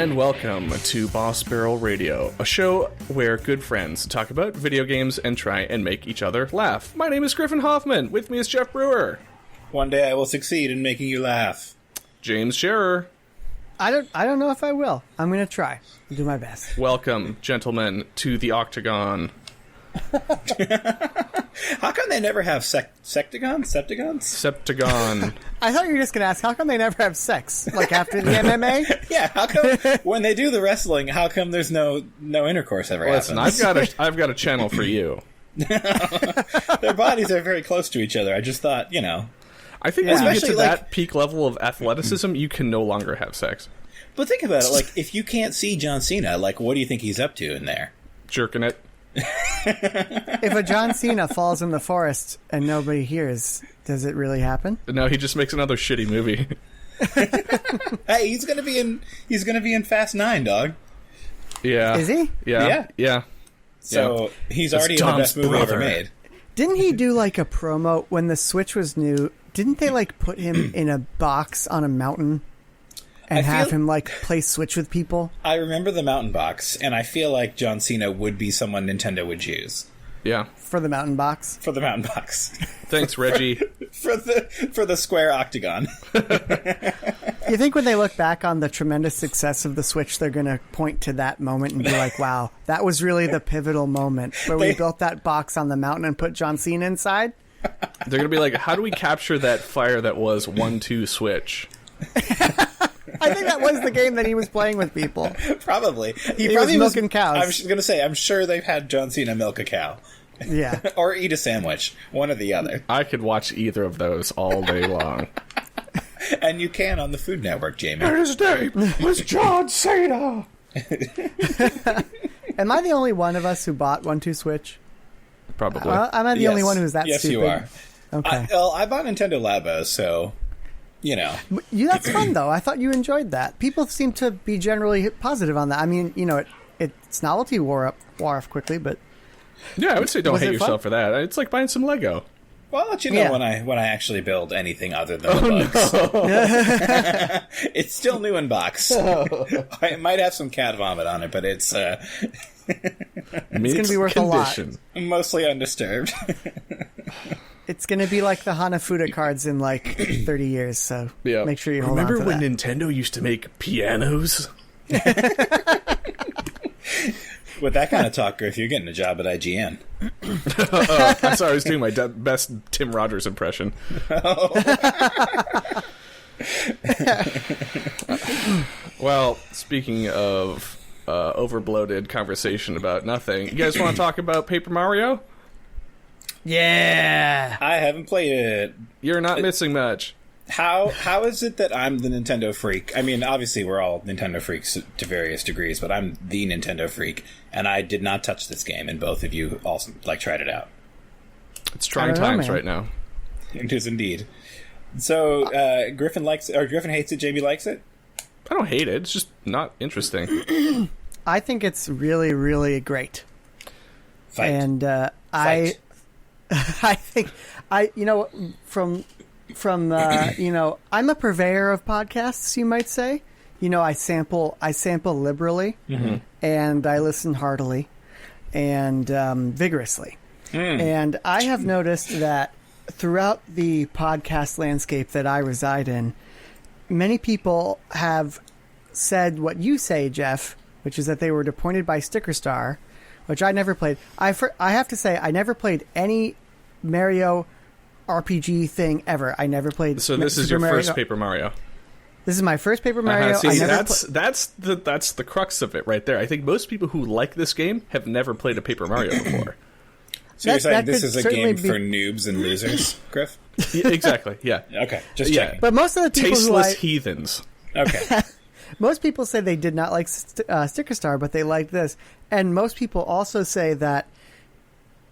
and welcome to Boss Barrel Radio, a show where good friends talk about video games and try and make each other laugh. My name is Griffin Hoffman. With me is Jeff Brewer. One day I will succeed in making you laugh. James Scherer. I don't know if I will. I'm going to try. I'll do my best. Welcome, gentlemen, to the Octagon. How come they never have septagons? Septagon. I thought you were just going to ask, how come they never have sex? Like after the MMA? Yeah, how come when they do the wrestling, how come there's no intercourse ever Listen, happens? I've got a channel for you. Their bodies are very close to each other. I just thought, I think when you get Especially, to that peak level of athleticism, you can no longer have sex. But think about it, like, if you can't see John Cena, like, what do you think he's up to in there? Jerking it. If a John Cena falls in the forest and nobody hears, does it really happen? No, he just makes another shitty movie. Hey, he's gonna be in Fast 9, dog. Yeah. Is he? Yeah. So he's already in the best movie ever made. Didn't he do like a promo when the Switch was new? Didn't they like put him in a box on a mountain and have him like play Switch with people? I remember the mountain box, and I feel like John Cena would be someone Nintendo would choose. Yeah. For the mountain box? For the mountain box. Thanks, Reggie. for the square octagon. You think when they look back on the tremendous success of the Switch, they're going to point to that moment and be like, wow, that was really the pivotal moment where we built that box on the mountain and put John Cena inside? They're going to be like, how do we capture that fire that was 1-2 Switch? I think that was the game that he was playing with people. Probably. He probably was milking cows. I was going to say, I'm sure they've had John Cena milk a cow. Yeah. Or eat a sandwich. One or the other. I could watch either of those all day long. And you can on the Food Network, Jamie. And his name was John Cena. Am I the only one of us who bought 1-2 Switch? Probably. Am I the only one who's that yes, stupid? Yes, you are. Okay. I bought Nintendo Labo, so, That's fun, though. I thought you enjoyed that. People seem to be generally positive on that. I mean, its novelty wore off quickly, but... Yeah, I would say don't hate yourself for that. It's like buying some Lego. Well, I'll let you know when I actually build anything other than the bugs. No. It's still new in box. It might have some cat vomit on it, but it's it's going to be worth a lot. Mostly undisturbed. It's going to be like the Hanafuda cards in like 30 years, so make sure you hold on to that. Remember when Nintendo used to make pianos? With that kind of talk, Griff, you're getting a job at IGN. I'm sorry, I was doing my best Tim Rogers impression. Well, speaking of overbloated conversation about nothing, you guys want to talk about Paper Mario? Yeah! I haven't played it. You're not missing much. How is it that I'm the Nintendo freak? I mean, obviously we're all Nintendo freaks to various degrees, but I'm the Nintendo freak, and I did not touch this game, and both of you also tried it out. It's trying times right now. It is indeed. So Griffin likes it, or Griffin hates it. Jamie likes it. I don't hate it. It's just not interesting. I think it's really, really great. Fight. And Fight. I think from I'm a purveyor of podcasts, you might say. I sample liberally, and I listen heartily and vigorously. And I have noticed that throughout the podcast landscape that I reside in, many people have said what you say, Jeff, which is that they were disappointed by Sticker Star, which I never played. I have to say, I never played any Mario RPG thing ever. I never played. So this is your first Paper Mario. This is my first Paper Mario. See, that's the crux of it right there. I think most people who like this game have never played a Paper Mario before. So you're saying this is a game for noobs and losers, Griff? Yeah, exactly. Yeah. Okay. Just checking. But most of the people tasteless heathens. Okay. Most people say they did not like Sticker Star, but they liked this, and most people also say that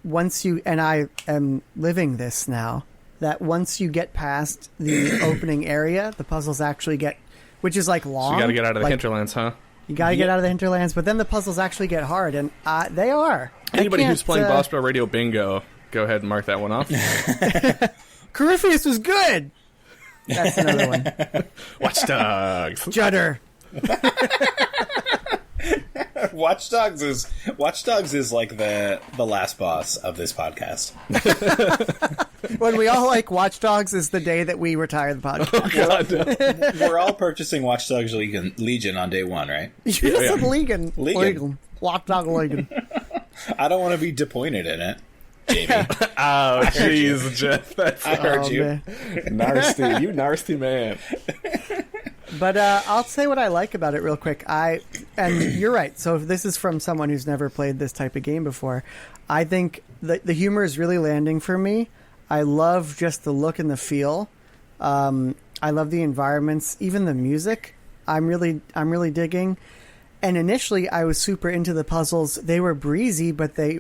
once you, and I am living this now, that once you get past the opening area, the puzzles actually get, which is like long. So you got to get out of the hinterlands, huh? You got to get out of the hinterlands, but then the puzzles actually get hard, and they are. Anybody who's playing Boss Barrel Radio Bingo, go ahead and mark that one off. Corypheus was good. That's another one. Watch Dogs. Judder. Watch Dogs is like the last boss of this podcast. When we all like Watch Dogs is the day that we retire the podcast. We're all purchasing Watch Dogs Legion on day one, right? You said Legion. Legion. Watch Dog Legion. I don't want to be disappointed in it, Jamie. Oh, jeez, Jeff. I heard you. Man. Nasty. You nasty man. But I'll say what I like about it real quick. And you're right. So if this is from someone who's never played this type of game before, I think the humor is really landing for me. I love just the look and the feel. I love the environments, even the music. I'm really digging. And initially, I was super into the puzzles. They were breezy, but they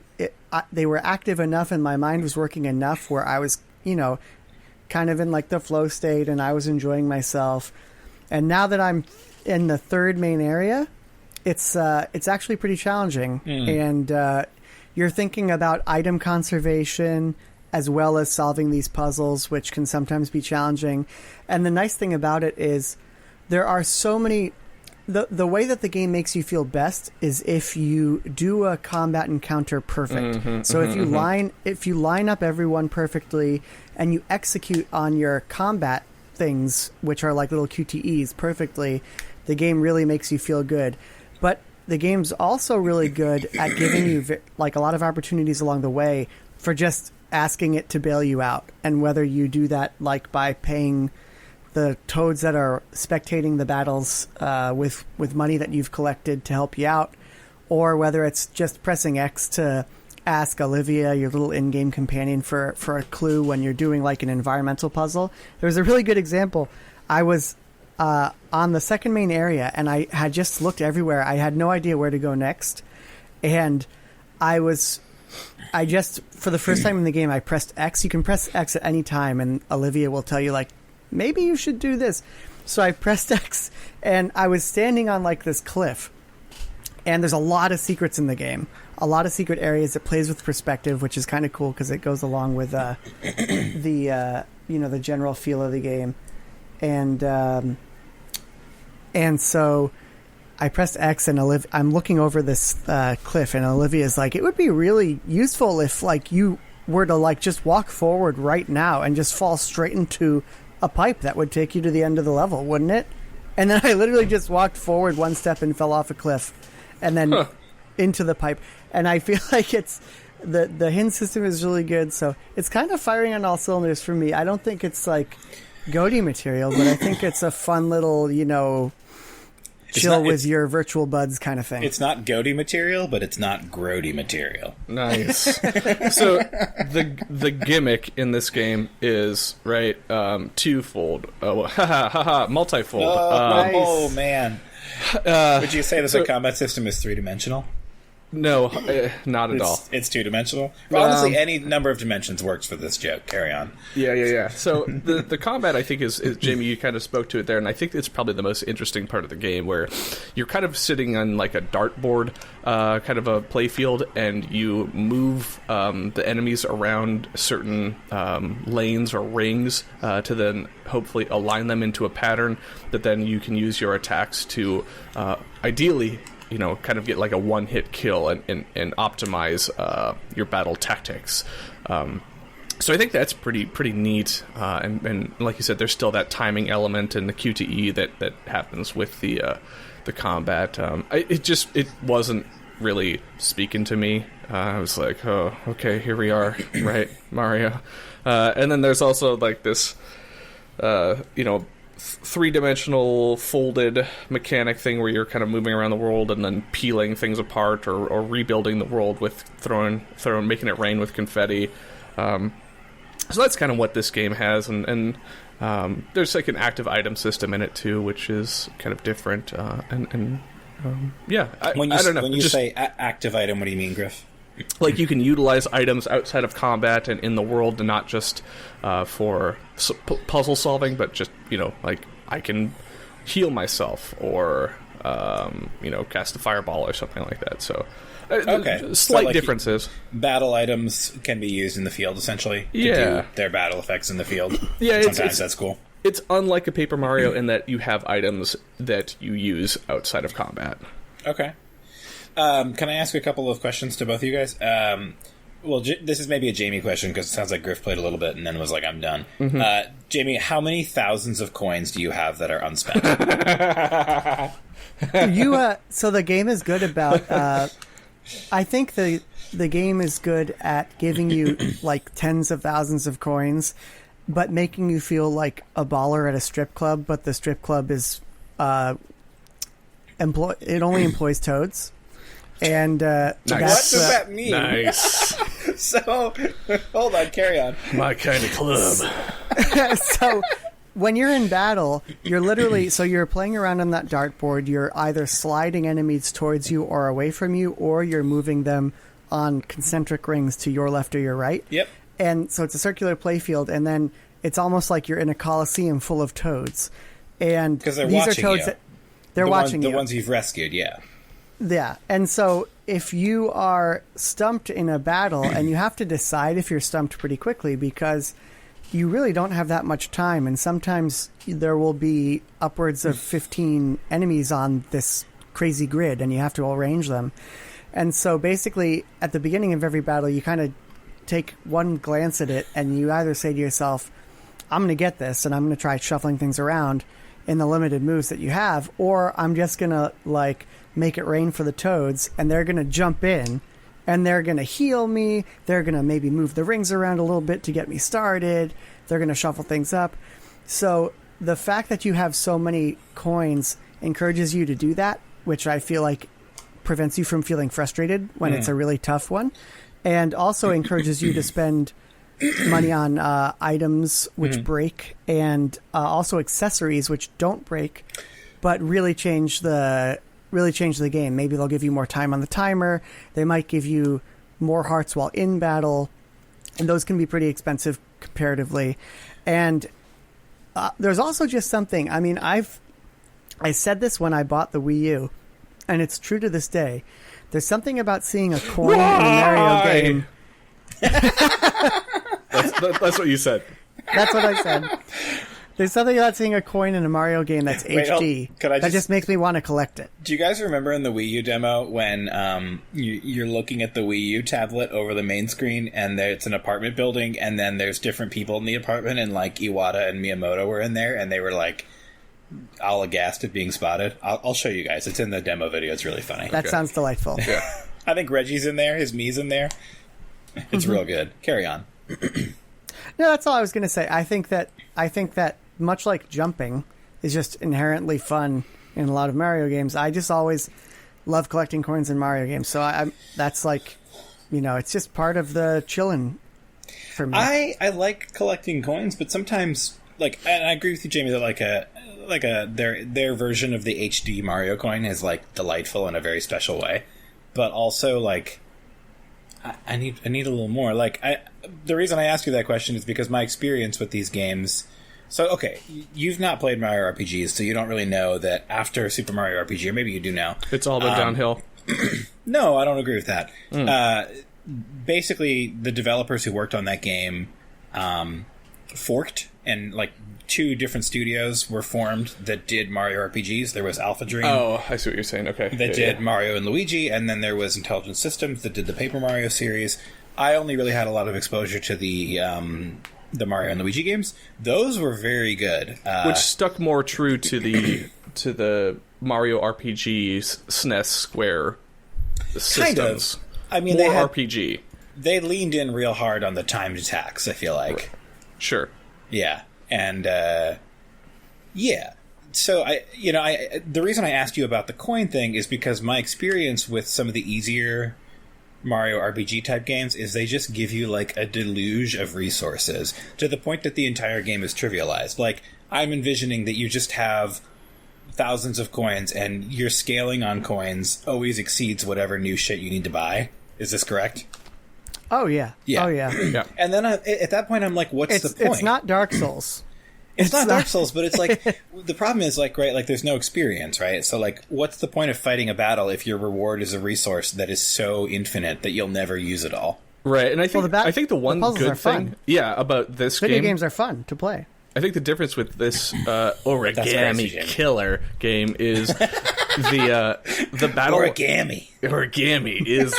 were active enough, and my mind was working enough where I was, kind of in like the flow state, and I was enjoying myself. And now that I'm in the third main area, it's actually pretty challenging. And you're thinking about item conservation as well as solving these puzzles, which can sometimes be challenging. And the nice thing about it is there are so many... The way that the game makes you feel best is if you do a combat encounter perfect. So if you line up everyone perfectly and you execute on your combat things, which are like little QTEs, perfectly, the game really makes you feel good. But the game's also really good at giving you like a lot of opportunities along the way for just asking it to bail you out. And whether you do that like by paying the toads that are spectating the battles with money that you've collected to help you out, or whether it's just pressing X to ask Olivia, your little in-game companion, for a clue when you're doing like an environmental puzzle. There's a really good example. I was on the second main area, and I had just looked everywhere. I had no idea where to go next, and I just, for the first time in the game, I pressed X. You can press X at any time, and Olivia will tell you, like, maybe you should do this. So I pressed X, and I was standing on, like, this cliff. And there's a lot of secrets in the game. A lot of secret areas. It plays with perspective, which is kind of cool because it goes along with the general feel of the game. And so I pressed X, and I'm looking over this cliff, and Olivia's like, it would be really useful if, like, you were to, like, just walk forward right now and just fall straight into a pipe that would take you to the end of the level, wouldn't it? And then I literally just walked forward one step and fell off a cliff, and then into the pipe. And I feel like it's the hint system is really good, so it's kind of firing on all cylinders for me. I don't think it's like GOTY material, but I think it's a fun little, chill with your virtual buds kind of thing. It's not GOTY material, but it's not grody material. Nice. So the gimmick in this game is twofold. Multifold. Oh man! Would you say that the combat system is 3-dimensional? No, not at all. It's 2-dimensional. Honestly, any number of dimensions works for this joke. Carry on. Yeah. So the combat, I think, is Jamie, you kind of spoke to it there, and I think it's probably the most interesting part of the game, where you're kind of sitting on like a dartboard, kind of a play field, and you move the enemies around certain lanes or rings to then hopefully align them into a pattern that then you can use your attacks to ideally kind of get like a one-hit kill and optimize your battle tactics. So I think that's pretty neat. And like you said, there's still that timing element and the QTE that happens with the combat. It wasn't really speaking to me. I was like, oh, okay, here we are, right, Mario. And then there's also like this, three-dimensional folded mechanic thing where you're kind of moving around the world and then peeling things apart or rebuilding the world with making it rain with confetti. So that's kind of what this game has, and there's like an active item system in it too, which is kind of different. When you say active item, what do you mean, Griff? Like you can utilize items outside of combat and in the world, and not just for puzzle solving, but just like I can heal myself or cast a fireball or something like that. So slight differences. Battle items can be used in the field essentially. To do their battle effects in the field. Yeah, sometimes that's cool. It's unlike a Paper Mario in that you have items that you use outside of combat. Okay. Can I ask a couple of questions to both of you guys? Well, this is maybe a Jamie question because it sounds like Griff played a little bit and then was like, I'm done. Mm-hmm. Jamie, how many thousands of coins do you have that are unspent? So the game is good about... I think the game is good at giving you like tens of thousands of coins, but making you feel like a baller at a strip club, but the strip club is... it only employs toads. And nice. What does that mean? Nice. So, hold on, carry on. My kind of club. So, when you're in battle, you're literally... So you're playing around on that dartboard. You're either sliding enemies towards you or away from you, or you're moving them on concentric rings to your left or your right. Yep. And so it's a circular playfield, and then it's almost like you're in a coliseum full of toads. And because they're these watching are toads you. They're watching you. The ones you've rescued, yeah. Yeah, and so if you are stumped in a battle, and you have to decide if you're stumped pretty quickly because you really don't have that much time, and sometimes there will be upwards of 15 enemies on this crazy grid, and you have to arrange them. And so basically, at the beginning of every battle, you kind of take one glance at it, and you either say to yourself, I'm going to get this, and I'm going to try shuffling things around in the limited moves that you have, or I'm just going to, like... make it rain for the toads, and they're going to jump in, and they're going to heal me, they're going to maybe move the rings around a little bit to get me started, they're going to shuffle things up. So the fact that you have so many coins encourages you to do that, which I feel like prevents you from feeling frustrated when it's a really tough one, and also encourages you to spend money on items which break, and also accessories which don't break, but really change the game. Maybe they'll give you more time on the timer. They might give you more hearts while in battle, and those can be pretty expensive comparatively. And there's also just something. I mean, I said this when I bought the Wii U, and it's true to this day. There's something about seeing a coin in a Mario game. That's what you said. That's what I said. There's something about seeing a coin in a Mario game that's HD that just makes me want to collect it. Do you guys remember in the Wii U demo when you're looking at the Wii U tablet over the main screen, and it's an apartment building, and then there's different people in the apartment, and like Iwata and Miyamoto were in there, and they were like all aghast at being spotted? I'll show you guys. It's in the demo video. It's really funny. That sounds delightful. Yeah. I think Reggie's in there. His Mii's in there. It's real good. Carry on. No, that's all I was going to say. I think that much like jumping is just inherently fun in a lot of Mario games, I just always love collecting coins in Mario games. So that's like, it's just part of the chillin' for me. I like collecting coins, but sometimes, like, and I agree with you, Jamie, that their version of the HD Mario coin is like delightful in a very special way, but also like I need a little more. Like, the reason I ask you that question is because my experience with these games. So, okay, you've not played Mario RPGs, so you don't really know that after Super Mario RPG, or maybe you do now. It's all about downhill. No, I don't agree with that. Basically, the developers who worked on that game forked, and like 2 different studios were formed that did Mario RPGs. There was Alpha Dream. Oh, I see what you're saying. Okay. That did Mario and Luigi, and then there was Intelligent Systems that did the Paper Mario series. I only really had a lot of exposure to the Mario and Luigi games. Those were very good. Which stuck more true to the Mario RPG's SNES Square systems. Kind of. I mean, more RPG. They leaned in real hard on the timed attacks, I feel like. Sure. Yeah. And, yeah. So, the reason I asked you about the coin thing is because my experience with some of the easier Mario RPG type games is they just give you like a deluge of resources to the point that the entire game is trivialized. Like, I'm envisioning that you just have thousands of coins and your scaling on coins always exceeds whatever new shit you need to buy. Is this correct? Oh yeah. Yeah. Oh yeah. Yeah. And then at that point I'm like, what's the point? It's not Dark Souls. It's not Dark Souls, but it's like, the problem is like, right, like there's no experience, right? So like, what's the point of fighting a battle if your reward is a resource that is so infinite that you'll never use it all? Right, and I think the one good thing, about this video game, games are fun to play. I think the difference with this Origami Killer game is the battle origami is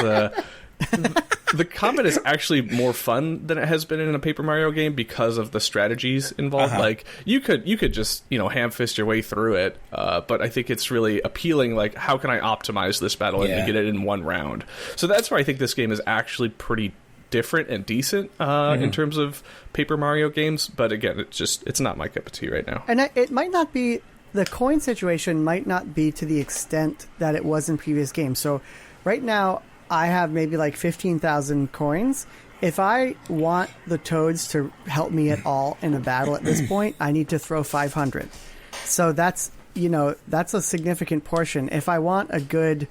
the combat is actually more fun than it has been in a Paper Mario game because of the strategies involved. Like you could just ham fist your way through it, but I think it's really appealing. Like, how can I optimize this battle and get it in one round? So that's where I think this game is actually pretty different and decent in terms of Paper Mario games. But again, it's not my cup of tea right now. And it might not be, the coin situation might not be to the extent that it was in previous games. So right now I have maybe like 15,000 coins. If I want the toads to help me at all in a battle at this point, I need to throw 500. So that's a significant portion. If I want a good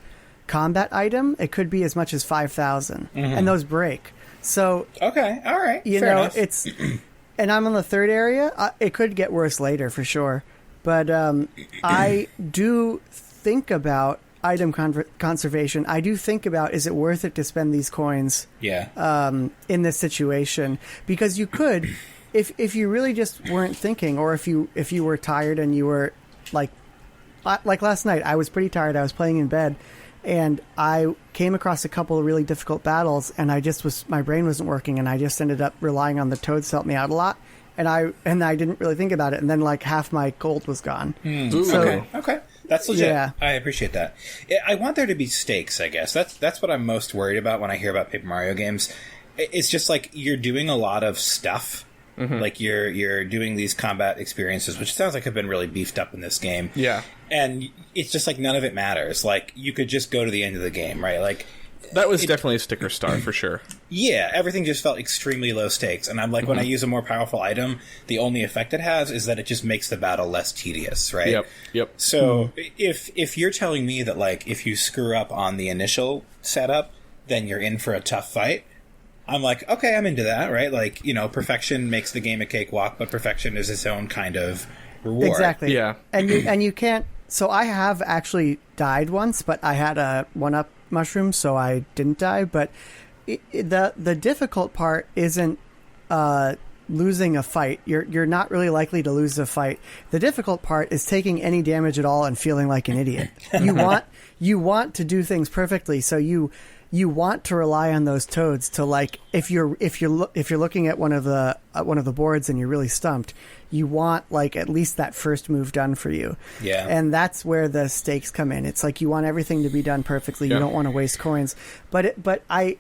combat item, it could be as much as 5,000, and those break. So okay, all right, fair enough. It's and I'm on the third area. It could get worse later for sure, but I do think about item conservation. I do think about, is it worth it to spend these coins in this situation? Because you could, if you really just weren't thinking, or if you were tired and you were like last night, I was pretty tired. I was playing in bed and I came across a couple of really difficult battles and my brain wasn't working, and I just ended up relying on the toads to help me out a lot. And I didn't really think about it, and then like half my gold was gone. Okay. That's legit. Yeah. I appreciate that. I want there to be stakes, I guess. That's what I'm most worried about when I hear about Paper Mario games. It's just like you're doing a lot of stuff. Like you're doing these combat experiences, which sounds like have been really beefed up in this game. Yeah. And it's just like none of it matters. Like you could just go to the end of the game, right? Like that was definitely a sticker star for sure. Yeah, everything just felt extremely low stakes. And I'm like, when I use a more powerful item, the only effect it has is that it just makes the battle less tedious, right? Yep. So if you're telling me that, like, if you screw up on the initial setup, then you're in for a tough fight, I'm like, okay, I'm into that, right? Like, perfection makes the game a cakewalk, but perfection is its own kind of reward. Exactly. Yeah. And you can't... So I have actually died once, but I had a 1-up mushroom, so I didn't die. But the difficult part isn't losing a fight. You're not really likely to lose a fight. The difficult part is taking any damage at all and feeling like an idiot. You want to do things perfectly, so you want to rely on those toads to, like, if you're looking at one of the boards and you're really stumped, you want, like, at least that first move done for you. Yeah. And that's where the stakes come in. It's like you want everything to be done perfectly. You don't want to waste coins. But I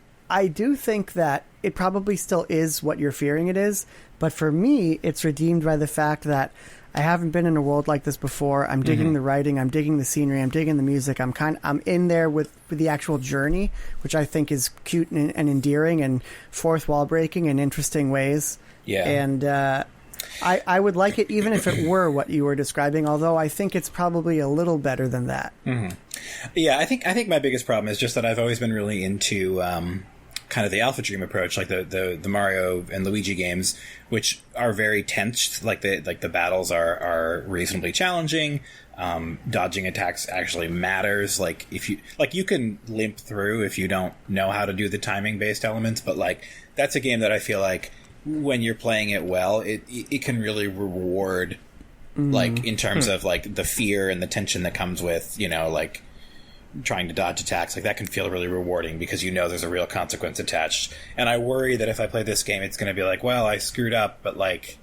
do think that it probably still is what you're fearing it is. But for me, it's redeemed by the fact that I haven't been in a world like this before. I'm digging the writing. I'm digging the scenery. I'm digging the music. I'm in there with the actual journey, which I think is cute and endearing and fourth wall breaking in interesting ways. Yeah. And I would like it even if it were what you were describing, although I think it's probably a little better than that. Yeah, I think my biggest problem is just that I've always been really into kind of the Alpha Dream approach, like the Mario and Luigi games, which are very tense. Like the battles are reasonably challenging. Dodging attacks actually matters. Like you can limp through if you don't know how to do the timing based elements, but like that's a game that I feel like when you're playing it well, it can really reward, like in terms of like the fear and the tension that comes with like trying to dodge attacks. Like that can feel really rewarding because there's a real consequence attached. And I worry that if I play this game, it's going to be like, well, I screwed up, but like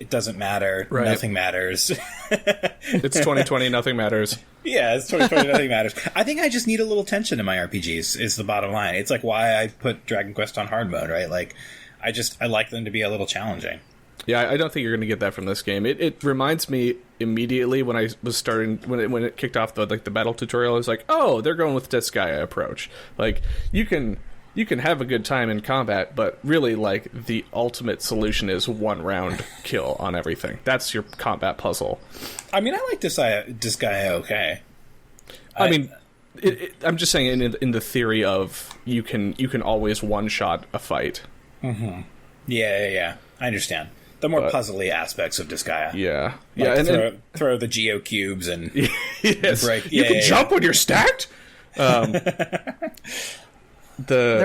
it doesn't matter. Right. Nothing matters. It's 2020. Nothing matters. Yeah, it's 2020. Nothing matters. I think I just need a little tension in my RPGs is the bottom line. It's like why I put Dragon Quest on hard mode, right? Like I like them to be a little challenging. Yeah, I don't think you're going to get that from this game. It reminds me immediately when I was starting when it kicked off the battle tutorial. I was like, oh, they're going with Disgaea approach. Like you can have a good time in combat, but really like the ultimate solution is one round kill on everything. That's your combat puzzle. I mean, I like Disgaea okay. I mean, I'm just saying in the theory of you can always one shot a fight. Mm-hmm. Yeah. I understand. The more puzzly aspects of Disgaea. Yeah. Like and throw the geo cubes and yes. break. You can jump when you're stacked. There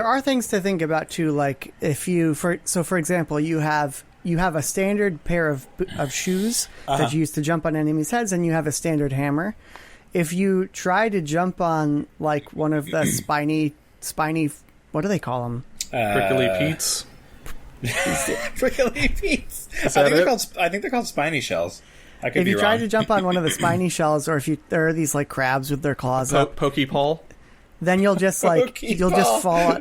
are things to think about too, like for example, you have a standard pair of shoes that you use to jump on enemies' heads, and you have a standard hammer. if you try to jump on like one of the spiny, what do they call them? Prickly Pete's. Prickly Pete's. I think they're called spiny shells. I could If be you wrong. try to jump on one of the spiny shells, or if there are these like crabs with their claws up, Pokeball. then you'll just like you'll just fall.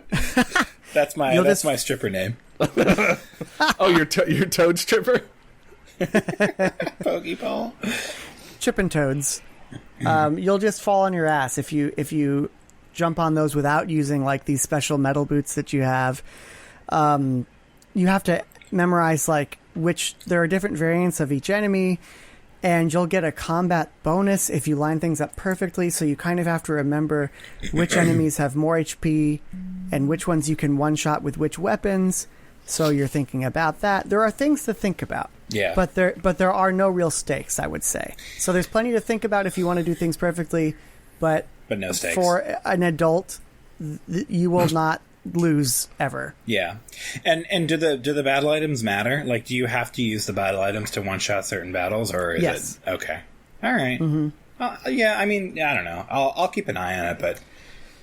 That's my stripper name. Oh, your Toad stripper. Pokeball. Chippin' Toads. You'll just fall on your ass if you jump on those without using like these special metal boots that you have. You have to memorize like there are different variants of each enemy, and you'll get a combat bonus if you line things up perfectly. So you kind of have to remember which enemies have more HP and which ones you can one-shot with which weapons. So you're thinking about that. There are things to think about. Yeah. But there are no real stakes, I would say. So there's plenty to think about if you want to do things perfectly, but no stakes. For an adult, you will not lose ever. Yeah. And do the battle items matter? Like, do you have to use the battle items to one-shot certain battles, or is yes. it okay? All right. Mm-hmm. Yeah, I mean, I don't know. I'll keep an eye on it, but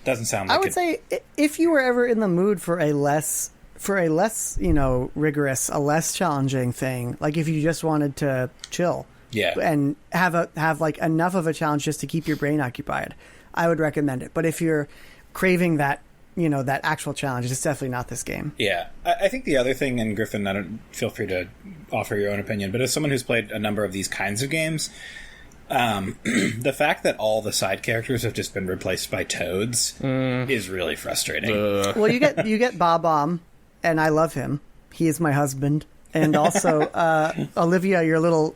doesn't sound like I would say if you were ever in the mood for a less rigorous, a less challenging thing, like if you just wanted to chill, and have like enough of a challenge just to keep your brain occupied, I would recommend it. But if you're craving that, that actual challenge, it's definitely not this game. Yeah, I think the other thing, and Griffin, feel free to offer your own opinion, but as someone who's played a number of these kinds of games, the fact that all the side characters have just been replaced by toads is really frustrating. Well, you get Bob-omb, and I love him. He is my husband. And also, Olivia, your little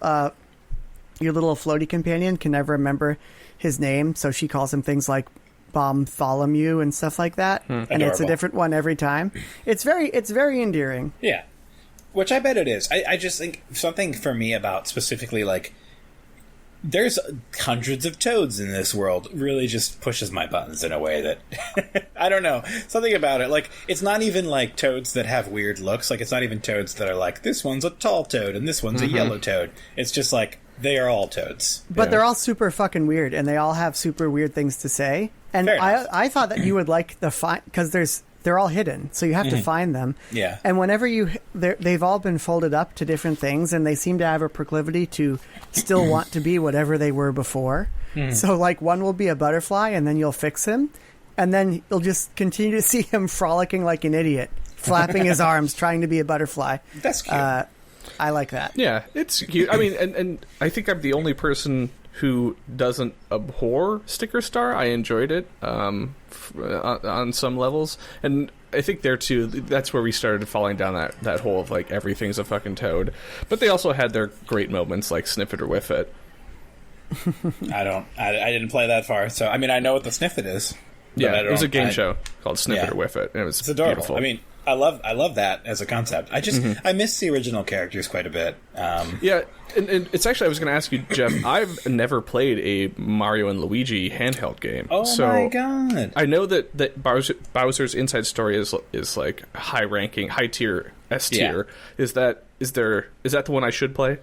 floaty companion, can never remember his name, so she calls him things like Bartholomew and stuff like that. And Adorable. It's a different one every time. It's very endearing. Yeah, which I bet it is. I just think something for me about specifically, like, there's hundreds of toads in this world really just pushes my buttons in a way that I don't know, something about it. Like, it's not even like toads that have weird looks. Like, it's not even toads that are like, this one's a tall toad and this one's a yellow toad. It's just like, they are all toads. But they're all super fucking weird, and they all have super weird things to say. And I thought that you would like the because they're all hidden, so you have to find them. Yeah. And whenever they've all been folded up to different things, and they seem to have a proclivity to still want to be whatever they were before. So, like, one will be a butterfly, and then you'll fix him, and then you'll just continue to see him frolicking like an idiot, flapping his arms, trying to be a butterfly. That's cute. I like that. Yeah, it's cute. I mean, and I think I'm the only person who doesn't abhor Sticker Star. I enjoyed it on some levels, and I think there too, that's where we started falling down that hole of like everything's a fucking toad. But they also had their great moments like Sniff It or Whiff It. I didn't play that far, so I mean, I know what the Sniff It is. Yeah, it was a game show called Sniff It or Whiff It, and it's adorable. Beautiful. I mean, I love that as a concept. I just I miss the original characters quite a bit. Yeah, and it's actually, I was going to ask you, Jeff, I've never played a Mario and Luigi handheld game. Oh so my god! I know that Bowser's Inside Story is like high ranking, high tier, S tier. Yeah. Is that the one I should play?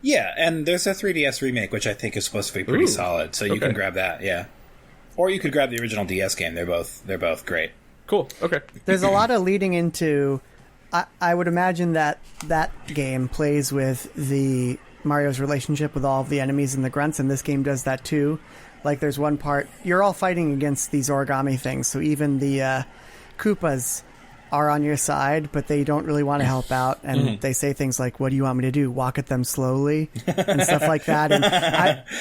Yeah, and there's a 3DS remake which I think is supposed to be pretty solid, so you can grab that. Yeah, or you could grab the original DS game. They're both great. Cool. Okay. There's a lot of leading into. I would imagine that game plays with the Mario's relationship with all of the enemies and the grunts, and this game does that too. Like, there's one part you're all fighting against these origami things, so even the Koopas are on your side, but they don't really want to help out, and they say things like, "What do you want me to do? Walk at them slowly?" and stuff like that. And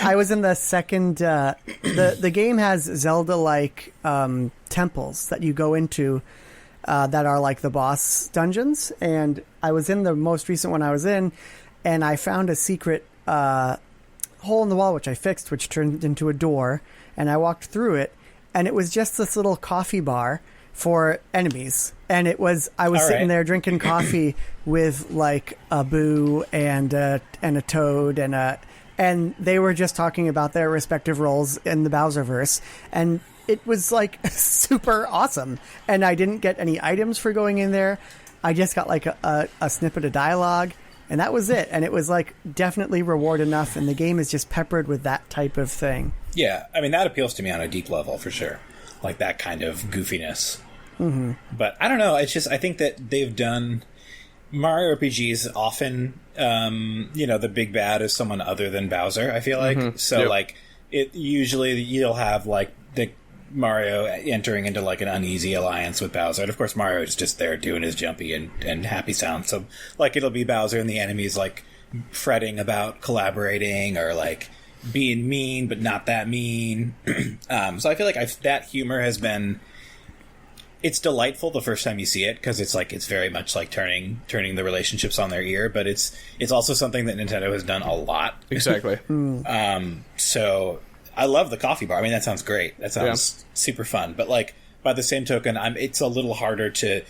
I was in the second. The game has Zelda-like temples that you go into that are like the boss dungeons, and I was in the most recent one I was in, and I found a secret hole in the wall which I fixed, which turned into a door, and I walked through it, and it was just this little coffee bar for enemies, and I was sitting there drinking coffee with like a Boo and a Toad and they were just talking about their respective roles in the Bowserverse, and it was like super awesome. And I didn't get any items for going in there. I just got like a snippet of dialogue, And that was it. And it was like definitely reward enough. And the game is just peppered with that type of thing. Yeah, I mean, that appeals to me on a deep level for sure. Like that kind of goofiness. Mm-hmm. But I don't know. It's just, I think that they've done Mario RPGs often, the big bad is someone other than Bowser, I feel like. Mm-hmm. So, like, it usually you'll have, like, the Mario entering into, like, an uneasy alliance with Bowser. And, of course, Mario is just there doing his jumpy and happy sound. So, like, it'll be Bowser and the enemies, like, fretting about collaborating or, like, being mean but not that mean. So I feel like that humor has been... It's delightful the first time you see it, because it's very much like turning the relationships on their ear, but it's also something that Nintendo has done a lot. Exactly. So I love the coffee bar. I mean, that sounds great. That sounds super fun. But like by the same token, it's a little harder to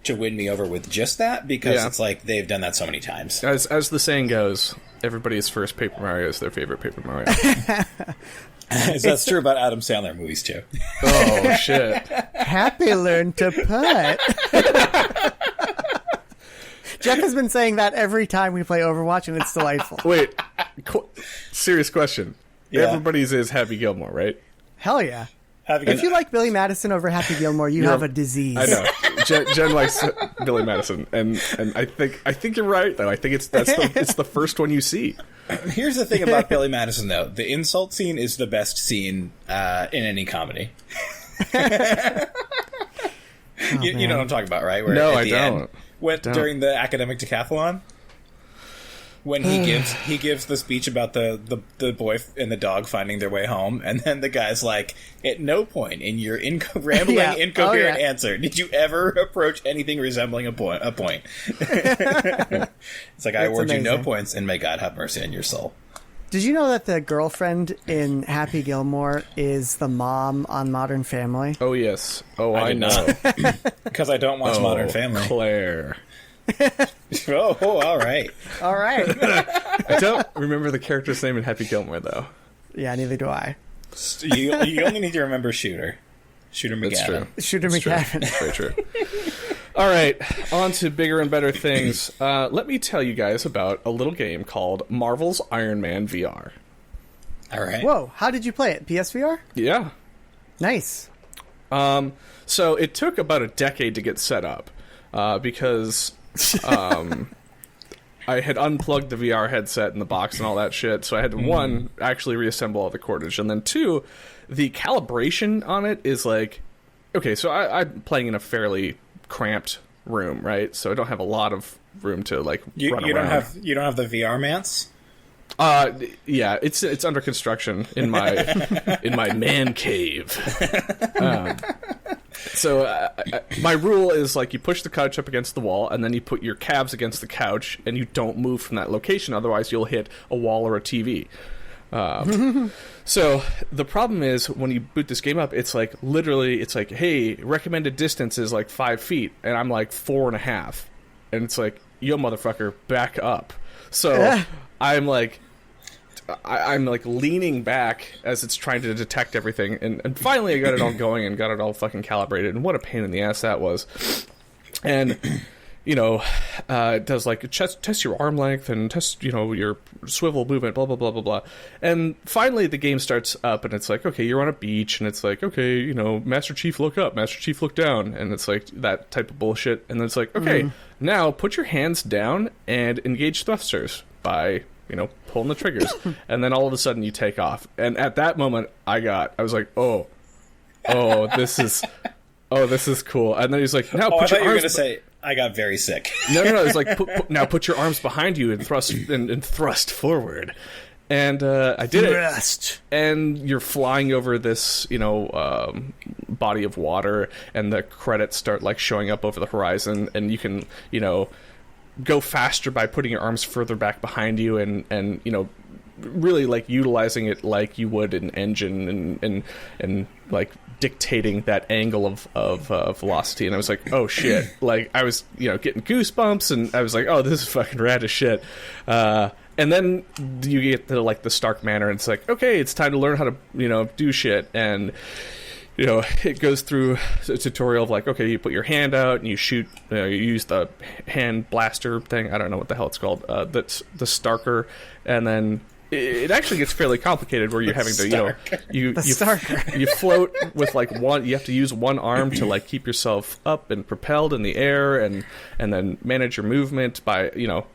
win me over with just that, because it's like they've done that so many times. As the saying goes, everybody's first Paper Mario is their favorite Paper Mario. That's true about Adam Sandler movies too. Oh shit! Happy learned to putt. Jeff has been saying that every time we play Overwatch, and it's delightful. Wait, serious question. Yeah. Everybody's is Happy Gilmore, right? Hell yeah! If you like Billy Madison over Happy Gilmore, you have a disease. I know. Jen likes Billy Madison, and I think you're right though. I think it's the first one you see. Here's the thing about Billy Madison, though: the insult scene is the best scene in any comedy. You know what I'm talking about, right? Where no, I don't. During the academic decathlon, when he gives the speech about the boy and the dog finding their way home, and then the guy's like, at no point in your rambling, incoherent answer did you ever approach anything resembling a point. It's like, I award you no points, and may God have mercy on your soul. Did you know that the girlfriend in Happy Gilmore is the mom on Modern Family? Oh, yes. Oh, I know. Because I don't watch Modern Family. Claire. All right. All right. I don't remember the character's name in Happy Gilmore, though. Yeah, neither do I. You only need to remember Shooter McGavin. That's true. Shooter McGavin. That's very true. All right, on to bigger and better things. Let me tell you guys about a little game called Marvel's Iron Man VR. All right. Whoa, how did you play it? PSVR? Yeah. Nice. So it took about a decade to get set up because I had unplugged the VR headset in the box and all that shit, so I had to, one, actually reassemble all the cordage, and then two, the calibration on it is like... Okay, so I'm playing in a fairly cramped room, right? So I don't have a lot of room to like run around. You don't have the VR mance? Yeah, it's under construction in my man cave. So my rule is like you push the couch up against the wall, and then you put your calves against the couch, and you don't move from that location. Otherwise, you'll hit a wall or a TV. So the problem is when you boot this game up, it's like literally, it's like, hey, recommended distance is like 5 feet, and I'm like 4.5, and it's like, yo, motherfucker, back up. So I'm like leaning back as it's trying to detect everything, and finally I got it all going and got it all fucking calibrated, and what a pain in the ass that was. And it does like test your arm length and test, your swivel movement, blah, blah, blah, blah, blah. And finally the game starts up and it's like, okay, you're on a beach, and it's like, okay, Master Chief look up, Master Chief look down, and it's like that type of bullshit. And then it's like, okay, now put your hands down and engage thrusters by, pulling the triggers. And then all of a sudden you take off. And at that moment I was like, oh, this is cool. And then he's like, now put your arms... You were going to say... I got very sick. No. It's like, now put your arms behind you and thrust and thrust forward. And I did it. And you're flying over this, body of water, and the credits start like showing up over the horizon, and you can, go faster by putting your arms further back behind you, and really like utilizing it like you would an engine, and like dictating that angle of velocity. And I was like, oh shit, like I was getting goosebumps, and I was like, oh, this is fucking rad as shit. And then you get to like the Stark Manor, and it's like, okay, it's time to learn how to do shit. And it goes through a tutorial of like, okay, you put your hand out and you shoot, you use the hand blaster thing. I don't know what the hell it's called. That's the Starker, and then it actually gets fairly complicated where you're having to, you float with like one. You have to use one arm to like keep yourself up and propelled in the air, and then manage your movement by,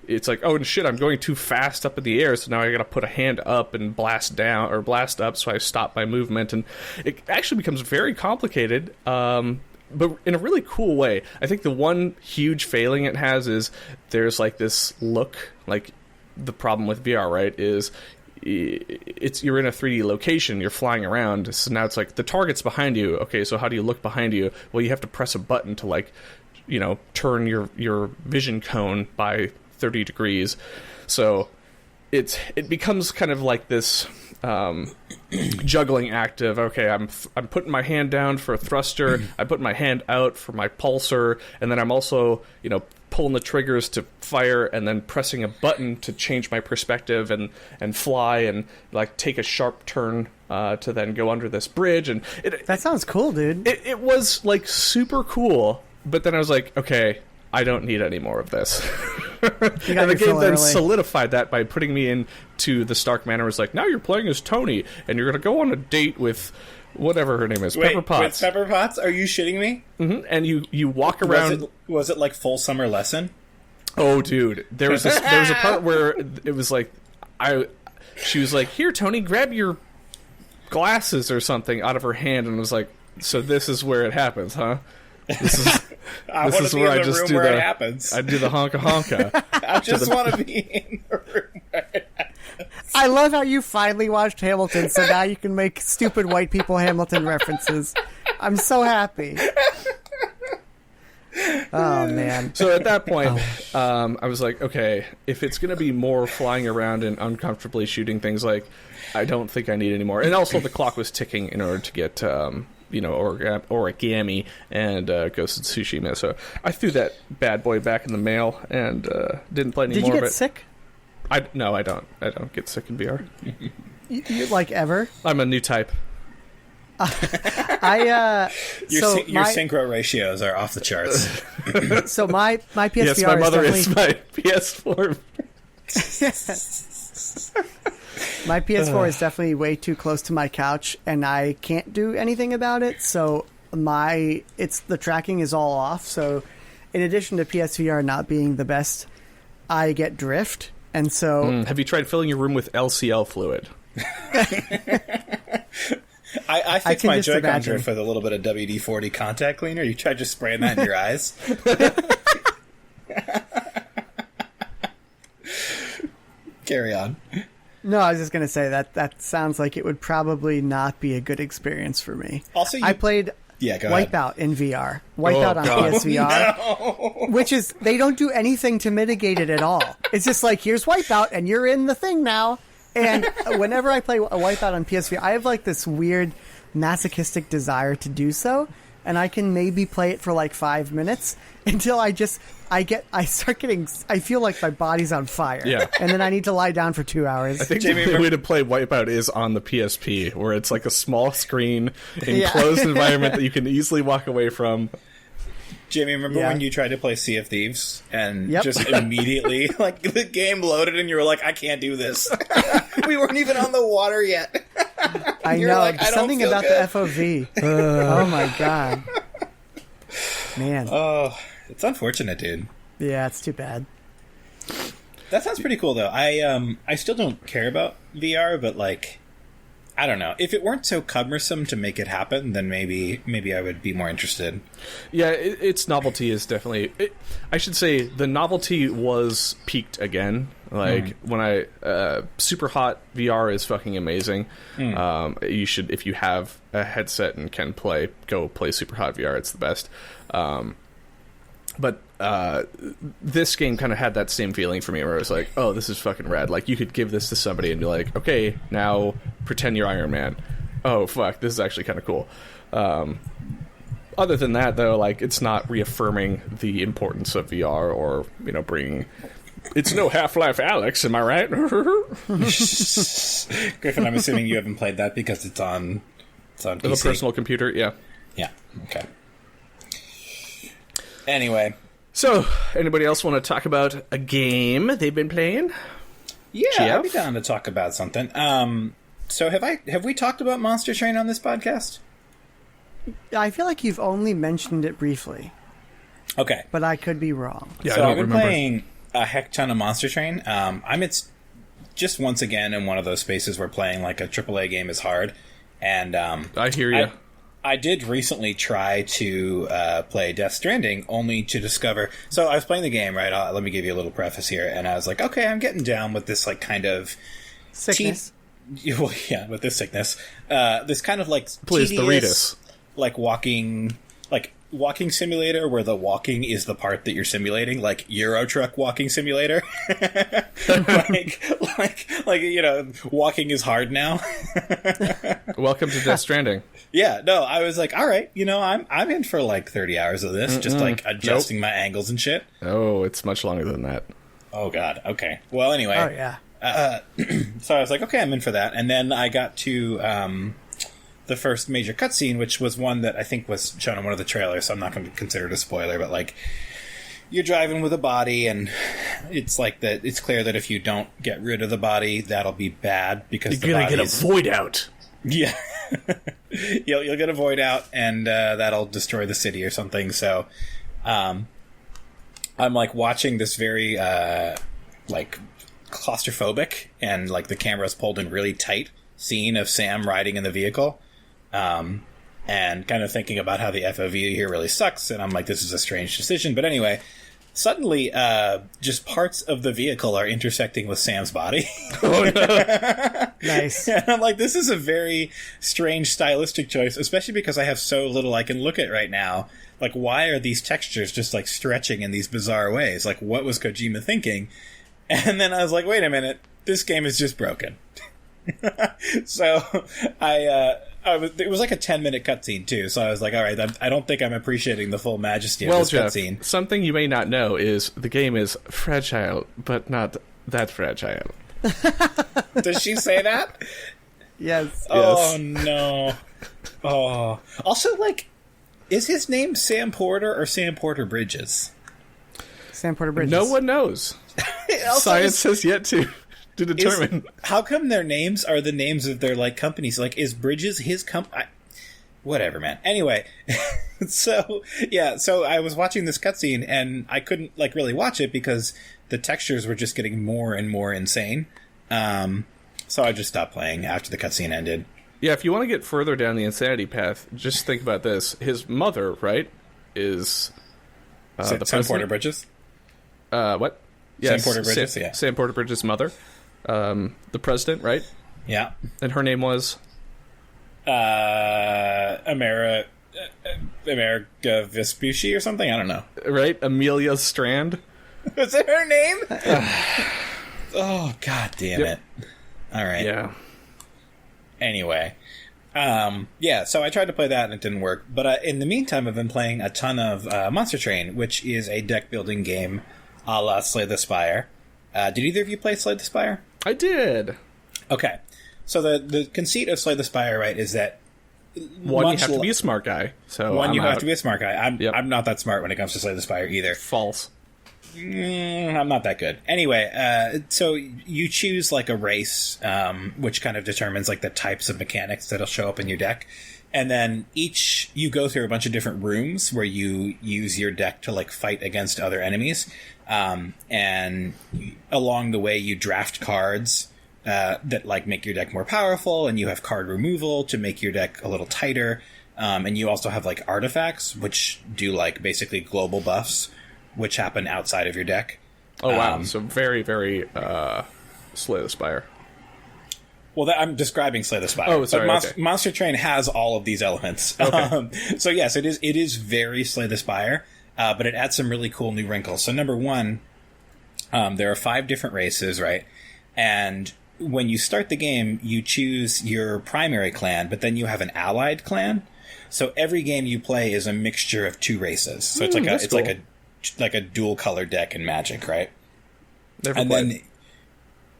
it's like, oh shit, I'm going too fast up in the air, so now I got to put a hand up and blast down or blast up, so I stop my movement, and it actually becomes very complicated. But in a really cool way. I think the one huge failing it has is there's like this look like. The problem with VR, right, is you're in a 3D location, you're flying around, so now it's like the target's behind you. Okay, so how do you look behind you? Well, you have to press a button to like, turn your vision cone by 30 degrees. So it becomes kind of like this juggling act of, okay, I'm putting my hand down for a thruster, I put my hand out for my pulsar, and then I'm also, pulling the triggers to fire and then pressing a button to change my perspective and fly and like take a sharp turn to then go under this bridge. And that sounds cool, dude. It was like super cool, but then I was like, okay, I don't need any more of this. And the game then solidified that by putting me into the Stark Manor. It was like, now you're playing as Tony and you're going to go on a date with whatever her name is, Pepper Potts. With Pepper Potts? Are you shitting me? Mm-hmm. And you walk around. Was it like full summer lesson? Oh, dude, there was a part where it was like, she was like, here, Tony, grab your glasses or something out of her hand, and was like, so this is where it happens, huh? This is where I just do it happens. I do the honka honka. I just want to be in the room where it happens. I love how you finally watched Hamilton, so now you can make stupid white people Hamilton references. I'm so happy. Oh, man. So at that point, I was like, okay, if it's going to be more flying around and uncomfortably shooting things, like, I don't think I need any more. And also the clock was ticking in order to get, Origami and Ghost of Tsushima. So I threw that bad boy back in the mail and didn't play any more of it. Did you get sick? No, I don't. I don't get sick in VR. You like ever? I'm a new type. Your synchro ratios are off the charts. So my PSVR yes, my mother is my PS4. My PS4 is definitely way too close to my couch, and I can't do anything about it. So the tracking is all off. So in addition to PSVR not being the best, I get drift. And so, have you tried filling your room with LCL fluid? I fixed my Joy-Con drift with a little bit of WD-40 contact cleaner. You tried just spraying that in your eyes? Carry on. No, I was just going to say that sounds like it would probably not be a good experience for me. Also, I played Wipeout in VR. Wipeout on PSVR. Which is, they don't do anything to mitigate it at all. It's just like, here's Wipeout, and you're in the thing now. And whenever I play a Wipeout on PSVR, I have like this weird masochistic desire to do so. And I can maybe play it for like 5 minutes until I feel like my body's on fire. Yeah. And then I need to lie down for 2 hours. I think the way to play Wipeout is on the PSP, where it's like a small screen, enclosed environment that you can easily walk away from. Jamie, remember when you tried to play Sea of Thieves and just immediately, like, the game loaded and you were like, I can't do this. We weren't even on the water yet. I know. Like, something about the FOV. Oh, my God. Man. Oh, it's unfortunate, dude. Yeah, it's too bad. That sounds pretty cool, though. I still don't care about VR, but, like, I don't know. If it weren't so cumbersome to make it happen, then maybe I would be more interested. Yeah, its novelty is definitely... I should say the novelty was peaked again. Like, when Super Hot VR is fucking amazing. You should, if you have a headset and can play, go play Super Hot VR. It's the best. But this game kind of had that same feeling for me, where I was like, oh, this is fucking rad. Like, you could give this to somebody and be like, okay, now pretend you're Iron Man. Oh, fuck, this is actually kind of cool. Other than that, though, like, it's not reaffirming the importance of VR or, bringing... It's no Half-Life Alyx, am I right? Griffin, I'm assuming you haven't played that because it's on It's on The PC. personal computer, yeah. Yeah. Okay. Anyway. So, anybody else want to talk about a game they've been playing? Yeah, Jeff? I'd be down to talk about something. So have we talked about Monster Train on this podcast? I feel like you've only mentioned it briefly, Okay. but I could be wrong. Yeah, So I don't I've been remember. playing a heck ton of Monster Train. It's just once again in one of those spaces where playing like a AAA game is hard. And I hear you. I did recently try to play Death Stranding, only to discover. So I was playing the game, right? Let me give you a little preface here, and I was like, okay, I'm getting down with this like kind of Sickness. well, yeah, with this sickness, this kind of like Please, the tedious, Ritus. like walking simulator where the walking is the part that you're simulating, like Euro Truck walking simulator. like walking is hard now. Welcome to Death Stranding. Yeah, no, I was like, all right, I'm in for like 30 hours of this, just like adjusting my angles and shit. Oh, it's much longer than that. Oh god, okay. Well, anyway. Oh yeah. So I was like, okay, I'm in for that. And then I got to the first major cutscene, which was one that I think was shown in one of the trailers, so I'm not going to consider it a spoiler, but like, you're driving with a body, and it's like that. It's clear that if you don't get rid of the body, that'll be bad because You're gonna get a void out. Yeah, you'll get a void out, and that'll destroy the city or something. So, I'm like watching this very like claustrophobic and like the camera's pulled in really tight scene of Sam riding in the vehicle, and kind of thinking about how the FOV here really sucks. And I'm like, this is a strange decision. But anyway, suddenly, just parts of the vehicle are intersecting with Sam's body. Nice. And I'm like, this is a very strange stylistic choice, especially because I have so little I can look at right now. Like, why are these textures just like stretching in these bizarre ways? Like, what was Kojima thinking? And then I was like, wait a minute, this game is just broken. So it was like a 10-minute cutscene too. So I was like, all right, I don't think I'm appreciing the full majesty of this Jeff, cutscene. something you may not know is the game is fragile, but not that fragile. Does she say that? Yes. Oh no. Oh. Also, like, is his name Sam Porter or Sam Porter Bridges? Sam Porter Bridges. No one knows. Also, Science has yet to determine. How come their names are the names of their like companies? Like, is Bridges his company? Whatever, man. Anyway, so I was watching this cutscene and I couldn't like really watch it because the textures were just getting more and more insane. So I just stopped playing after the cutscene ended. Yeah, if you want to get further down the insanity path, just think about this. His mother, right, is the Sam Porter Bridges. What? Yes, Sam Porter Bridges. Yeah. Sam Porter Bridges' mother, the president, right? Yeah. And her name was America Vespucci or something. I don't know. right Amelia Strand. Was it her name? Oh god damn it! All right. Yeah. Anyway, so I tried to play that and it didn't work. But in the meantime, I've been playing a ton of Monster Train, which is a deck building game a la Slay the Spire. Did either of you play Slay the Spire? I did. Okay. So the conceit of Slay the Spire, right, is that One, you have to be a smart guy. So you out. have to be a smart guy. Yep. I'm not that smart when it comes to Slay the Spire either. False. I'm not that good. Anyway, so you choose like a race, which kind of determines like the types of mechanics that'll show up in your deck. And then you go through a bunch of different rooms where you use your deck to like fight against other enemies. And along the way you draft cards, that like make your deck more powerful, and you have card removal to make your deck a little tighter. And you also have like artifacts, which do like basically global buffs, which happen outside of your deck. Oh, wow. So very, very Slay the Spire. Well, I'm describing Slay the Spire. Oh, sorry. But Okay. Monster Train has all of these elements. Okay. So yes, it is very Slay the Spire, but it adds some really cool new wrinkles. So number one, there are 5 different races, right? And when you start the game, you choose your primary clan, but then you have an allied clan. So every game you play is a mixture of 2 races. So it's like a dual color deck in Magic, right? Never And played. then,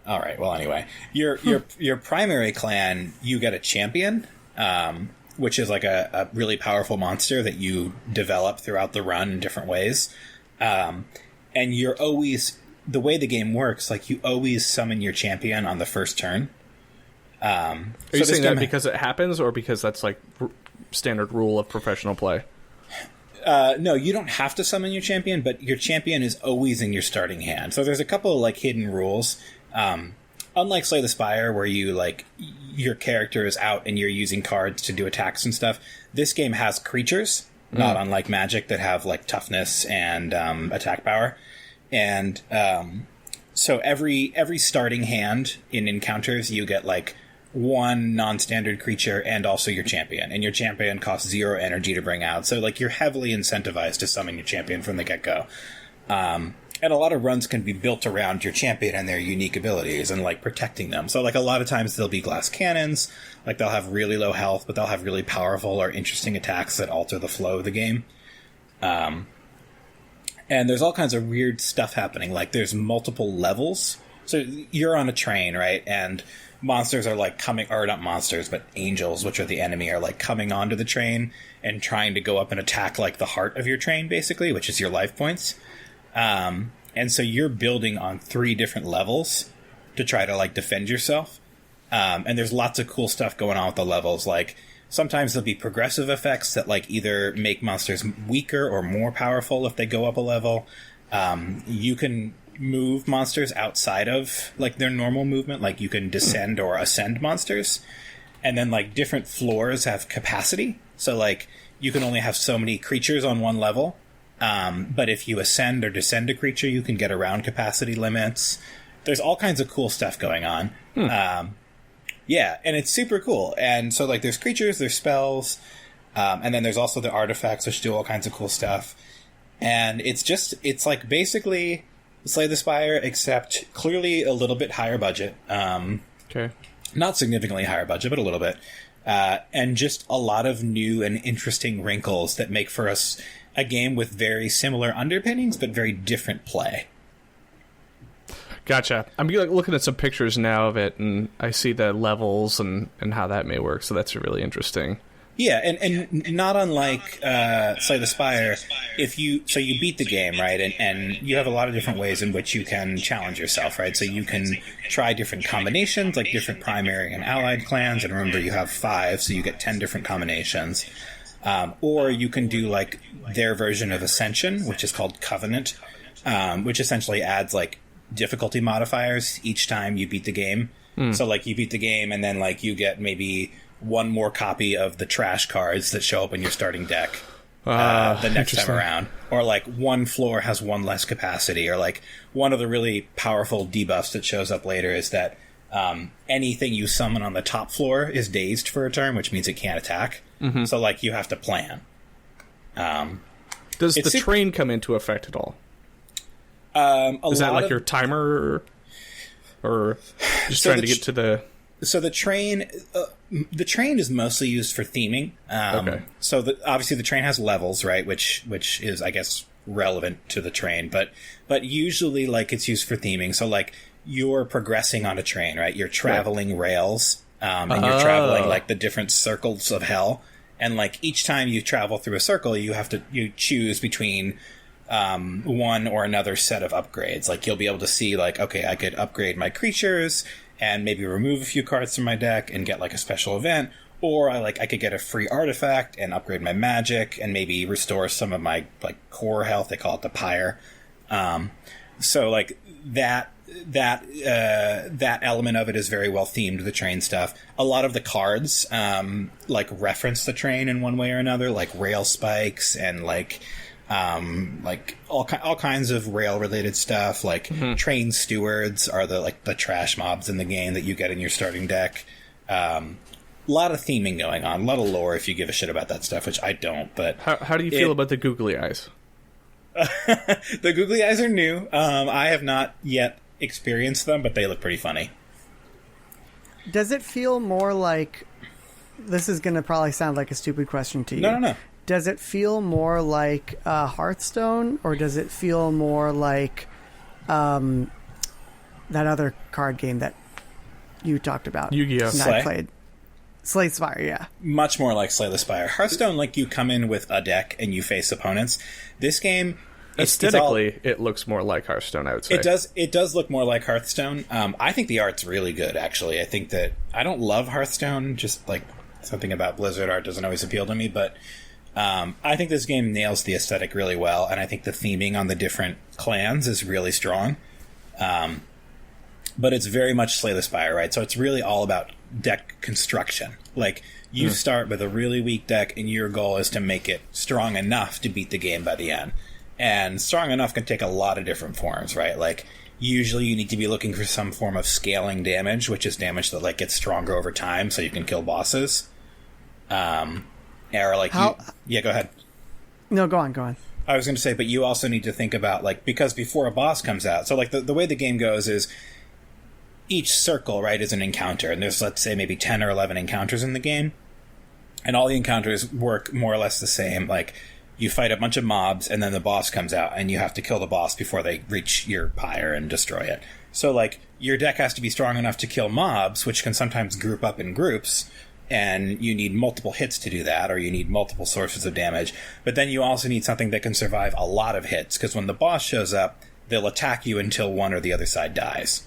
all right. Well, anyway, your primary clan, you get a champion, which is like a really powerful monster that you develop throughout the run in different ways. And you're always, the way the game works, like you always summon your champion on the first turn. Are you saying that because it happens, or because that's like standard rule of professional play? No, you don't have to summon your champion, but your champion is always in your starting hand. So there's a couple of like hidden rules. Unlike Slay the Spire, where you like your character is out and you're using cards to do attacks and stuff, this game has creatures, not unlike Magic, that have like toughness and attack power. And so every starting hand in encounters, you get like one non-standard creature and also your champion. And your champion costs 0 energy to bring out. So like you're heavily incentivized to summon your champion from the get-go. And a lot of runs can be built around your champion and their unique abilities and, like, protecting them. So, like, a lot of times they'll be glass cannons. Like, they'll have really low health, but they'll have really powerful or interesting attacks that alter the flow of the game. And there's all kinds of weird stuff happening. Like, there's multiple levels. So you're on a train, right? And monsters are, like, coming... Or not monsters, but angels, which are the enemy, are, like, coming onto the train and trying to go up and attack, like, the heart of your train, basically, which is your life points. And so you're building on 3 different levels to try to, like, defend yourself. And there's lots of cool stuff going on with the levels. Like, sometimes there'll be progressive effects that, like, either make monsters weaker or more powerful if they go up a level. You can move monsters outside of, like, their normal movement. Like, you can descend or ascend monsters. And then, like, different floors have capacity. So, like, you can only have so many creatures on one level. But if you ascend or descend a creature, you can get around capacity limits. There's all kinds of cool stuff going on. Yeah, and it's super cool. And so, like, there's creatures, there's spells, and then there's also the artifacts, which do all kinds of cool stuff. And it's like basically Slay the Spire, except clearly a little bit higher budget. Okay. Not significantly higher budget, but a little bit. And just a lot of new and interesting wrinkles that make for us a game with very similar underpinnings, but very different play. Gotcha. I'm looking at some pictures now of it, and I see the levels and how that may work, so that's really interesting. Yeah, and not unlike Slay the Spire, you beat the game, right? And you have a lot of different ways in which you can challenge yourself, right? So you can try different combinations, like different primary and allied clans, and remember you have 5, so you get 10 different combinations. Or you can do, like, their version of Ascension, which is called Covenant, which essentially adds, like, difficulty modifiers each time you beat the game. So, like, you beat the game, and then, like, you get maybe one more copy of the trash cards that show up in your starting deck the next time around. Or, like, one floor has 1 less capacity. Or, like, one of the really powerful debuffs that shows up later is that anything you summon on the top floor is dazed for a turn, which means it can't attack. So, like, you have to plan. Does the train come into effect at all? Is that like your timer, or just trying to get to the... So the train is mostly used for theming. Okay. So obviously the train has levels, right? Which is, I guess, relevant to the train, but usually, like, it's used for theming. So, like, you're progressing on a train, right? You're traveling rails, and you're traveling, like, the different circles of hell. And, like, each time you travel through a circle, you choose between one or another set of upgrades. Like, you'll be able to see, like, okay, I could upgrade my creatures and maybe remove a few cards from my deck and get, like, a special event, or I could get a free artifact and upgrade my magic and maybe restore some of my, like, core health. They call it the pyre. So, like, that element of it is very well themed, the train stuff. A lot of the cards like reference the train in one way or another, like rail spikes and like all kinds of rail related stuff. Like train stewards are the trash mobs in the game that you get in your starting deck. A lot of theming going on, a lot of lore if you give a shit about that stuff, which I don't. But how do you feel about the googly eyes? The googly eyes are new. I have not yet experienced them, but they look pretty funny. Does it feel more like... This is going to probably sound like a stupid question to you. No. Does it feel more like Hearthstone, or does it feel more like that other card game that you talked about? Yu-Gi-Oh! I played. Slay the Spire, yeah. Much more like Slay the Spire. Hearthstone, like, you come in with a deck and you face opponents. This game, aesthetically, it looks more like Hearthstone, I would say. It does look more like Hearthstone. I think the art's really good, actually. I think that I don't love Hearthstone, just like something about Blizzard art doesn't always appeal to me, but I think this game nails the aesthetic really well, and I think the theming on the different clans is really strong. But it's very much Slay the Spire, right? So it's really all about deck construction. Like, you start with a really weak deck, and your goal is to make it strong enough to beat the game by the end. And strong enough can take a lot of different forms, right? Like, usually you need to be looking for some form of scaling damage, which is damage that, like, gets stronger over time so you can kill bosses. Or, like, yeah, go ahead. No, go on. I was going to say, but you also need to think about, like, because before a boss comes out, so, like, the way the game goes is each circle, right, is an encounter, and there's, let's say, maybe 10 or 11 encounters in the game, and all the encounters work more or less the same. Like, you fight a bunch of mobs, and then the boss comes out, and you have to kill the boss before they reach your pyre and destroy it. So, like, your deck has to be strong enough to kill mobs, which can sometimes group up in groups, and you need multiple hits to do that, or you need multiple sources of damage. But then you also need something that can survive a lot of hits, because when the boss shows up, they'll attack you until one or the other side dies.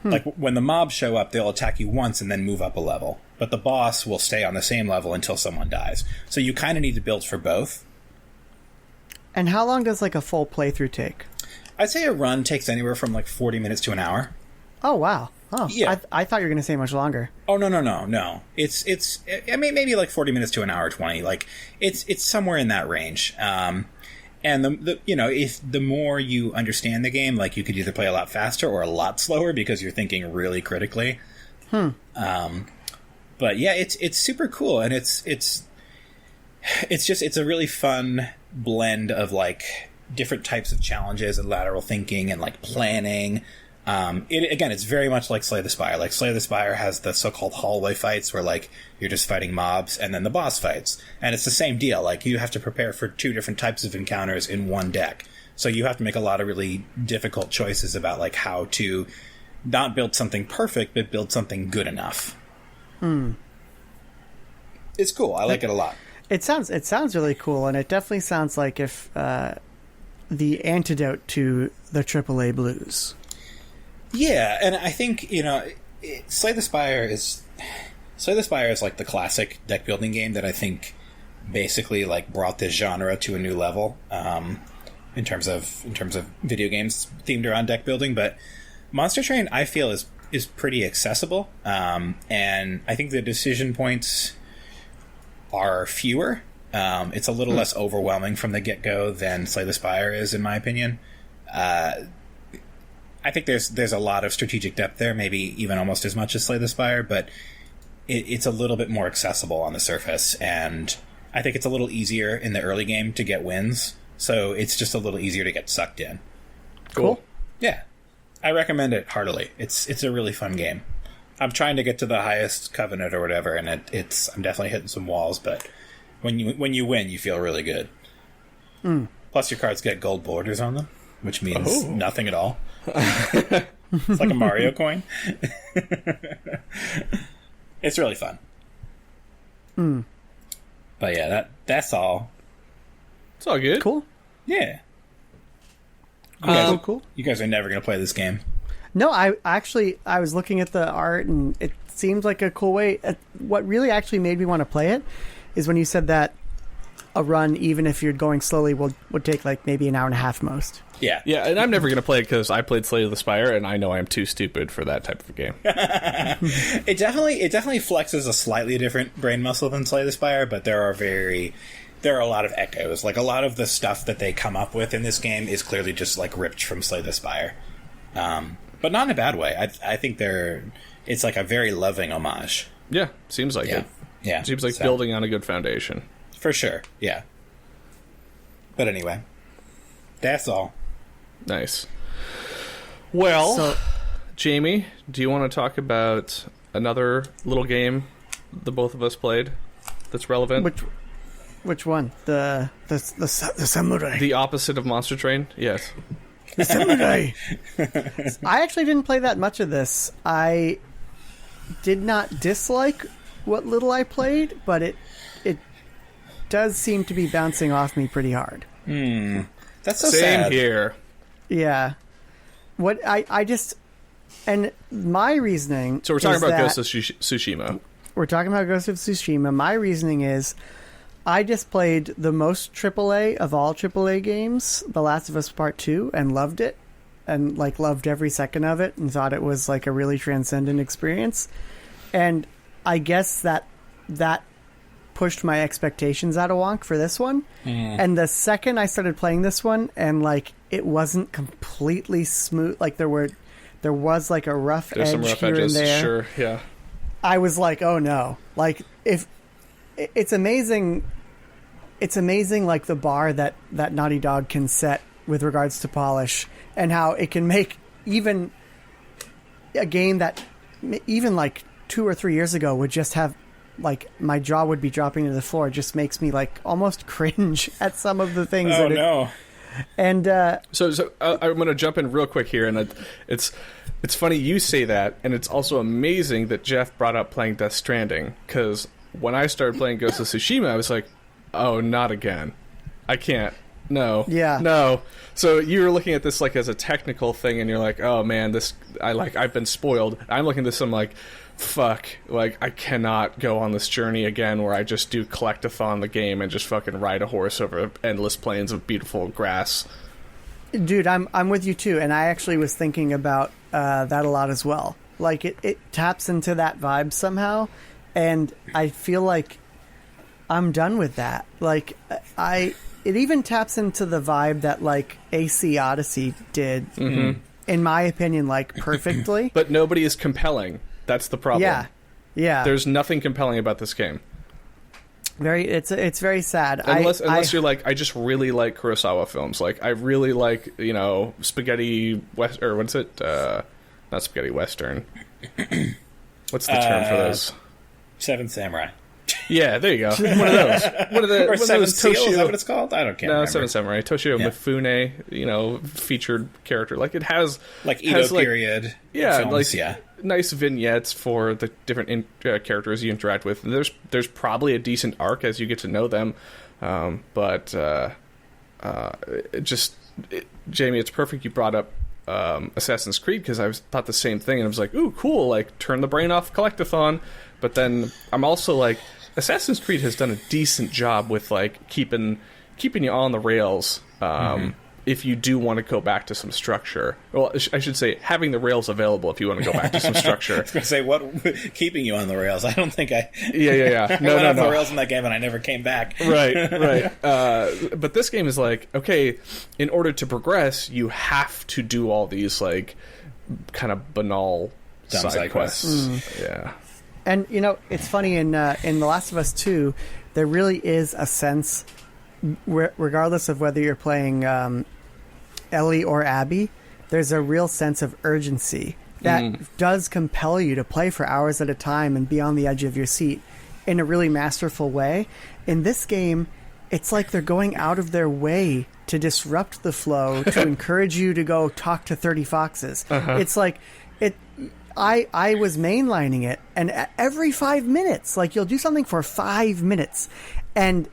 Like, when the mobs show up, they'll attack you once and then move up a level. But the boss will stay on the same level until someone dies. So you kind of need to build for both. And how long does, like, a full playthrough take? I'd say a run takes anywhere from, like, 40 minutes to an hour. Oh, wow. Oh, yeah. I thought you were going to say much longer. Oh, no. It's I mean, maybe, like, 40 minutes to an hour 20. Like, it's somewhere in that range. And the you know, if the more you understand the game, like, you could either play a lot faster or a lot slower because you're thinking really critically. But yeah, it's super cool, and it's a really fun blend of, like, different types of challenges and lateral thinking and, like, planning. It's very much like Slay the Spire. Like, Slay the Spire has the so-called hallway fights where, like, you're just fighting mobs and then the boss fights. And it's the same deal. Like, you have to prepare for two different types of encounters in one deck. So you have to make a lot of really difficult choices about, like, how to not build something perfect, but build something good enough. It's cool. I like it a lot. It sounds really cool, and it definitely sounds like if the antidote to the AAA blues. Yeah, and I think, you know, Slay the Spire is like the classic deck building game that I think basically, like, brought this genre to a new level in terms of video games themed around deck building. But Monster Train, I feel, is pretty accessible, and I think the decision points are fewer. It's a little less overwhelming from the get-go than Slay the Spire is, in my opinion. I think there's a lot of strategic depth there, maybe even almost as much as Slay the Spire, but it's a little bit more accessible on the surface, and I think it's a little easier in the early game to get wins, so it's just a little easier to get sucked in. Cool. Yeah. I recommend it heartily. It's a really fun game. I'm trying to get to the highest covenant or whatever, and I'm definitely hitting some walls, but when you win, you feel really good. Plus, your cards get gold borders on them, which means nothing at all. It's like a Mario coin. It's really fun. But yeah, that's all. It's all good. Cool. Yeah. Cool. You guys are never going to play this game. No, I was looking at the art, and it seems like a cool way. What really actually made me want to play it is when you said that a run, even if you're going slowly, would take, like, maybe an hour and a half most. Yeah. Yeah, and I'm never going to play it because I played Slay the Spire, and I know I'm too stupid for that type of a game. It definitely flexes a slightly different brain muscle than Slay the Spire, but there are a lot of echoes. Like, a lot of the stuff that they come up with in this game is clearly just, like, ripped from Slay the Spire. But not in a bad way. I think it's like a very loving homage. Yeah, seems like it. Yeah. Seems like building on a good foundation. For sure, yeah. But anyway, that's all. Nice. Well, Jamie, do you want to talk about another little game the both of us played that's relevant? Which one? The samurai. The opposite of Monster Train? Yes. The samurai. I actually didn't play that much of this. I did not dislike what little I played, but it does seem to be bouncing off me pretty hard. That's so Same sad. here. Yeah. What I just, and my reasoning. So we're talking is about that- Ghost of Tsushima. We're talking about Ghost of Tsushima. My reasoning is, I just played the most AAA of all AAA games, The Last of Us Part 2, and loved it. And, like, loved every second of it and thought it was, like, a really transcendent experience. And I guess that pushed my expectations out of wonk for this one. And the second I started playing this one, and, like, it wasn't completely smooth. Like, there was, like, a rough There's edge some rough here edges, and there. sure, yeah. I was like, oh no. Like, if it's amazing, like the bar that Naughty Dog can set with regards to polish, and how it can make even a game that even like 2 or 3 years ago would just have, like, my jaw would be dropping to the floor. It just makes me, like, almost cringe at some of the things. Oh, no. And So I'm going to jump in real quick here, and it's funny you say that, and it's also amazing that Jeff brought up playing Death Stranding, because when I started playing Ghost of Tsushima, I was like, oh, not again. I can't. No. Yeah. No. So you were looking at this like as a technical thing, and you're like, oh man, I've been spoiled. I'm looking at this, I'm like, fuck, like, I cannot go on this journey again where I just do collectathon the game and just fucking ride a horse over endless plains of beautiful grass. dude, I'm with you too, and I actually was thinking about that a lot as well. Like, it taps into that vibe somehow, and I feel like I'm done with that. Like, it even taps into the vibe that, like, AC Odyssey did, in my opinion, like, perfectly. But nobody is compelling. That's the problem. Yeah. There's nothing compelling about this game. It's very sad. Unless you're like, I just really like Kurosawa films. Like, I really like, spaghetti west, or what's it? Not spaghetti western. What's the term for those? Seventh Samurai. Yeah, there you go. One of those. Or Seven Seal, is that what it's called? I don't care. No, Seven Samurai. Toshio Mifune, featured character. Like, it has... Like Edo period films, nice vignettes for the different characters you interact with. There's probably a decent arc as you get to know them. But Jamie, it's perfect you brought up Assassin's Creed, because I thought the same thing, and I was like, ooh, cool, like, turn the brain off collectathon. But then I'm also like, Assassin's Creed has done a decent job with, like, keeping you on the rails. If you do want to go back to some structure. Well, I should say, having the rails available if you want to go back to some structure. I was going to say, what keeping you on the rails? I don't think I... Yeah. I went off the rails in that game and I never came back. Right. But this game is like, okay, in order to progress, you have to do all these, like, kind of banal side quests. Yeah. And, it's funny, in The Last of Us 2, there really is a sense, regardless of whether you're playing Ellie or Abby, there's a real sense of urgency that does compel you to play for hours at a time and be on the edge of your seat in a really masterful way. In this game, it's like they're going out of their way to disrupt the flow, to encourage you to go talk to 30 foxes. It's like... I was mainlining it, and every 5 minutes, like, you'll do something for 5 minutes, and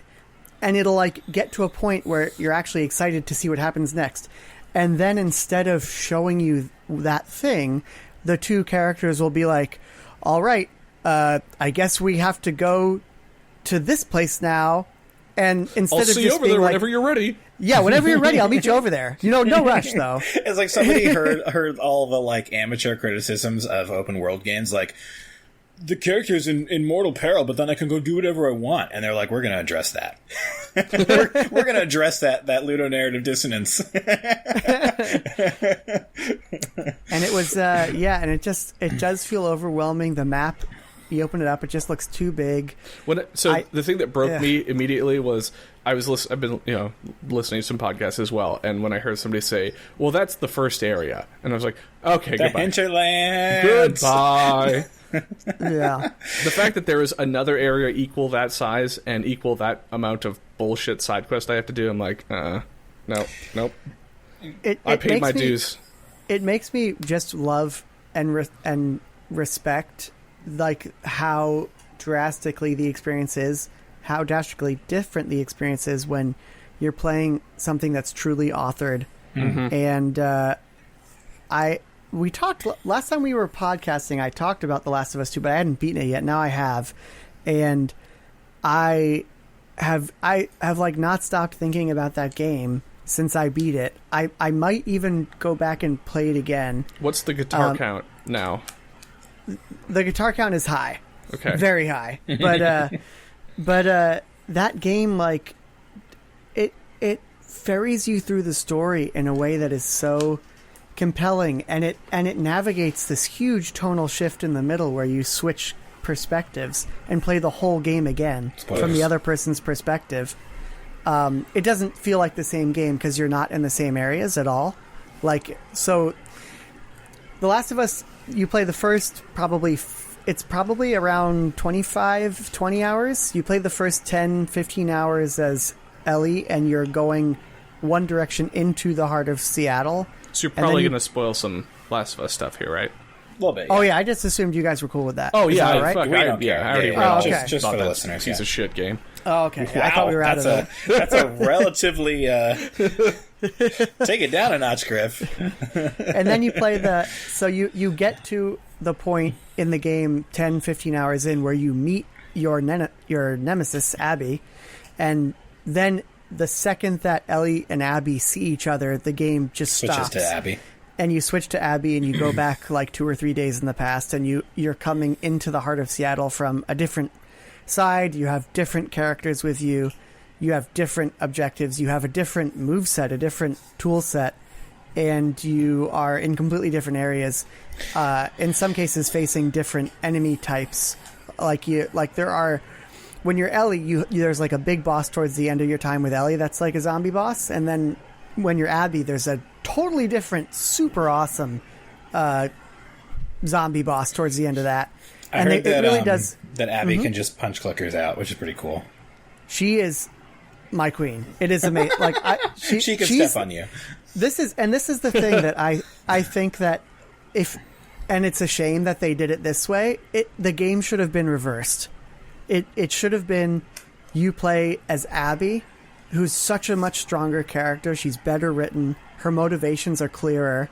it'll, like, get to a point where you're actually excited to see what happens next. And then instead of showing you that thing, the two characters will be like, all right, I guess we have to go to this place now. And instead I'll of see just you over being there like, whenever you're ready. Yeah, whenever you're ready, I'll meet you over there. No rush, though. It's like somebody heard all the, like, amateur criticisms of open world games, like, the character's in mortal peril, but then I can go do whatever I want. And they're like, we're going to address that. we're going to address that ludonarrative dissonance. And it was, and it does feel overwhelming. The map, you open it up, it just looks too big. The thing that broke me immediately was I've been listening to some podcasts as well, and when I heard somebody say, "Well, that's the first area," and I was like, "Okay, goodbye." Hinterlands. Goodbye. Yeah. The fact that there is another area equal that size and equal that amount of bullshit side quest I have to do, I'm like, nope. I paid my dues. It makes me just love and respect, like, how drastically the experience is, how drastically different the experience is when you're playing something that's truly authored. And we talked last time we were podcasting. I talked about The Last of Us 2, but I hadn't beaten it yet. Now I have, and I have like not stopped thinking about that game since I beat it. I might even go back and play it again. What's the guitar count now? The guitar count is high. Okay. Very high. But that game, like, it ferries you through the story in a way that is so compelling, and it navigates this huge tonal shift in the middle where you switch perspectives and play the whole game again from the other person's perspective. It doesn't feel like the same game because you're not in the same areas at all. Like, so The Last of Us, you play the first it's probably around 20 hours. You play the first 10, 15 hours as Ellie, and you're going one direction into the heart of Seattle. So you're probably going to spoil some Last of Us stuff here, right? A little bit. Yeah. Oh yeah, I just assumed you guys were cool with that. Oh yeah, all right? fuck, We don't care. I already Yeah, okay. just for the listeners. Piece of shit game. Oh, okay. Wow, I thought we were out of that. That's a relatively take it down a notch, Griff. And then you play so you get to the point in the game 10, 15 hours in where you meet your nemesis, Abby, and then the second that Ellie and Abby see each other, the game just stops. Switches to Abby. And you switch to Abby and you go back like 2 or 3 days in the past, and you're coming into the heart of Seattle from a different side. You have different characters with you. You have different objectives. You have a different moveset, a different tool set, and you are in completely different areas. In some cases, facing different enemy types. There are, when you're Ellie, there's like a big boss towards the end of your time with Ellie that's like a zombie boss, and then when you're Abby, there's a totally different, super awesome zombie boss towards the end of that. I heard that, it really does. That Abby can just punch clickers out, which is pretty cool. She is my queen. It is amazing. Like she can step on you. This is the thing that I think that and it's a shame that they did it this way. The game should have been reversed. It should have been you play as Abby, who's such a much stronger character. She's better written. Her motivations are clearer.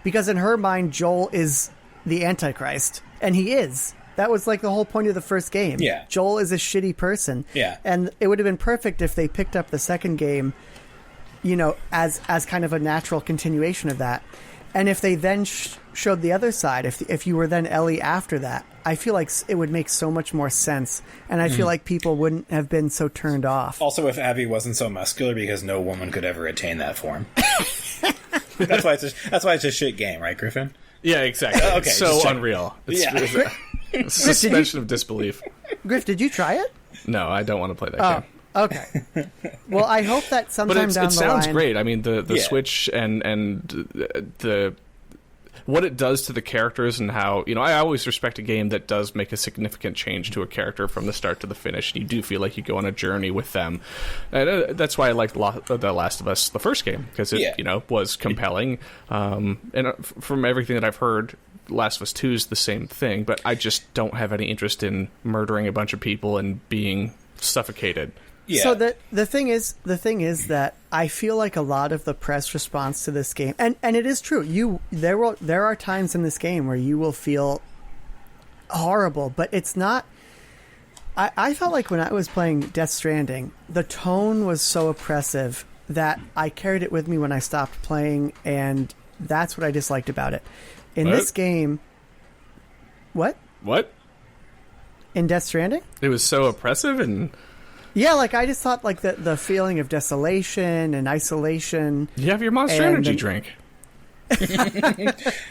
Because in her mind, Joel is the Antichrist. And he is. That was like the whole point of the first game. Yeah. Joel is a shitty person. Yeah. And it would have been perfect if they picked up the second game, as kind of a natural continuation of that. And if they then showed the other side, if you were then Ellie after that, I feel like it would make so much more sense. And I feel like people wouldn't have been so turned off. Also, if Abby wasn't so muscular, because no woman could ever attain that form. That's why it's a shit game, right, Griffin? Yeah, exactly. Okay, it's so unreal. It's suspension of disbelief. Griff, did you try it? No, I don't want to play that game. Okay. Well, I hope that sometime But down it the line... sounds great. I mean, the Switch and the what it does to the characters and how, I always respect a game that does make a significant change to a character from the start to the finish. And you do feel like you go on a journey with them. And that's why I liked The Last of Us, the first game, because it, was compelling. And from everything that I've heard, Last of Us 2 is the same thing, but I just don't have any interest in murdering a bunch of people and being suffocated. Yeah. So the thing is that I feel like a lot of the press response to this game, and it is true. There are times in this game where you will feel horrible, but it's not. I felt like when I was playing Death Stranding, the tone was so oppressive that I carried it with me when I stopped playing, and that's what I disliked about it. In this game, what? In Death Stranding? It was so oppressive and... Yeah, like I just thought like the feeling of desolation and isolation. You have your Monster Energy drink.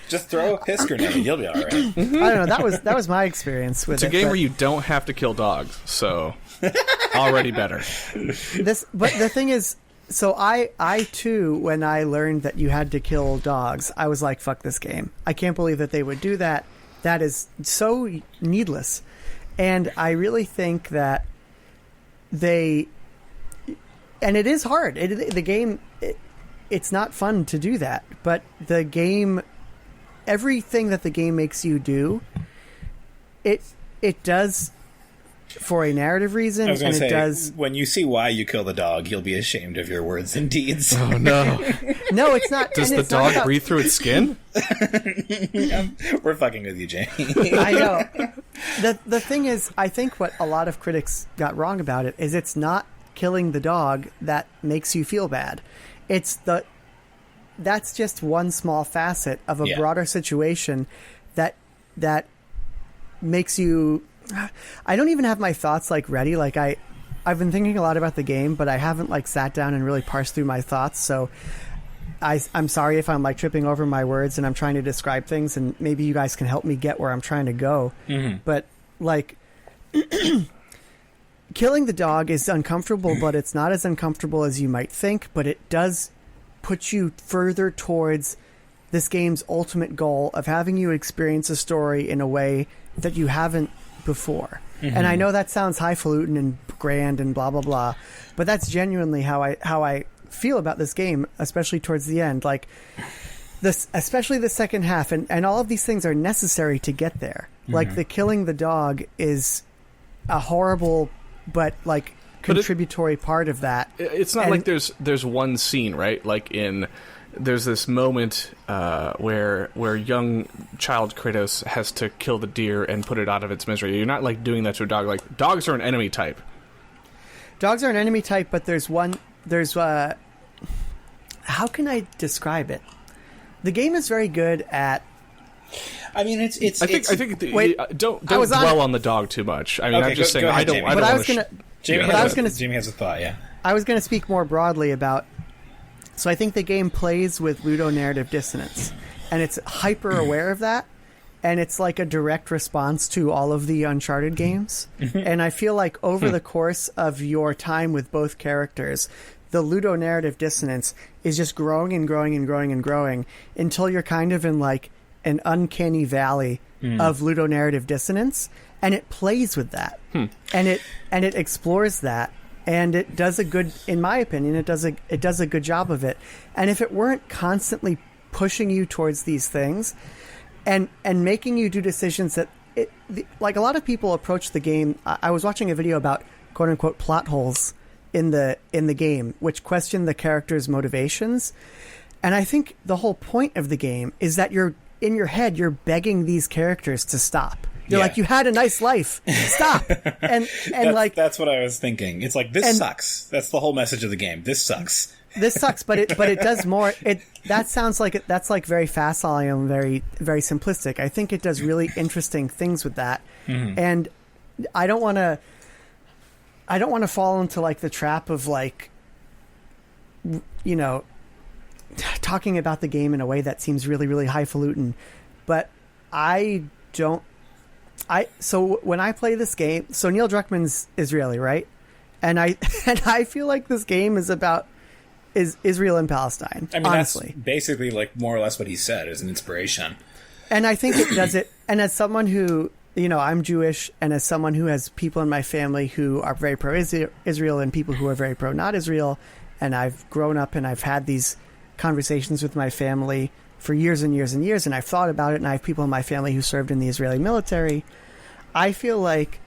Just throw a piss grenade. You'll be all right. I don't know. That was my experience with it. It's a game where you don't have to kill dogs, so already better. But the thing is, so I too, when I learned that you had to kill dogs, I was like, fuck this game. I can't believe that they would do that. That is so needless. And I really think that and it is hard. The game, it's not fun to do that. But the game, everything that the game makes you do, it does for a narrative reason, I was and gonna say, it does. when you see why you kill the dog, you'll be ashamed of your words and deeds. Oh no! No, it's not. Does and the it's not dog about- breathe through its skin? We're fucking with you, Jamie. I know. The thing is, I think what a lot of critics got wrong about it is it's not killing the dog that makes you feel bad. That's just one small facet of a Yeah. broader situation that makes you. I don't even have my thoughts like ready. Like I've been thinking a lot about the game, but I haven't like sat down and really parsed through my thoughts. So I'm sorry if I'm like tripping over my words and I'm trying to describe things, and maybe you guys can help me get where I'm trying to go. Mm-hmm. But like killing the dog is uncomfortable, but it's not as uncomfortable as you might think. But it does put you further towards this game's ultimate goal of having you experience a story in a way that you haven't before. Mm-hmm. And I know that sounds highfalutin and grand and blah blah blah, but that's genuinely how I feel about this game, especially towards the end. Like this, especially the second half, and all of these things are necessary to get there. Mm-hmm. Like the killing the dog is a horrible but like contributory part of that. It's not like there's one scene, right? Like there's this moment where young child Kratos has to kill the deer and put it out of its misery. You're not like doing that to a dog. Like dogs are an enemy type. Dogs are an enemy type, but there's how can I describe it? The game is very good at. I mean, I think Wait, don't I was dwell on- on the dog too much. I mean, Okay, I'm just go saying ahead, I don't. Jamie. I But don't I wanna was gonna. Jamie, But I was gonna- Jamie has a thought. Yeah. I was going to speak more broadly about. So I think the game plays with ludonarrative dissonance, and it's hyper aware of that, and it's like a direct response to all of the Uncharted games. And I feel like over the course of your time with both characters, the ludonarrative dissonance is just growing and growing and growing and growing until you're kind of in like an uncanny valley of ludonarrative dissonance, and it plays with that, and it explores that. And it does a good, in my opinion, it does a good job of it. And if it weren't constantly pushing you towards these things, and making you do decisions that, like a lot of people approach the game. I was watching a video about quote unquote plot holes in the game, which question the characters' motivations. And I think the whole point of the game is that you're in your head, you're begging these characters to stop. You're like, you had a nice life. Stop. And that's what I was thinking. It's like, this sucks. That's the whole message of the game. This sucks. This sucks, but it does more. That sounds like that's like very facile and very very simplistic. I think it does really interesting things with that, and I don't want to fall into like the trap of like, you know, talking about the game in a way that seems really really highfalutin, but so when I play this game, so Neil Druckmann's Israeli, right? And I feel like this game is about Israel and Palestine. I mean, honestly, that's basically like more or less what he said as an inspiration. And I think it does it. And as someone who, you know, I'm Jewish, and as someone who has people in my family who are very pro-Israel and people who are very pro-not Israel, and I've grown up and I've had these conversations with my family for years and years and years, and I've thought about it, and I have people in my family who served in the Israeli military. I feel like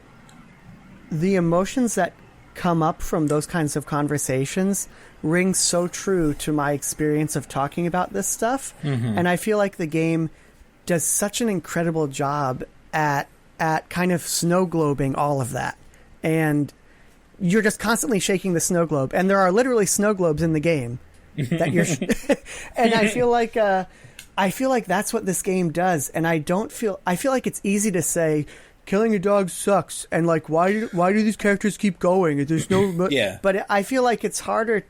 the emotions that come up from those kinds of conversations ring so true to my experience of talking about this stuff. And I feel like the game does such an incredible job at kind of snow globing all of that. And you're just constantly shaking the snow globe, and there are literally snow globes in the game that you're and I feel like that's what this game does. And I feel like it's easy to say killing a dog sucks, and like why do these characters keep going? There's no but I feel like it's harder,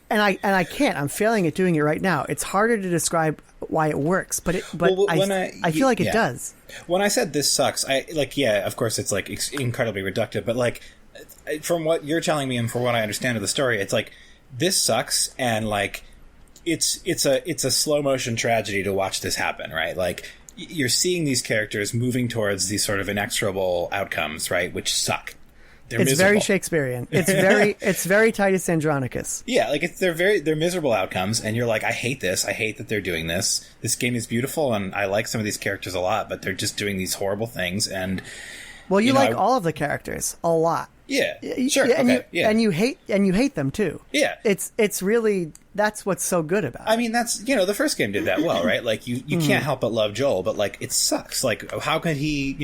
and I can't. I'm failing at doing it right now. It's harder to describe why it works, but I feel like it does. When I said this sucks, of course it's like incredibly reductive, but like from what you're telling me and from what I understand of the story, it's like this sucks, and like it's a slow motion tragedy to watch this happen, right? Like you're seeing these characters moving towards these sort of inexorable outcomes, right? Which suck. It's miserable. Very Shakespearean. It's very Titus Andronicus. Yeah, like they're miserable outcomes, and you're like, I hate this. I hate that they're doing this. This game is beautiful, and I like some of these characters a lot, but they're just doing these horrible things, and Well, you like all of the characters a lot. Yeah, sure. And okay, yeah. and you hate them too. Yeah. It's really, that's what's so good about it. I mean, that's, the first game did that well, right? Like, you can't help but love Joel, but, like, it sucks. Like, how could he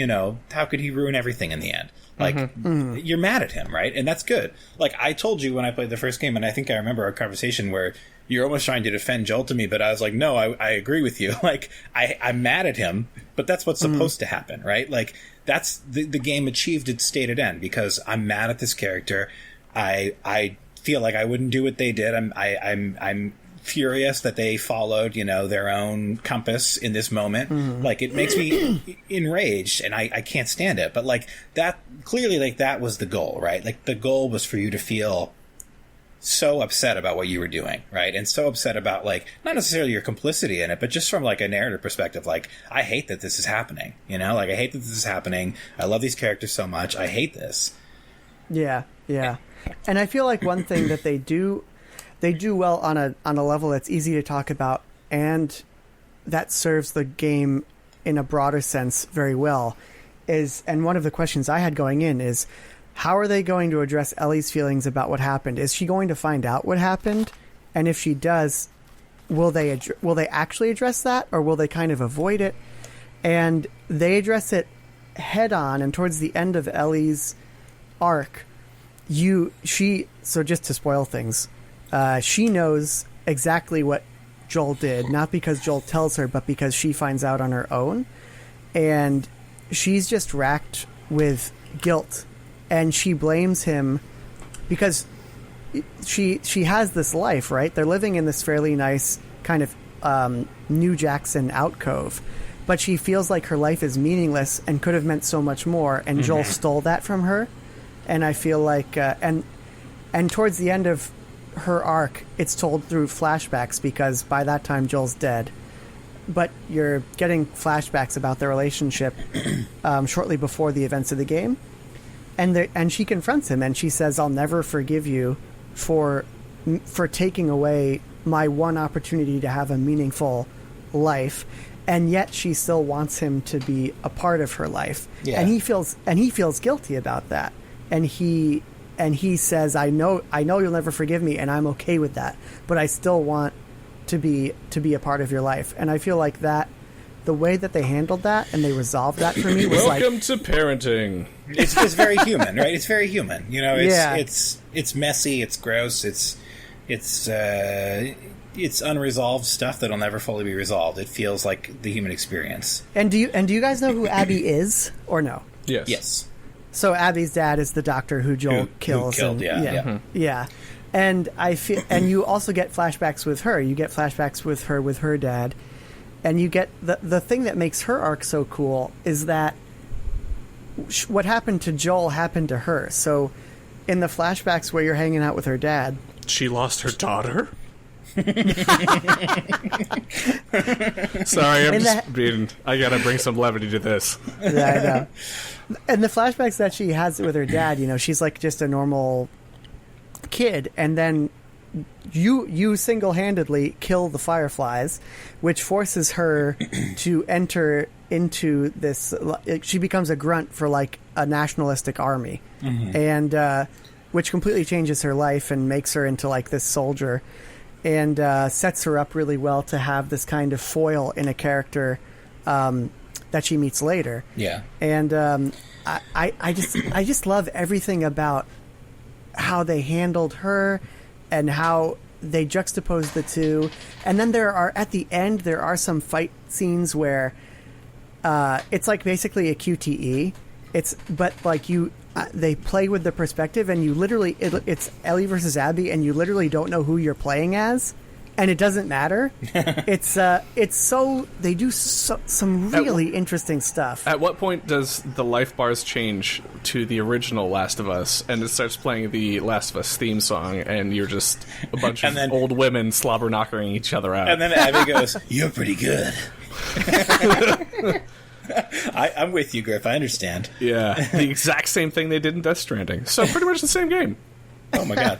ruin everything in the end? Like, you're mad at him, right? And that's good. Like, I told you when I played the first game, and I think I remember our conversation where you're almost trying to defend Joel to me, but I was like, no, I agree with you. Like, I'm mad at him, but that's what's supposed to happen, right? Like, that's the game achieved its stated end, because I'm mad at this character. I feel like I wouldn't do what they did. I'm furious that they followed, their own compass in this moment. Like, it makes me enraged, and I can't stand it. But, like, that clearly, like, that was the goal, right? Like, the goal was for you to feel so upset about what you were doing, right? And so upset about, like, not necessarily your complicity in it, but just from, like, a narrative perspective, like, I hate that this is happening, like, I hate that this is happening. I love these characters so much. I hate this. Yeah. And I feel like one thing that they do well on a level that's easy to talk about, and that serves the game in a broader sense very well, is, and one of the questions I had going in is, how are they going to address Ellie's feelings about what happened? Is she going to find out what happened? And if she does, will they actually address that, or will they kind of avoid it? And they address it head on, and towards the end of Ellie's arc, so just to spoil things, she knows exactly what Joel did, not because Joel tells her, but because she finds out on her own. And she's just racked with guilt, and she blames him because she has this life, right? They're living in this fairly nice kind of New Jackson alcove, but she feels like her life is meaningless and could have meant so much more, and Joel stole that from her. And I feel like and towards the end of her arc, it's told through flashbacks, because by that time Joel's dead, but you're getting flashbacks about their relationship shortly before the events of the game. And she confronts him, and she says, "I'll never forgive you for taking away my one opportunity to have a meaningful life." And yet she still wants him to be a part of her life. Yeah. And he feels guilty about that. And he says, I know you'll never forgive me, and I'm okay with that, but I still want to be a part of your life. And I feel like that, the way that they handled that and they resolved that for me was welcome to parenting. It's just very human, right? It's very human. It's messy, it's gross, it's unresolved stuff that'll never fully be resolved. It feels like the human experience. And do you guys know who Abby is, or no? Yes. So Abby's dad is the doctor who Joel kills. Who killed, yeah. And and you also get flashbacks with her. You get flashbacks with her dad, and you get the thing that makes her arc so cool is that what happened to Joel happened to her. So in the flashbacks where you're hanging out with her dad, she lost her daughter. Sorry, I gotta bring some levity to this. Yeah, I know. And the flashbacks that she has with her dad, she's like just a normal kid, and then you single-handedly kill the Fireflies, which forces her to enter into this. She becomes a grunt for like a nationalistic army, and which completely changes her life and makes her into like this soldier. And sets her up really well to have this kind of foil in a character that she meets later. Yeah. And I just love everything about how they handled her and how they juxtaposed the two. And then at the end there are some fight scenes where it's like basically a QTE. But like they play with the perspective, and you literally it's Ellie versus Abby, and you literally don't know who you're playing as, and it doesn't matter. It's so they do some really interesting stuff. At what point does the life bars change to the original Last of Us, and it starts playing the Last of Us theme song, and you're just a bunch of old women slobber knocking each other out, and then Abby goes, "You're pretty good." I'm with you, Griff. I understand. Yeah, the exact same thing they did in Death Stranding. So pretty much the same game. Oh my god!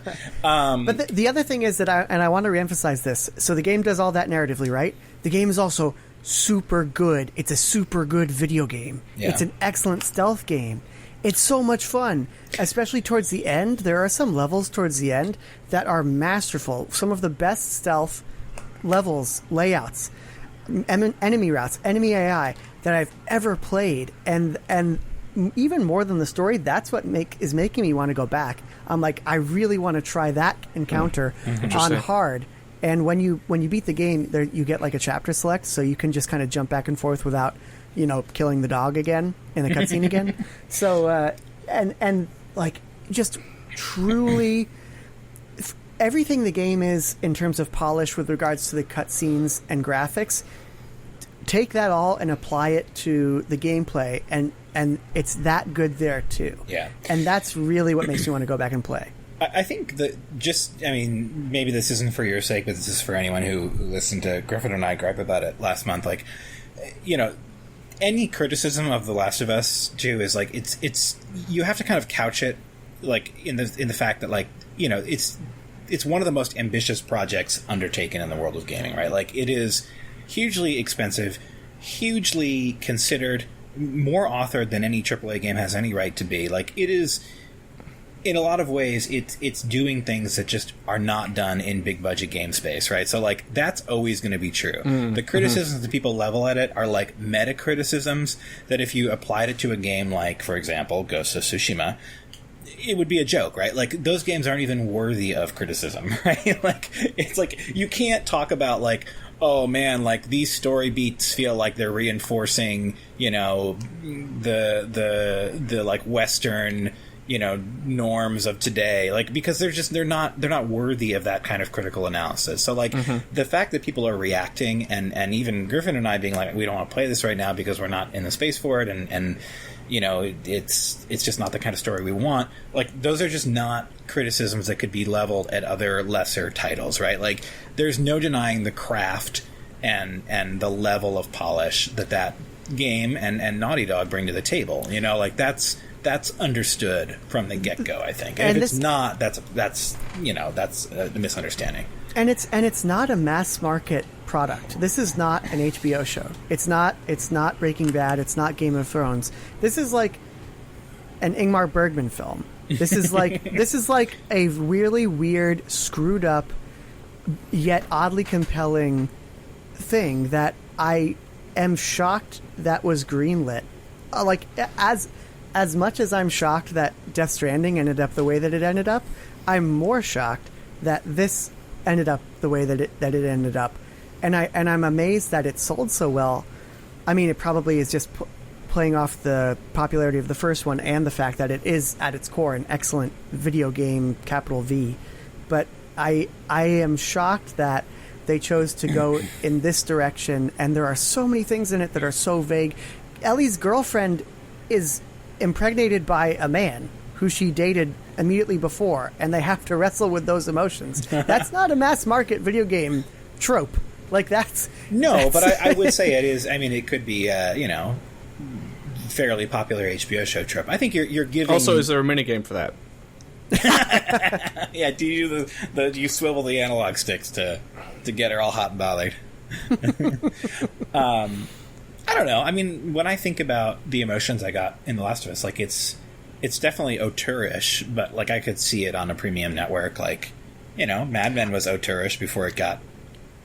But the other thing is that I want to reemphasize this. So the game does all that narratively, right? The game is also super good. It's a super good video game. Yeah. It's an excellent stealth game. It's so much fun, especially towards the end. There are some levels towards the end that are masterful. Some of the best stealth levels, layouts, enemy routes, enemy AI that I've ever played. And even more than the story, that's what is making me want to go back. I'm like, I really want to try that encounter on hard. And when you beat the game, there you get like a chapter select, so you can just kind of jump back and forth without, killing the dog again in the cutscene again. So and like just truly everything the game is in terms of polish with regards to the cutscenes and graphics. Take that all and apply it to the gameplay, and it's that good there too. Yeah, and that's really what makes me want to go back and play. I think that maybe this isn't for your sake, but this is for anyone who listened to Griffin and I gripe about it last month. Like, any criticism of The Last of Us 2 is like it's you have to kind of couch it like in the fact that like it's one of the most ambitious projects undertaken in the world of gaming, right? Like it is hugely expensive, hugely considered, more authored than any AAA game has any right to be. Like it is. In a lot of ways, it's doing things that just are not done in big budget game space, right? So, like, that's always going to be true. The criticisms that people level at it are like meta criticisms that if you applied it to a game like, for example, Ghost of Tsushima, it would be a joke, right? Like, those games aren't even worthy of criticism, right? Like, it's like, you can't talk about, like, oh man, like these story beats feel like they're reinforcing, the like Western, norms of today, like because they're not worthy of that kind of critical analysis. So like the fact that people are reacting and even Griffin and I being like, we don't want to play this right now because we're not in the space for it, and it's just not the kind of story we want. Like those are just not criticisms that could be leveled at other lesser titles, right? Like there's no denying the craft and the level of polish that game and Naughty Dog bring to the table. Like that's understood from the get-go, I think. And if it's not, that's a misunderstanding. And it's not a mass market product. This is not an HBO show. It's not Breaking Bad. It's not Game of Thrones. This is like an Ingmar Bergman film. This is like a really weird, screwed up, yet oddly compelling thing that I am shocked that was greenlit. As much as I'm shocked that Death Stranding ended up the way that it ended up, I'm more shocked that this ended up the way that it ended up, and I'm amazed that it sold so well. I mean, it probably is just playing off the popularity of the first one and the fact that it is at its core an excellent video game, capital V. But I am shocked that they chose to go in this direction, and there are so many things in it that are so vague. Ellie's girlfriend is impregnated by a man who she dated immediately before, and they have to wrestle with those emotions. That's not a mass market video game trope. Like that's but I would say it is. I mean, it could be fairly popular HBO show trope. I think you're giving. Also, is there a minigame for that? Yeah, do you do you swivel the analog sticks to get her all hot and bothered? I don't know. I mean, when I think about the emotions I got in The Last of Us, like it's definitely auteurish, but like I could see it on a premium network. Like, Mad Men was auteurish before it got,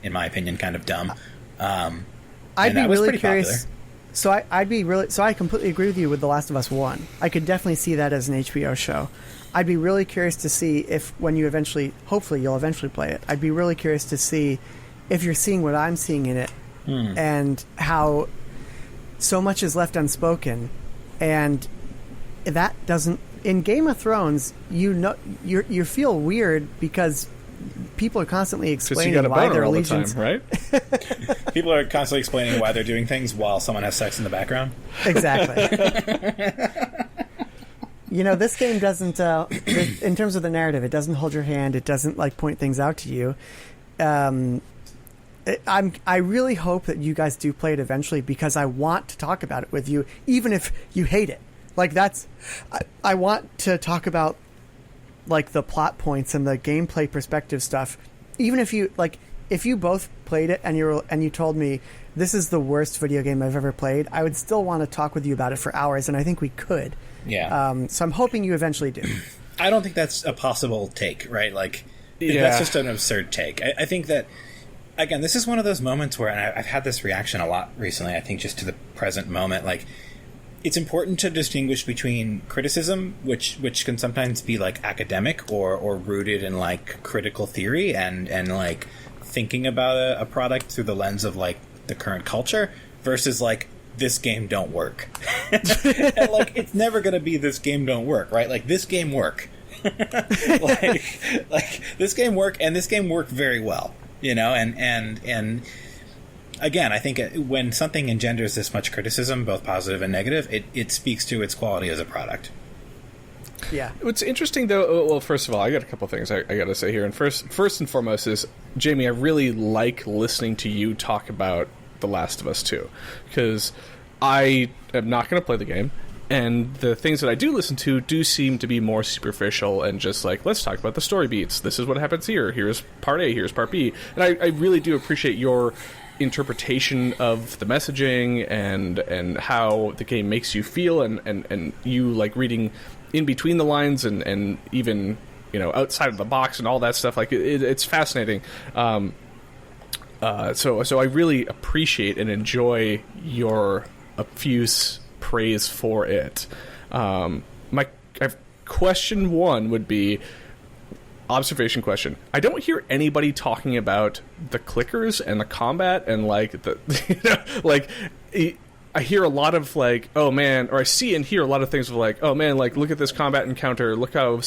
in my opinion, kind of dumb. I'd be really curious. Popular. So I completely agree with you with The Last of Us 1. I could definitely see that as an HBO show. I'd be really curious to see if when you hopefully you'll eventually play it. I'd be really curious to see if you're seeing what I'm seeing in it and how so much is left unspoken, and that doesn't. In Game of Thrones, you feel weird because people are constantly explaining why their allegiance, right? People are constantly explaining why they're doing things while someone has sex in the background. Exactly. This game doesn't. In terms of the narrative, it doesn't hold your hand. It doesn't point things out to you. I really hope that you guys do play it eventually because I want to talk about it with you, even if you hate it. Like I want to talk about like the plot points and the gameplay perspective stuff. Even if you both played it and you told me this is the worst video game I've ever played, I would still want to talk with you about it for hours, and I think we could. Yeah. So I'm hoping you eventually do. I don't think that's a possible take, right? Like, Yeah. that's just an absurd take. I think that, again, this is one of those moments where, and I've had this reaction a lot recently, I think just to the present moment, like, it's important to distinguish between criticism, which can sometimes be, like, academic or rooted in, like, critical theory and like, thinking about a product through the lens of, like, the current culture, versus, like, this game don't work. And, like, it's never going to be this game don't work, right? Like, this game work. like this game work, and this game worked very well, you know, and again, I think when something engenders this much criticism, both positive and negative, it speaks to its quality as a product. Yeah. What's interesting, though, well, first of all, I got a couple things I got to say here. And first and foremost is, Jamie, I really like listening to you talk about The Last of Us 2, because I am not going to play the game, and the things that I do listen to do seem to be more superficial and just like, let's talk about the story beats. This is what happens here. Here's part A, here's part B. And I really do appreciate your interpretation of the messaging and how the game makes you feel, and you like reading in between the lines and even, you know, outside of the box and all that stuff. Like, it's fascinating. So I really appreciate and enjoy your effuse praise for it. My question one would be, observation question. I don't hear anybody talking about the clickers and the combat and like the you know, like I hear a lot of like, oh man, or I see and hear a lot of things of like, oh man, like look at this combat encounter, look how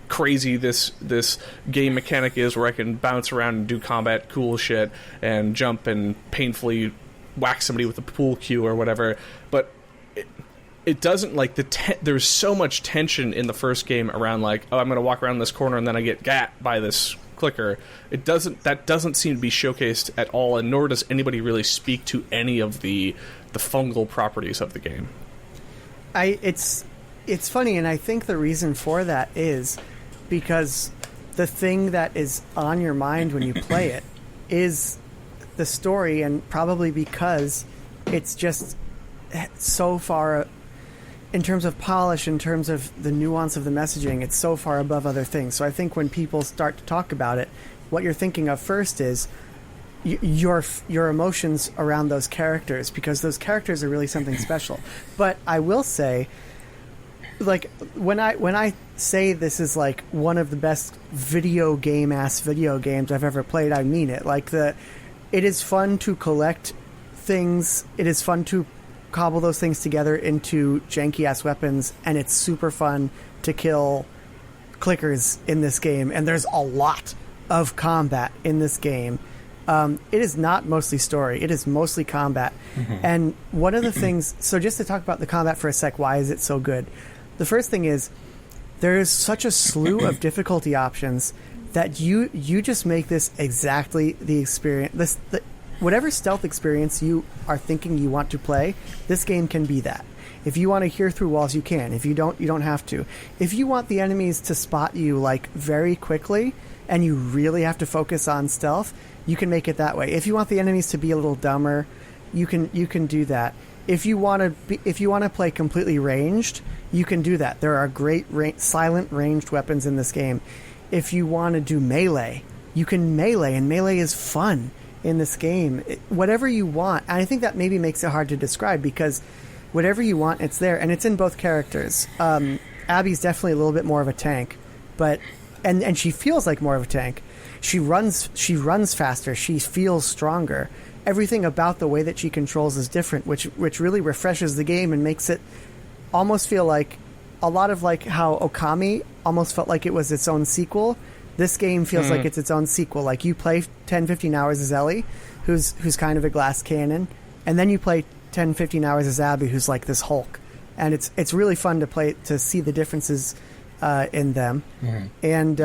crazy this game mechanic is, where I can bounce around and do combat cool shit and jump and painfully whack somebody with a pool cue or whatever. But it doesn't, like, there's so much tension in the first game around like, oh, I'm going to walk around this corner and then I get gat by this clicker. That doesn't seem to be showcased at all, and nor does anybody really speak to any of the fungal properties of the game. It's funny, and I think the reason for that is because the thing that is on your mind when you play it is the story, and probably because it's just so far, in terms of polish, in terms of the nuance of the messaging, it's so far above other things. So I think when people start to talk about it, what you're thinking of first is your emotions around those characters, because those characters are really something special. But I will say, like, when I say this is like one of the best video games I've ever played, I mean it. Like, it is fun to collect things. It is fun to cobble those things together into janky ass weapons, and it's super fun to kill clickers in this game, and there's a lot of combat in this game. It is not mostly story, it is mostly combat. And one of the things, so just to talk about the combat for a sec, why is it so good? The first thing is, there is such a slew of difficulty options that you just make this exactly the experience. Whatever stealth experience you are thinking you want to play, this game can be that. If you want to hear through walls, you can. If you don't, you don't have to. If you want the enemies to spot you like very quickly, and you really have to focus on stealth, you can make it that way. If you want the enemies to be a little dumber, you can do that. If you want to play completely ranged, you can do that. There are great silent ranged weapons in this game. If you want to do melee, you can melee, and melee is fun in this game. Whatever you want. And I think that maybe makes it hard to describe, because whatever you want, it's there, and it's in both characters. Abby's definitely a little bit more of a tank, but and she feels like more of a tank. She runs faster. She feels stronger. Everything about the way that she controls is different, which really refreshes the game and makes it almost feel like a lot of like how Okami almost felt like it was its own sequel. This game feels like it's its own sequel. Like, you play 10-15 hours as Ellie, who's kind of a glass cannon, and then you play 10-15 hours as Abby, who's like this Hulk. And it's really fun to play, to see the differences in them. And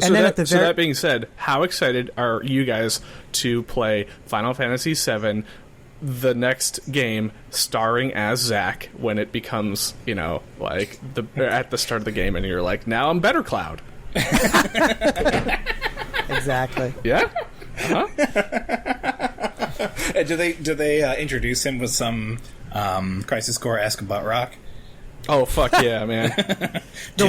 So that being said, how excited are you guys to play Final Fantasy VII, the next game, starring as Zack, when it becomes, you know, like at the start of the game, and you're like, now I'm better Cloud. Exactly. Yeah. Do they introduce him with some Crisis Core-esque butt rock? Oh fuck yeah, man! The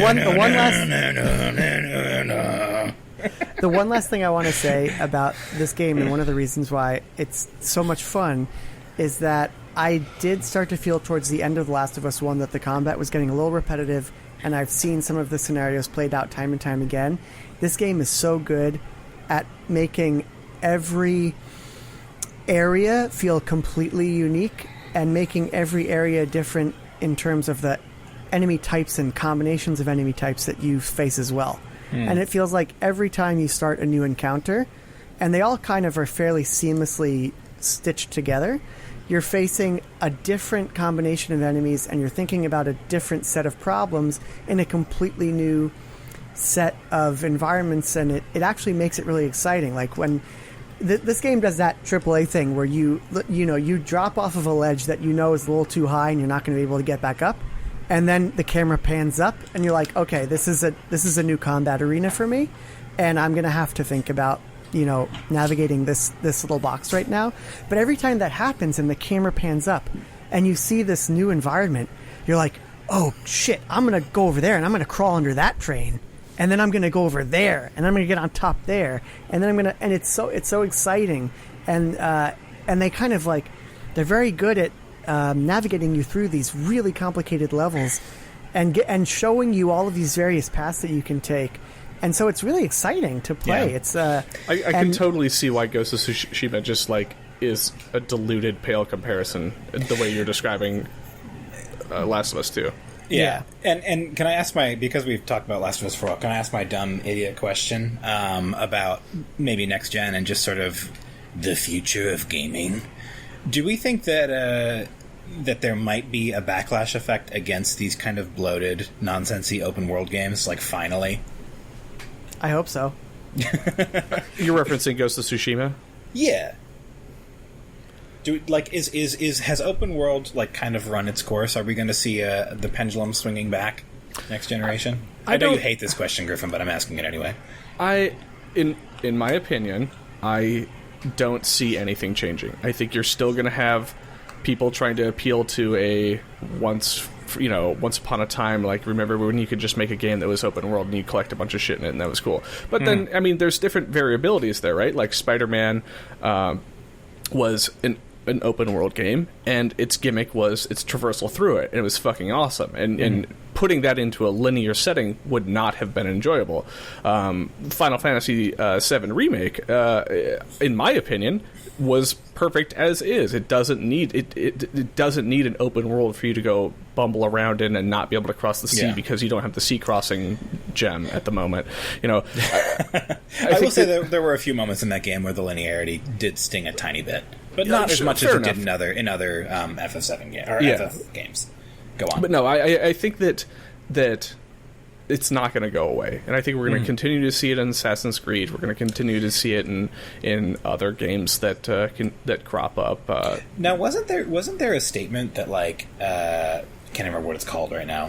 one last thing I want to say about this game, and one of the reasons why it's so much fun, is that I did start to feel towards the end of The Last of Us 1 that the combat was getting a little repetitive, and I've seen some of the scenarios played out time and time again. This game is so good at making every area feel completely unique and making every area different in terms of the enemy types and combinations of enemy types that you face as well. And it feels like every time you start a new encounter, and they all kind of are fairly seamlessly stitched together, you're facing a different combination of enemies and you're thinking about a different set of problems in a completely new set of environments, and it actually makes it really exciting. Like when this game does that AAA thing where you drop off of a ledge that you know is a little too high and you're not going to be able to get back up, and then the camera pans up and you're like, okay, this is a new combat arena for me, and I'm going to have to think about navigating this little box right now. But every time that happens and the camera pans up and you see this new environment, you're like, oh shit, I'm going to go over there and I'm going to crawl under that train, and then I'm going to go over there and I'm going to get on top there, and then and it's so exciting, and they kind of like, they're very good at navigating you through these really complicated levels and showing you all of these various paths that you can take. And so it's really exciting to play. Yeah. I can totally see why Ghost of Tsushima just like is a diluted, pale comparison the way you're describing Last of Us 2. Yeah. And can I ask because we've talked about Last of Us for a while, can I ask my dumb idiot question about maybe next gen and just sort of the future of gaming? Do we think that there might be a backlash effect against these kind of bloated, nonsensy open world games, like finally? I hope so. You're referencing Ghost of Tsushima? Yeah. Has open world like kind of run its course? Are we going to see the pendulum swinging back next generation? I know you hate this question, Griffin, but I'm asking it anyway. In my opinion, I don't see anything changing. I think you're still going to have people trying to appeal to a once upon a time, like, remember when you could just make a game that was open world and you collect a bunch of shit in it and that was cool. But then, I mean, there's different variabilities there, right? Like Spider-Man was an open world game, and its gimmick was its traversal through it, and it was fucking awesome. And putting that into a linear setting would not have been enjoyable. Final Fantasy VII Remake, in my opinion, was perfect as is. It doesn't need it doesn't need an open world for you to go bumble around in and not be able to cross the sea because you don't have the sea crossing gem at the moment. I will say there were a few moments in that game where the linearity did sting a tiny bit, but not as much as it did in other FF7 games or FF games. Go on. But no, I think that it's not going to go away, and I think we're going to continue to see it in Assassin's Creed. We're going to continue to see it in other games that crop up. Now, wasn't there a statement that like can't remember what it's called right now?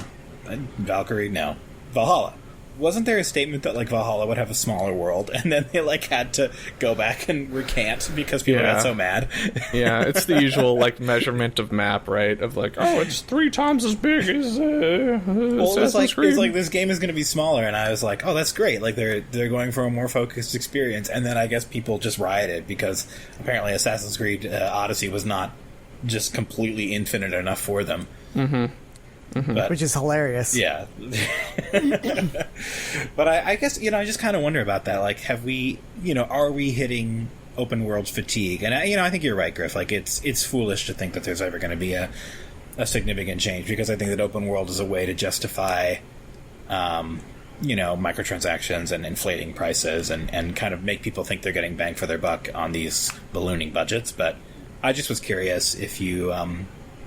Valhalla. Wasn't there a statement that like Valhalla would have a smaller world, and then they like had to go back and recant because people got so mad? Yeah, it's the usual like measurement of map, right? Of like, oh, it's 3 times as big as Assassin's Creed. It's like this game is going to be smaller, and I was like, oh, that's great. Like they're going for a more focused experience, and then I guess people just rioted because apparently Assassin's Creed Odyssey was not just completely infinite enough for them. But, which is hilarious. Yeah. But I guess, I just kind of wonder about that. Like, have we, are we hitting open world fatigue? And, I think you're right, Griff. Like, it's foolish to think that there's ever going to be a significant change, because I think that open world is a way to justify, microtransactions and inflating prices and kind of make people think they're getting bang for their buck on these ballooning budgets. But I just was curious if you,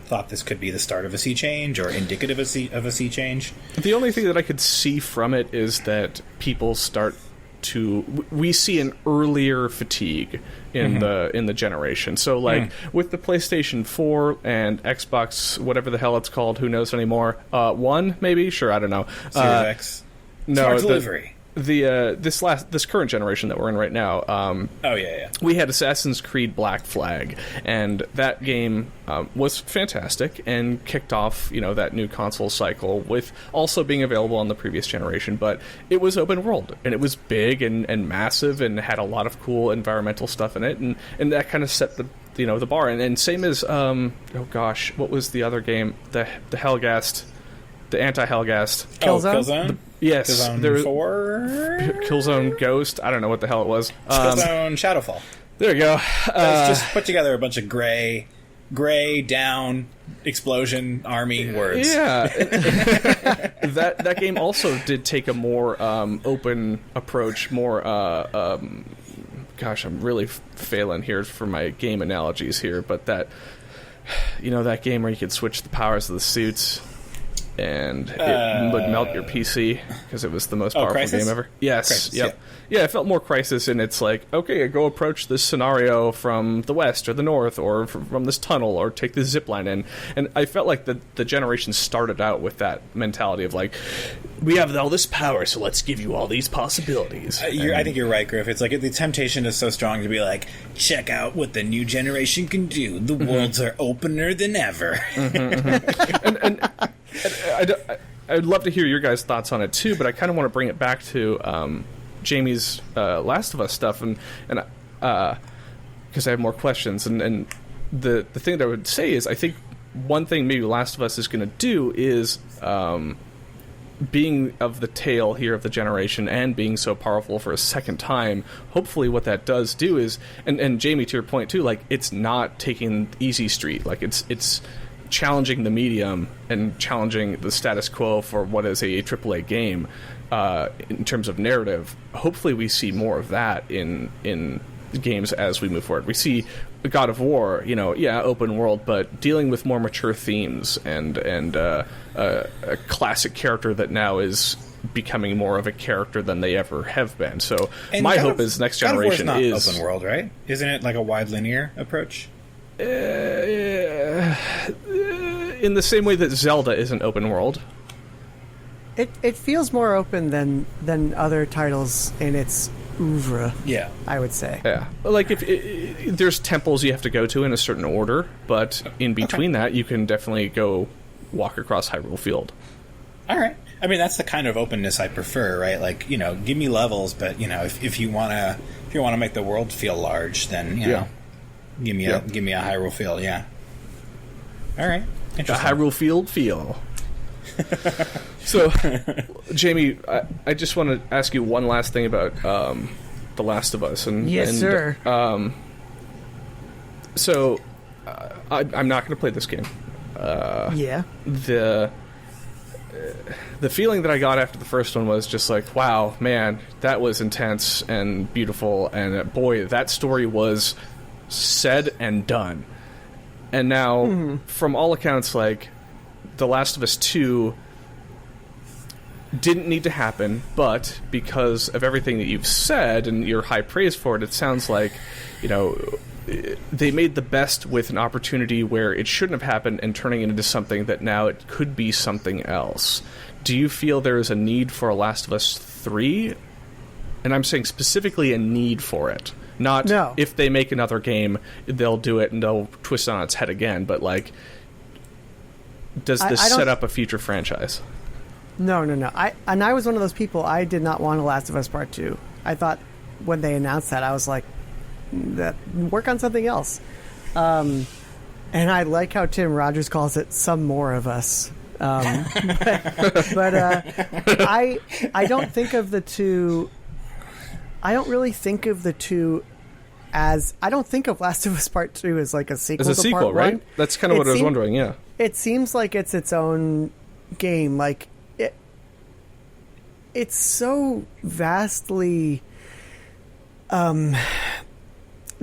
thought this could be the start of a sea change or indicative of a sea change. The only thing that I could see from it is that people start to... We see an earlier fatigue in the generation. So, like, with the PlayStation 4 and Xbox, whatever the hell it's called, who knows anymore, 1, maybe? Sure, I don't know. Series X? No, Smart delivery. this current generation that we're in right now. We had Assassin's Creed Black Flag, and that game was fantastic and kicked off that new console cycle with also being available on the previous generation. But it was open world, and it was big and massive, and had a lot of cool environmental stuff in it, and that kind of set the bar. And same as what was the other game? The Hellgast. The anti-Hellgast. Killzone? Yes. Killzone 4? Killzone Ghost. I don't know what the hell it was. Killzone Shadowfall. There you go. Just put together a bunch of gray, down, explosion, army words. Yeah. that game also did take a more open approach, more... gosh, I'm really failing here for my game analogies here, but that game where you could switch the powers of the suits... and it would melt your PC because it was the most powerful game ever. Yes, Crisis, yep. Yeah, it felt more Crisis, and it's like, okay, go approach this scenario from the west or the north or from this tunnel or take this zip line in. And I felt like the generation started out with that mentality of like, we have all this power, so let's give you all these possibilities. I think you're right, Griff. It's like the temptation is so strong to be like, check out what the new generation can do. The worlds are opener than ever. And I'd love to hear your guys' thoughts on it too, but I kind of want to bring it back to Jamie's Last of Us stuff, and because I have more questions. And the thing that I would say is, I think one thing maybe Last of Us is going to do is being of the tail here of the generation and being so powerful for a second time. Hopefully, what that does do is, and Jamie, to your point too, like it's not taking easy street, like it's challenging the medium and challenging the status quo for what is a AAA game in terms of narrative. Hopefully we see more of that in games as we move forward. We see God of War, open world, but dealing with more mature themes and a classic character that now is becoming more of a character than they ever have been. So my hope is next generation God of War's is not open world, right? Isn't it like a wide linear approach? In the same way that Zelda isn't open world. It feels more open than other titles in its oeuvre. Yeah, I would say. Yeah, like if there's temples you have to go to in a certain order, but in between that, you can definitely go walk across Hyrule Field. All right. I mean, that's the kind of openness I prefer, right? Like, give me levels, but if you wanna make the world feel large, then give me a Hyrule Field. Yeah. All right. The Hyrule Field feel. So, Jamie, I just want to ask you one last thing about The Last of Us. Yes, sir. So, I'm not going to play this game. The feeling that I got after the first one was just like, wow, man, that was intense and beautiful, and boy, that story was said and done. And now, from all accounts, like, The Last of Us 2 didn't need to happen, but because of everything that you've said and your high praise for it, it sounds like, they made the best with an opportunity where it shouldn't have happened and turning it into something that now it could be something else. Do you feel there is a need for a Last of Us 3? And I'm saying specifically a need for it. Not if they make another game, they'll do it and they'll twist it on its head again, but like, does this set up a future franchise? No. I was one of those people, I did not want a Last of Us Part 2. I thought when they announced that, I was like, work on something else. And I like how Tim Rogers calls it some more of us. But I don't think of the two... I don't really think of the two as... I don't think of Last of Us Part 2 as like a sequel as a to sequel, Part 1. Right? That's kind of what I was wondering, yeah. It seems like it's its own game. Like, it's so vastly... the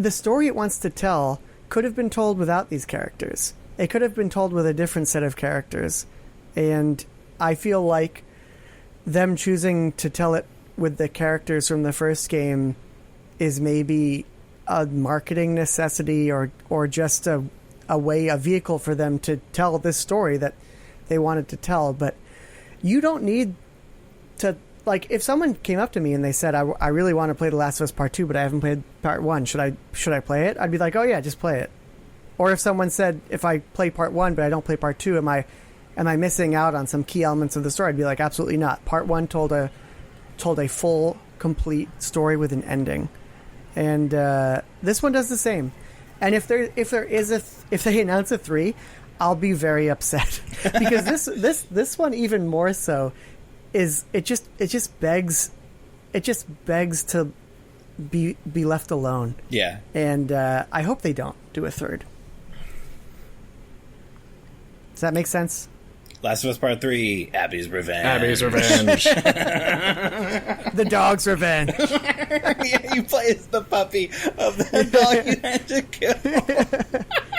story it wants to tell could have been told without these characters. It could have been told with a different set of characters. And I feel like them choosing to tell it with the characters from the first game is maybe a marketing necessity or just a vehicle for them to tell this story that they wanted to tell. But you don't need to like if someone came up to me and they said, I really want to play The Last of Us Part 2, but I haven't played Part 1, should I play it? I'd be like, oh yeah, just play it. Or if someone said, if I play Part 1 but I don't play Part 2, am I missing out on some key elements of the story? I'd be like, absolutely not. Part 1 told a full, complete story with an ending, and this one does the same. And if they announce a 3, I'll be very upset because this one even more so is it just begs to be left alone. Yeah, and I hope they don't do a 3rd. Does that make sense? Last of Us Part 3, Abby's Revenge. Abby's Revenge. The dog's revenge. Yeah, you play as the puppy of the dog you had to kill.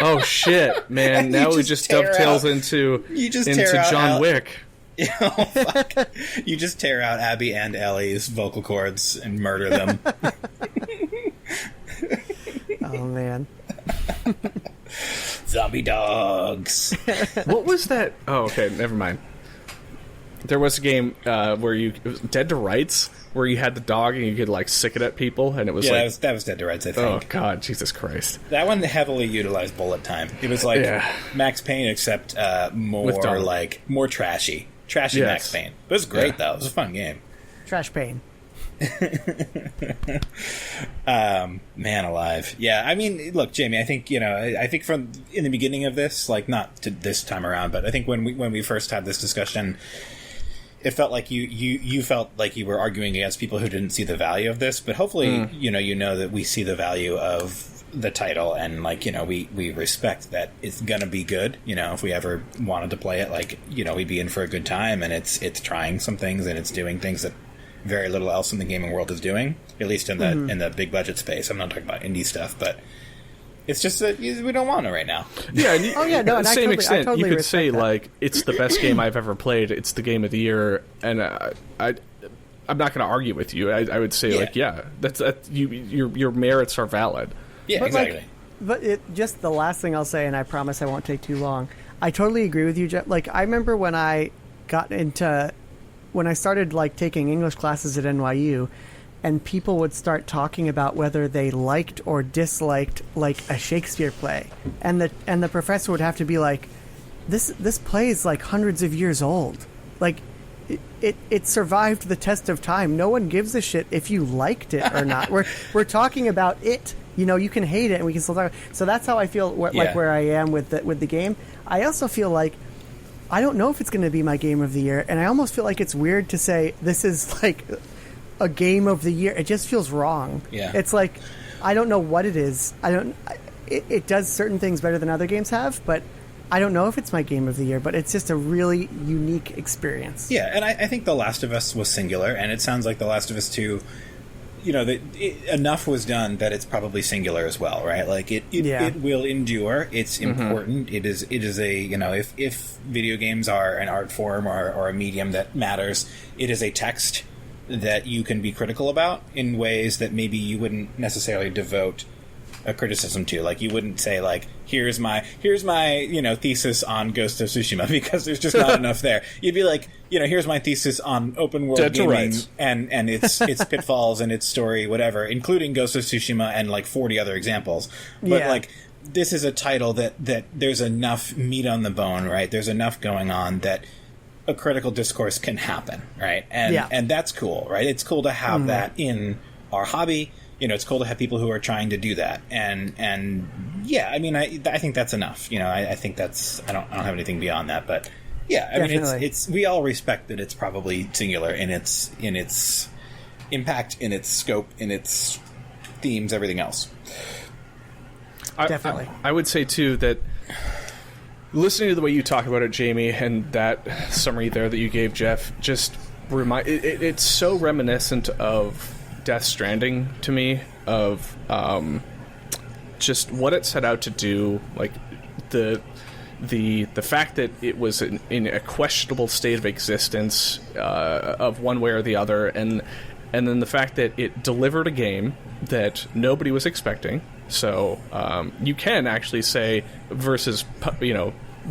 Oh shit, man! Now it just dovetails into John Wick. Oh, fuck. You just tear out Abby and Ellie's vocal cords and murder them. Oh man. Zombie dogs. What was that? Oh, okay, never mind. There was a game where it was Dead to Rights, where you had the dog and you could like sick it at people, and it was that was Dead to Rights, I think. Oh god, Jesus Christ! That one heavily utilized bullet time. It was like Max Payne, except more trashy Max Payne. It was great though. It was a fun game. Trash Payne. Man alive. Yeah, I mean, look, Jamie, I think, I think from in the beginning of this, like not to this time around, but I think when we first had this discussion, it felt like you felt like you were arguing against people who didn't see the value of this, but hopefully, you know that we see the value of the title, and like, we respect that it's gonna be good. If we ever wanted to play it, like, we'd be in for a good time, and it's trying some things, and it's doing things that very little else in the gaming world is doing, at least in the big budget space. I'm not talking about indie stuff, but it's just that we don't want it right now. Yeah. To the same extent, totally you could say that. like it's the best game I've ever played. It's the game of the year, and I'm not going to argue with you. I would say that's your merits are valid. Yeah, but exactly. Just the last thing I'll say, and I promise I won't take too long. I totally agree with you, Jeff. Like I remember when I started like taking English classes at NYU, and people would start talking about whether they liked or disliked like a Shakespeare play, and the professor would have to be like, this play is like hundreds of years old, like it survived the test of time. No one gives a shit if you liked it or not. We're talking about it. You can hate it, and we can still talk. So that's how I feel. Like where I am with the game. I also feel like I don't know if it's going to be my game of the year, and I almost feel like it's weird to say this is like a game of the year. It just feels wrong. Yeah. It's like I don't know what it is. It does certain things better than other games have, but I don't know if it's my game of the year. But it's just a really unique experience. Yeah, and I think The Last of Us was singular, and it sounds like The Last of Us 2, enough was done that it's probably singular as well, right? Like it will endure. It's important. It is a if video games are an art form or a medium that matters, it is a text that you can be critical about in ways that maybe you wouldn't necessarily devote a criticism to. Like you wouldn't say like here's my thesis on Ghost of Tsushima, because there's just not enough there. You'd be like, here's my thesis on open world Dead to gaming Rights. and its pitfalls and its story, whatever, including Ghost of Tsushima and like 40 other examples. But like this is a title that there's enough meat on the bone, right? There's enough going on that a critical discourse can happen, right? And that's cool, right? It's cool to have that in our hobby. It's cool to have people who are trying to do that, and yeah, I mean, I think that's enough. I think that's I don't have anything beyond that, but yeah, I mean, it's we all respect that it's probably singular in its impact, in its scope, in its themes, everything else. Definitely, I would say too that listening to the way you talk about it, Jamie, and that summary there that you gave, Jeff, just it's so reminiscent of Death Stranding to me, of just what it set out to do, like the fact that it was in a questionable state of existence of one way or the other, and then the fact that it delivered a game that nobody was expecting. So you can actually say, versus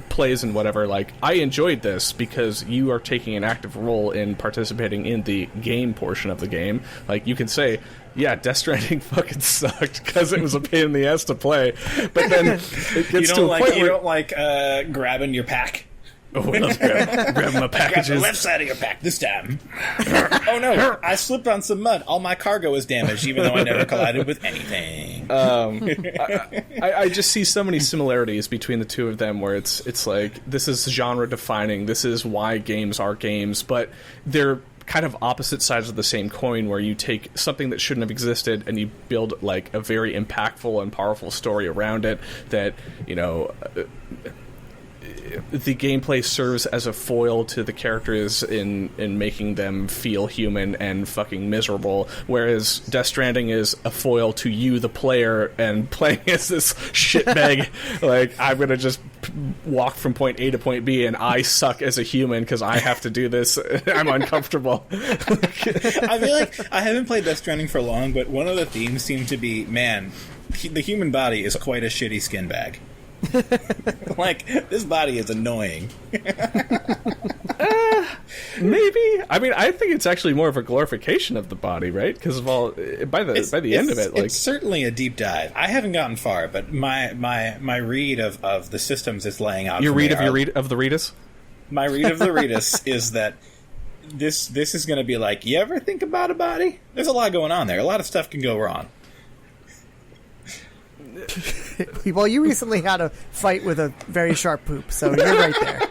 plays and whatever, like, I enjoyed this because you are taking an active role in participating in the game portion of the game. Like, you can say, yeah, Death Stranding fucking sucked because it was a pain in the ass to play. But then it gets to a point where you don't like grabbing your pack. Oh, let's grab my packages. Grab the left side of your pack this time. Oh no, I slipped on some mud. All my cargo is damaged, even though I never collided with anything. I just see so many similarities between the two of them, where it's like, this is genre defining. This is why games are games, but they're kind of opposite sides of the same coin, where you take something that shouldn't have existed and you build like a very impactful and powerful story around it that, you know, the gameplay serves as a foil to the characters in making them feel human and fucking miserable, whereas Death Stranding is a foil to you, the player, and playing as this shitbag. Like, I'm gonna just walk from point A to point B, and I suck as a human because I have to do this. I'm uncomfortable. I feel like I haven't played Death Stranding for long, but one of the themes seemed to be, man, the human body is quite a shitty skin bag. Like, this body is annoying. Maybe. I mean, I think it's actually more of a glorification of the body, right? Because of all by the end of it, like, it's certainly a deep dive. I haven't gotten far, but my read of the systems it's laying out. Your read of the Reedus? My read of the Reedus is that this is going to be like, you ever think about a body? There's a lot going on there. A lot of stuff can go wrong. Well, you recently had a fight with a very sharp poop, so you're right there.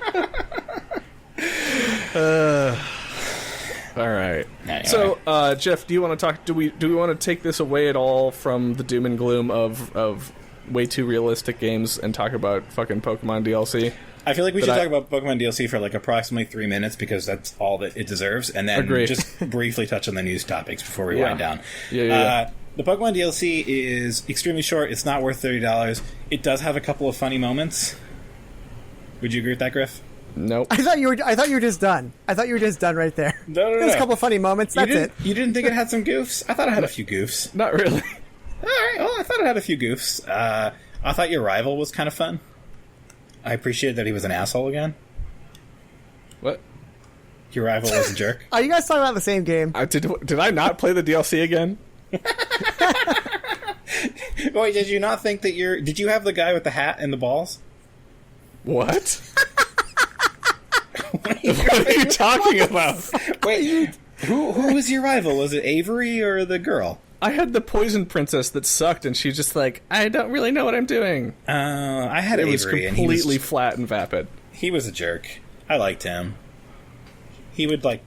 All right. Anyway. So, Jeff, do you want to talk? Do we want to take this away at all from the doom and gloom of way too realistic games and talk about fucking Pokemon DLC? I feel like we should talk about Pokemon DLC for like approximately 3 minutes, because that's all that it deserves, and then just briefly touch on the news topics before we wind down. Yeah. The Pokemon DLC is extremely short. It's not worth $30. It does have a couple of funny moments. Would you agree with that, Griff? Nope. I thought you were just done. I thought you were just done right there. No. There's a couple of funny moments. That's it. You didn't think it had some goofs? I thought it had a few goofs. Not really. All right. Well, I thought it had a few goofs. I thought your rival was kind of fun. I appreciated that he was an asshole again. What? Your rival was a jerk. Are you guys talking about the same game? Did I not play the DLC again? Wait, did you not think that did you have the guy with the hat and the balls? What? What are you talking about? Wait, who was your rival? Was it Avery or the girl? I had the poison princess that sucked, and she's just like, I don't really know what I'm doing. I had Avery. It was completely flat and vapid. He was a jerk. I liked him. He would like.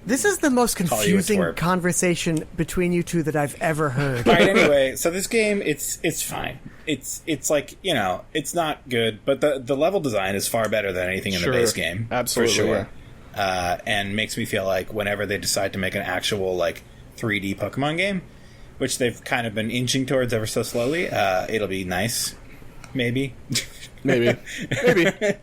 This is the most confusing conversation between you two that I've ever heard. All right. Anyway, so this game, it's fine. It's like, you know, it's not good, but the level design is far better than anything in the base game. Absolutely, for sure. Yeah. And makes me feel like whenever they decide to make an actual like 3D Pokemon game, which they've kind of been inching towards ever so slowly, it'll be nice. Maybe. Maybe.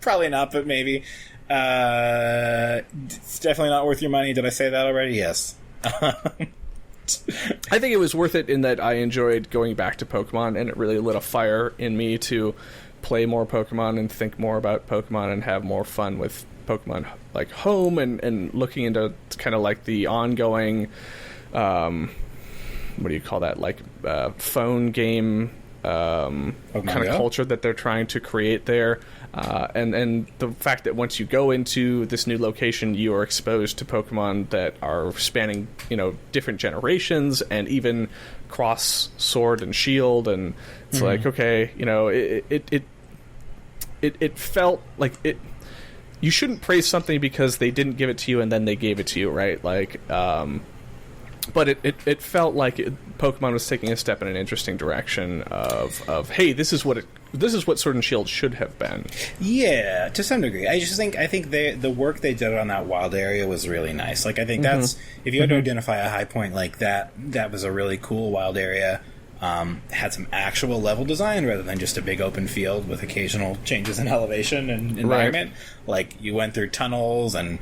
Probably not, but maybe. It's definitely not worth your money. Did I say that already? Yes. I think it was worth it in that I enjoyed going back to Pokemon, and it really lit a fire in me to play more Pokemon and think more about Pokemon and have more fun with Pokemon like Home and looking into kind of like the ongoing what do you call that, like phone game kind of culture that they're trying to create there, and the fact that once you go into this new location, you are exposed to Pokemon that are spanning, you know, different generations and even cross Sword and Shield, and it's like, okay, you know, it felt like it. You shouldn't praise something because they didn't give it to you and then they gave it to you, right? Like, but it felt like Pokemon was taking a step in an interesting direction of hey, this is what Sword and Shield should have been. Yeah, to some degree. I think the work they did on that wild area was really nice. Like, I think that's, if you had to identify a high point like that was a really cool wild area. Had some actual level design rather than just a big open field with occasional changes in elevation and environment. Right. Like, you went through tunnels and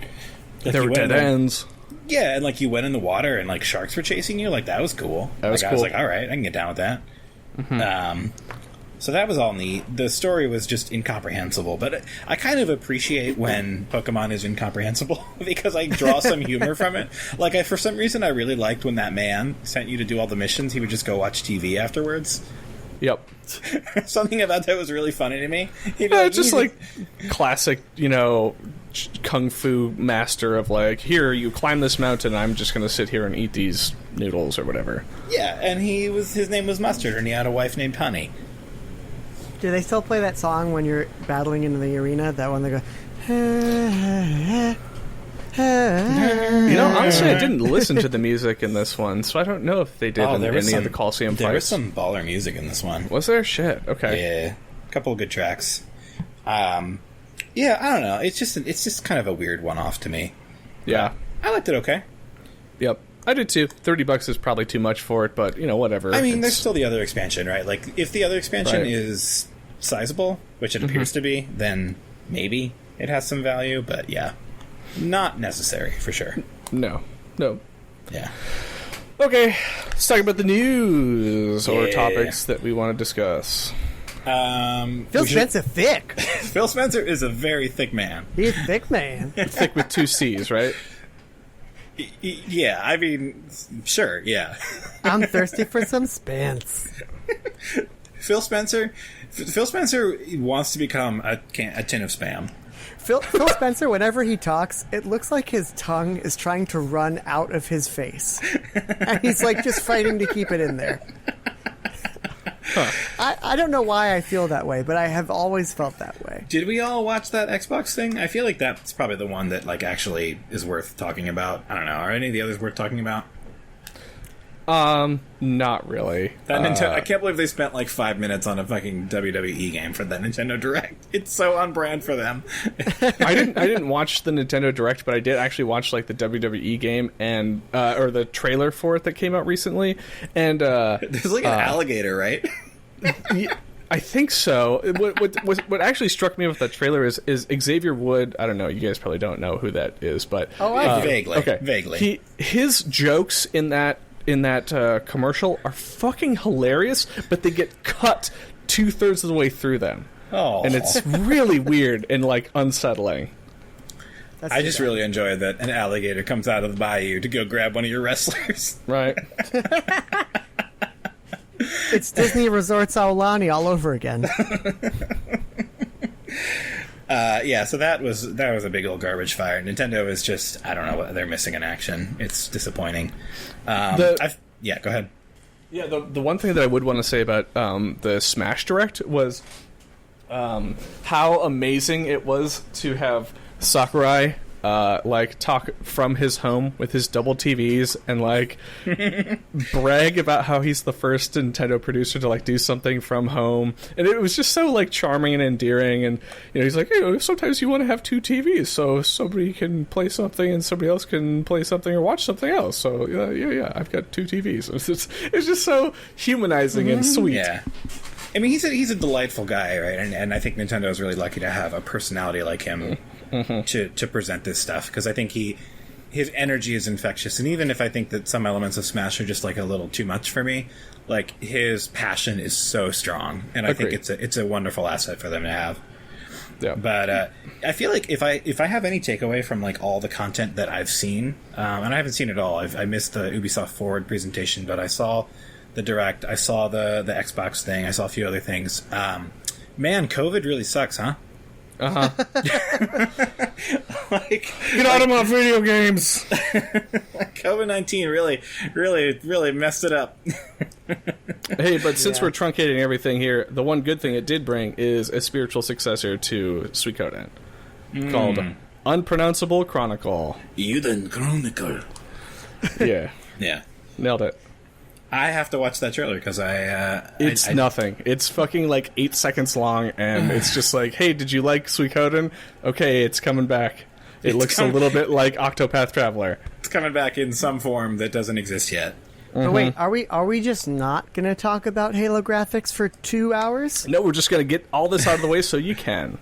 there were dead ends. Yeah, and like you went in the water and like sharks were chasing you. Like, that was cool. That was cool. I was like, all right, I can get down with that. So that was all neat. The story was just incomprehensible, but I kind of appreciate when Pokemon is incomprehensible because I draw some humor from it. Like, for some reason, I really liked when that man sent you to do all the missions. He would just go watch TV afterwards. Yep. Something about that was really funny to me. Just like classic, kung fu master of like, here, you climb this mountain, I'm just going to sit here and eat these noodles or whatever. Yeah, and his name was Mustard, and he had a wife named Honey. Do they still play that song when you're battling in the arena? That one they go. Honestly, I didn't listen to the music in this one, so I don't know if they did in any of the Coliseum fights. There was some baller music in this one. Was there? Shit. Okay. Yeah, a couple of good tracks. Yeah, I don't know. It's just kind of a weird one-off to me. Yeah, I liked it. Okay. Yep. I did too. $30 is probably too much for it, but whatever. I mean, there's still the other expansion, right? Like, if the other expansion Right. is sizable, which it appears to be, then maybe it has some value. But yeah, not necessary for sure. No. Yeah. Okay, let's talk about the news or Yeah. topics that we want to discuss. Phil Spencer thick. Phil Spencer is a very thick man. He's a thick man. Thick with 2 C's, right? Yeah, I mean, sure, yeah. I'm thirsty for some Spence. Phil Spencer wants to become a tin of Spam. Phil Spencer, whenever he talks, it looks like his tongue is trying to run out of his face. And he's like just fighting to keep it in there. Huh. I don't know why I feel that way, but I have always felt that way. Did we all watch that Xbox thing? I feel like that's probably the one that like actually is worth talking about. I don't know. Are any of the others worth talking about? Not really. That Nintendo, I can't believe they spent like 5 minutes on a fucking WWE game for that Nintendo Direct. It's so on brand for them. I didn't watch the Nintendo Direct, but I did actually watch like the WWE game and or the trailer for it that came out recently. And there's like an alligator, right? I think so. What actually struck me with that trailer is Xavier Wood. I don't know. You guys probably don't know who that is, but vaguely. His jokes in that commercial are fucking hilarious, but they get cut 2/3 of the way through them. Oh, and it's really weird and like unsettling. I just really enjoy that an alligator comes out of the bayou to go grab one of your wrestlers. Right. It's Disney Resorts Aulani all over again. Yeah, so that was a big old garbage fire. Nintendo is just, I don't know, they're missing in action. It's disappointing. Go ahead. Yeah, the one thing that I would want to say about the Smash Direct was how amazing it was to have Sakurai talk from his home with his double TVs and like brag about how he's the first Nintendo producer to like do something from home, and it was just so like charming and endearing. And he's like, sometimes you want to have 2 TVs so somebody can play something and somebody else can play something or watch something else. So yeah, I've got 2 TVs. It's just so humanizing and sweet. Yeah. I mean, he's a delightful guy, right? And I think Nintendo is really lucky to have a personality like him to present this stuff, because I think his energy is infectious. And even if I think that some elements of Smash are just like a little too much for me, like his passion is so strong, and I think it's a wonderful asset for them to have. Yeah. But I feel like if I have any takeaway from like all the content that I've seen, and I haven't seen it all. I missed the Ubisoft Forward presentation, but I saw the Direct, I saw the Xbox thing, I saw a few other things. Man, COVID really sucks, huh? Uh-huh. Get out of my video games. COVID-19 really messed it up. Hey, but since we're truncating everything here, the one good thing it did bring is a spiritual successor to Suikoden called Unpronounceable Chronicle. Yuden Chronicle. Yeah. Yeah. Nailed it. I have to watch that trailer because It's nothing. It's fucking like 8 seconds long, and it's just like, hey, did you like Suikoden? Okay, it's coming back. It looks a little bit like Octopath Traveler. It's coming back in some form that doesn't exist yet. But wait, are we just not going to talk about Halo graphics for 2 hours? No, we're just going to get all this out of the way so you can.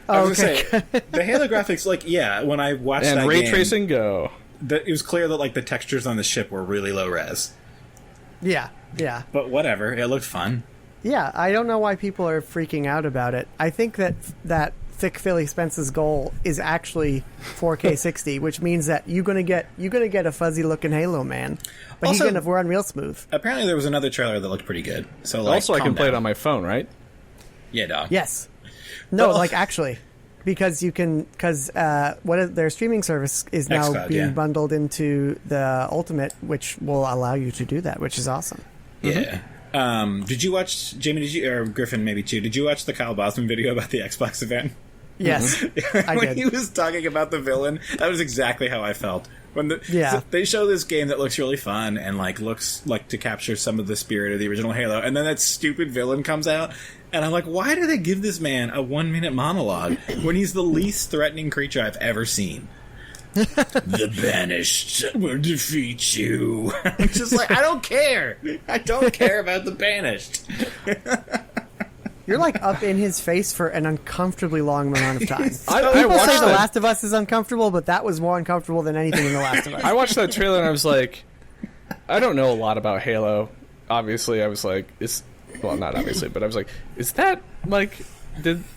I was going to say, the Halo graphics, when I watched that game... And ray tracing, go. It was clear that like the textures on the ship were really low res. Yeah. But whatever, it looked fun. Yeah, I don't know why people are freaking out about it. I think that Thick Philly Spence's goal is actually 4K 60, which means that you're gonna get a fuzzy looking Halo, man. But Also, he's gonna run real smooth. Apparently, there was another trailer that looked pretty good. So, like, Also, I can calm play it down. on my phone, right? Yeah, dog. Yes. No, Well- like actually, because their streaming service is now xCloud, being yeah. bundled into the Ultimate, which will allow you to do that, which is awesome. Yeah. Did you watch, Jamie, or Griffin maybe too, did you watch the Kyle Bosman video about the Xbox event? Yes, I When did. he was talking about the villain, that was exactly how I felt. Yeah. They show this game that looks really fun and like looks like to capture some of the spirit of the original Halo, and then that stupid villain comes out, and I'm like, why do they give this man a 1-minute monologue when he's the least threatening creature I've ever seen? The Banished will defeat you. I'm just like, I don't care. I don't care about the Banished. You're like up in his face for an uncomfortably long amount of time. I People watched say The that. Last of Us is uncomfortable, but that was more uncomfortable than anything in The Last of Us. I watched that trailer and I was like, I don't know a lot about Halo. Obviously, I was like, well, not obviously, but I was like, is that like,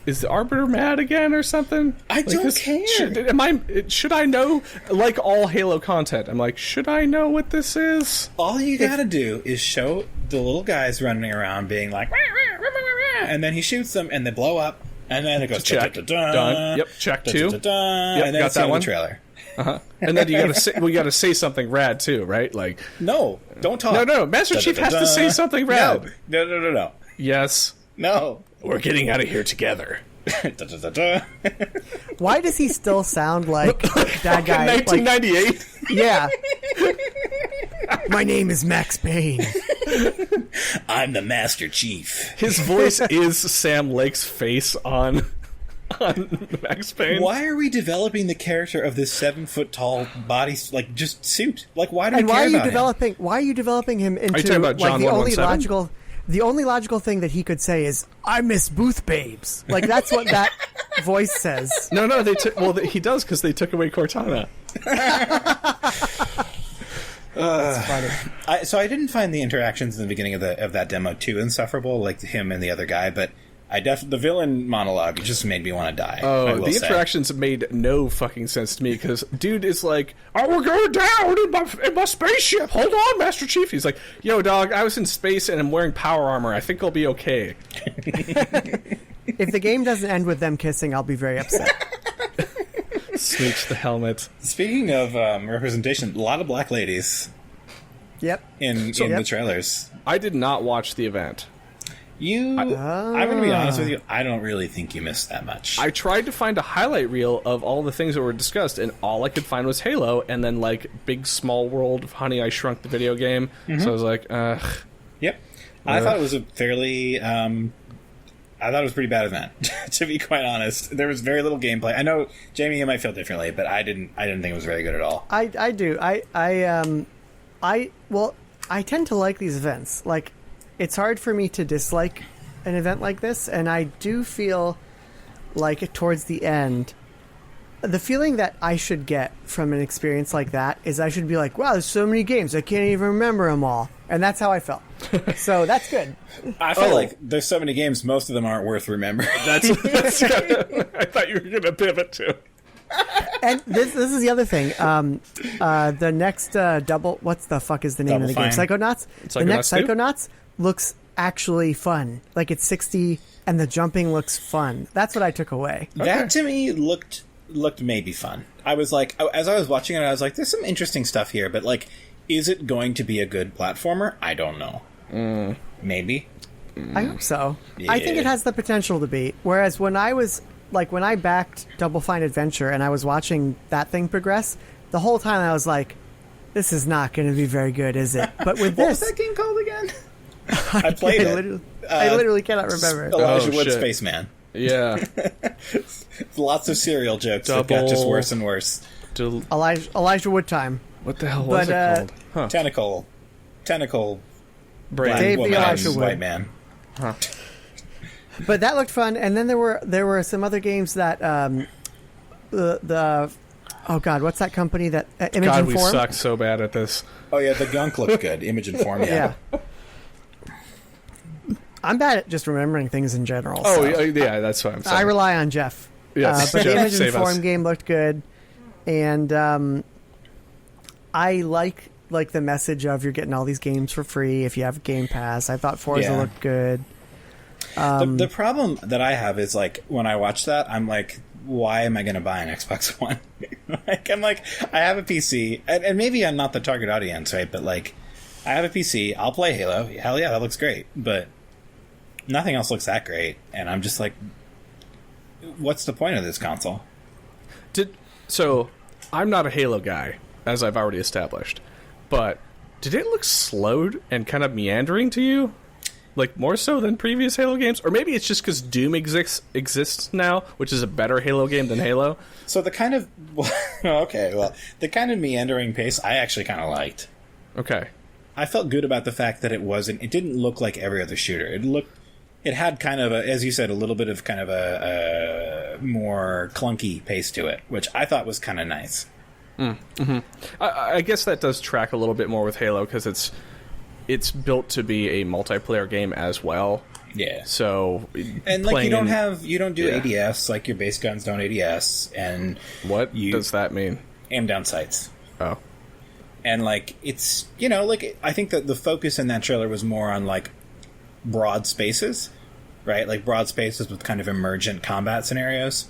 is the Arbiter mad again or something? I don't care. Should I know, like all Halo content? I'm like, should I know what this is? All you gotta do is show the little guys running around being like, "Wah, wah, wah, wah, wah," and then he shoots them and they blow up, and then it goes Check. da-da-da-da, Done. Yep, check two. da-da-da-da, Yep, and then got it's the that end of one. the trailer. And then we gotta say something rad too, right? Like, No, don't talk. no, Master Chief has to say something rad. No. Yes, No. we're getting out of here together. Da-da-da-da. Why does he still sound like that guy? Like, 1998. yeah. My name is Max Payne. I'm the Master Chief. His voice is Sam Lake's face on Max Payne. Why are we developing the character of this 7-foot-tall body, like, just suit? Like, why do And we care about him? why are you developing him into talking about like John the only 117? the only logical thing that he could say is "I miss booth babes." Like that's what that voice says. No, they took. Well, he does because they took away Cortana. It's funny. So I didn't find the interactions in the beginning of that demo too insufferable, like him and the other guy, but the villain monologue just made me want to die. I Oh, will the say. interactions made no fucking sense to me because dude is like, "Oh, we're going down in my spaceship. Hold on, Master Chief." He's like, "Yo, dog, I was in space and I'm wearing power armor. I think I'll be okay." If the game doesn't end with them kissing, I'll be very upset. Smooch the helmet. Speaking of representation, a lot of black ladies Yep. in Yep. the trailers. I did not watch the event. I'm going to be honest with you. I don't really think you missed that much. I tried to find a highlight reel of all the things that were discussed, and all I could find was Halo, and then like Big Small World of Honey I Shrunk the Video Game. So I was like, ugh. Yep. I thought it was a fairly. I thought it was a pretty bad event, to be quite honest. There was very little gameplay. I know, Jamie, you might feel differently, but I didn't think it was very good at all. I do. I tend to like these events. Like, it's hard for me to dislike an event like this, and I do feel like towards the end, the feeling that I should get from an experience like that is I should be like, wow, there's so many games, I can't even remember them all. And that's how I felt. So that's good. I feel like there's so many games, most of them aren't worth remembering. That's I thought you were going to pivot to. And this is the other thing. The next what's the fuck is the name Double of the game? Fine. Psychonauts? The Psychonauts next 2? Psychonauts looks actually fun. Like it's 60 and the jumping looks fun. That's what I took away. That to me looked maybe fun. I was like, as I was watching it, I was like, there's some interesting stuff here, but like, is it going to be a good platformer? I don't know. Maybe. I hope so. I think Yeah. it has the potential to be. Whereas when I backed Double Fine Adventure and I was watching that thing progress, the whole time I was like, this is not going to be very good, is it? But with What was this, that game called again? I played it. I literally cannot remember. Elijah Oh, Wood shit. Spaceman. Yeah. Lots of serial jokes that got just worse and worse. Elijah Wood time. What the hell was But, it called? Huh. Tentacle, Brain. Dave the woman, Elijah Wood. white man. But that looked fun, and then there were some other games that the oh god, what's that company that Image God, and we Form? suck so bad at this. Oh yeah, the gunk looked good. Image and Form, yeah. I'm bad at just remembering things in general. Oh, so yeah, that's what I'm saying. I rely on Jeff. Yes, but Jeff, the Image save and Form us. game looked good, and I like the message of you're getting all these games for free if you have Game Pass. I thought Forza looked good. The problem that I have is like when I watch that, I'm like, why am I going to buy an Xbox One? I'm like, I have a PC, and maybe I'm not the target audience, right? But like, I have a PC, I'll play Halo. Hell yeah, that looks great. But nothing else looks that great, and I'm just like, what's the point of this console? So, I'm not a Halo guy, as I've already established. But did it look slowed and kind of meandering to you? Like, more so than previous Halo games? Or maybe it's just because Doom exists now, which is a better Halo game than Halo? So the kind of... the kind of meandering pace I actually kind of liked. Okay. I felt good about the fact that it didn't look like every other shooter. It had kind of as you said, a little bit of kind of a more clunky pace to it, which I thought was kind of nice. Mm-hmm. I guess that does track a little bit more with Halo, because it's built to be a multiplayer game as well. Yeah. So, and like you don't do ADS, like your base guns don't ADS, and what does that mean? Aim down sights. Oh. And like it's like I think that the focus in that trailer was more on like broad spaces, right? Like broad spaces with kind of emergent combat scenarios.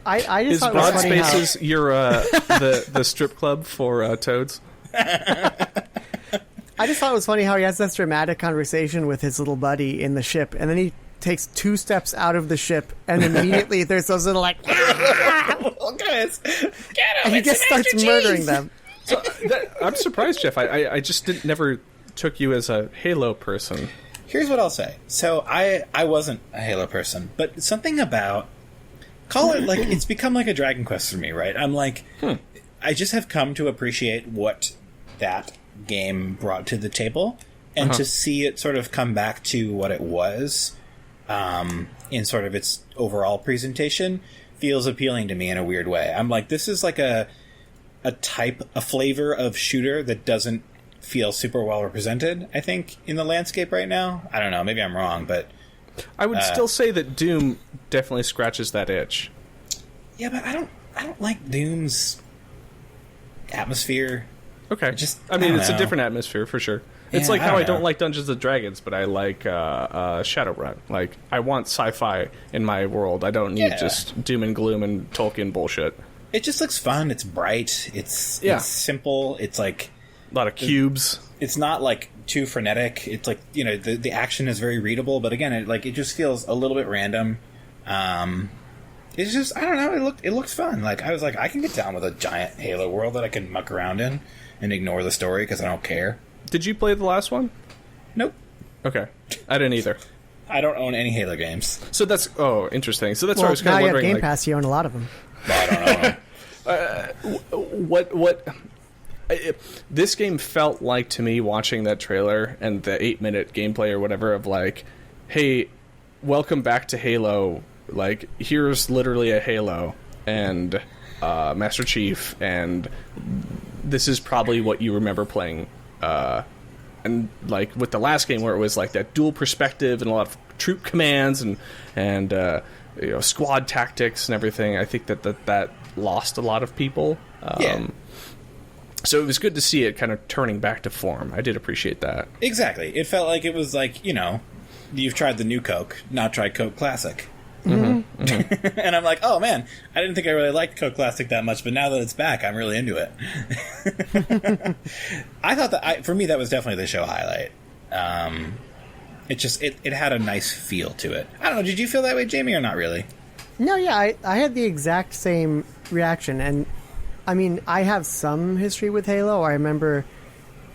I just Is thought it was Broad funny Spaces your the strip club for toads? I just thought it was funny how he has this dramatic conversation with his little buddy in the ship, and then he takes 2 steps out of the ship, and immediately there's those little like, Guys, get him! and he just starts murdering them. So I'm surprised, Jeff. I just never took you as a Halo person. Here's what I'll say. So I wasn't a Halo person, but something about call it like it's become like a Dragon Quest for me, right? I'm like, I just have come to appreciate what that game brought to the table, and to see it sort of come back to what it was in sort of its overall presentation feels appealing to me in a weird way. I'm like, this is like a flavor of shooter that doesn't feel super well represented, I think, in the landscape right now. I don't know, maybe I'm wrong, but I would still say that Doom definitely scratches that itch. Yeah, but I don't like Doom's atmosphere. Okay. I mean, don't it's know. a different atmosphere for sure. It's Yeah, like how I don't know. like Dungeons and Dragons, but I like Shadowrun. Like, I want sci-fi in my world. I don't need just doom and gloom and Tolkien bullshit. It just looks fun. It's bright. It's simple. It's like A lot of cubes. it's not like too frenetic. It's like the action is very readable, but again, it just feels a little bit random. It's just I don't know. It looked fun. Like I was like I can get down with a giant Halo world that I can muck around in and ignore the story because I don't care. Did you play the last one? Nope. Okay. I didn't either. I don't own any Halo games. So that's interesting. So that's Well, what I was now kind you of have wondering. Game Pass, you own a lot of them. I don't know. What this game felt like to me watching that trailer and the 8-minute gameplay or whatever of like, hey, welcome back to Halo. Like, here's literally a Halo and Master Chief, and this is probably what you remember playing. And like with the last game where it was like that dual perspective and a lot of troop commands and squad tactics and everything, I think that lost a lot of people. So it was good to see it kind of turning back to form. I did appreciate that. Exactly. It felt like it was like you've tried the new Coke, not tried Coke Classic. Mm-hmm. Mm-hmm. And I'm like, oh man, I didn't think I really liked Coke Classic that much, but now that it's back, I'm really into it. I thought that for me that was definitely the show highlight. It had a nice feel to it. I don't know. Did you feel that way, Jamie, or not really? No, yeah, I had the exact same reaction, and I mean, I have some history with Halo. I remember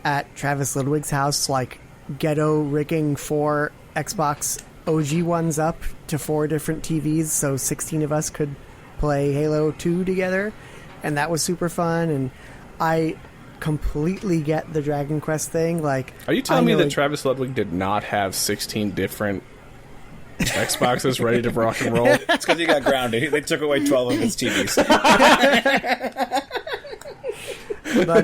at Travis Ludwig's house, like ghetto rigging 4 Xbox OG ones up to 4 different TVs, so 16 of us could play Halo 2 together, and that was super fun. And I completely get the Dragon Quest thing. Like, are you telling me that Travis Ludwig did not have 16 different Xboxes ready to rock and roll? It's because he got grounded. They took away 12 of his TVs. But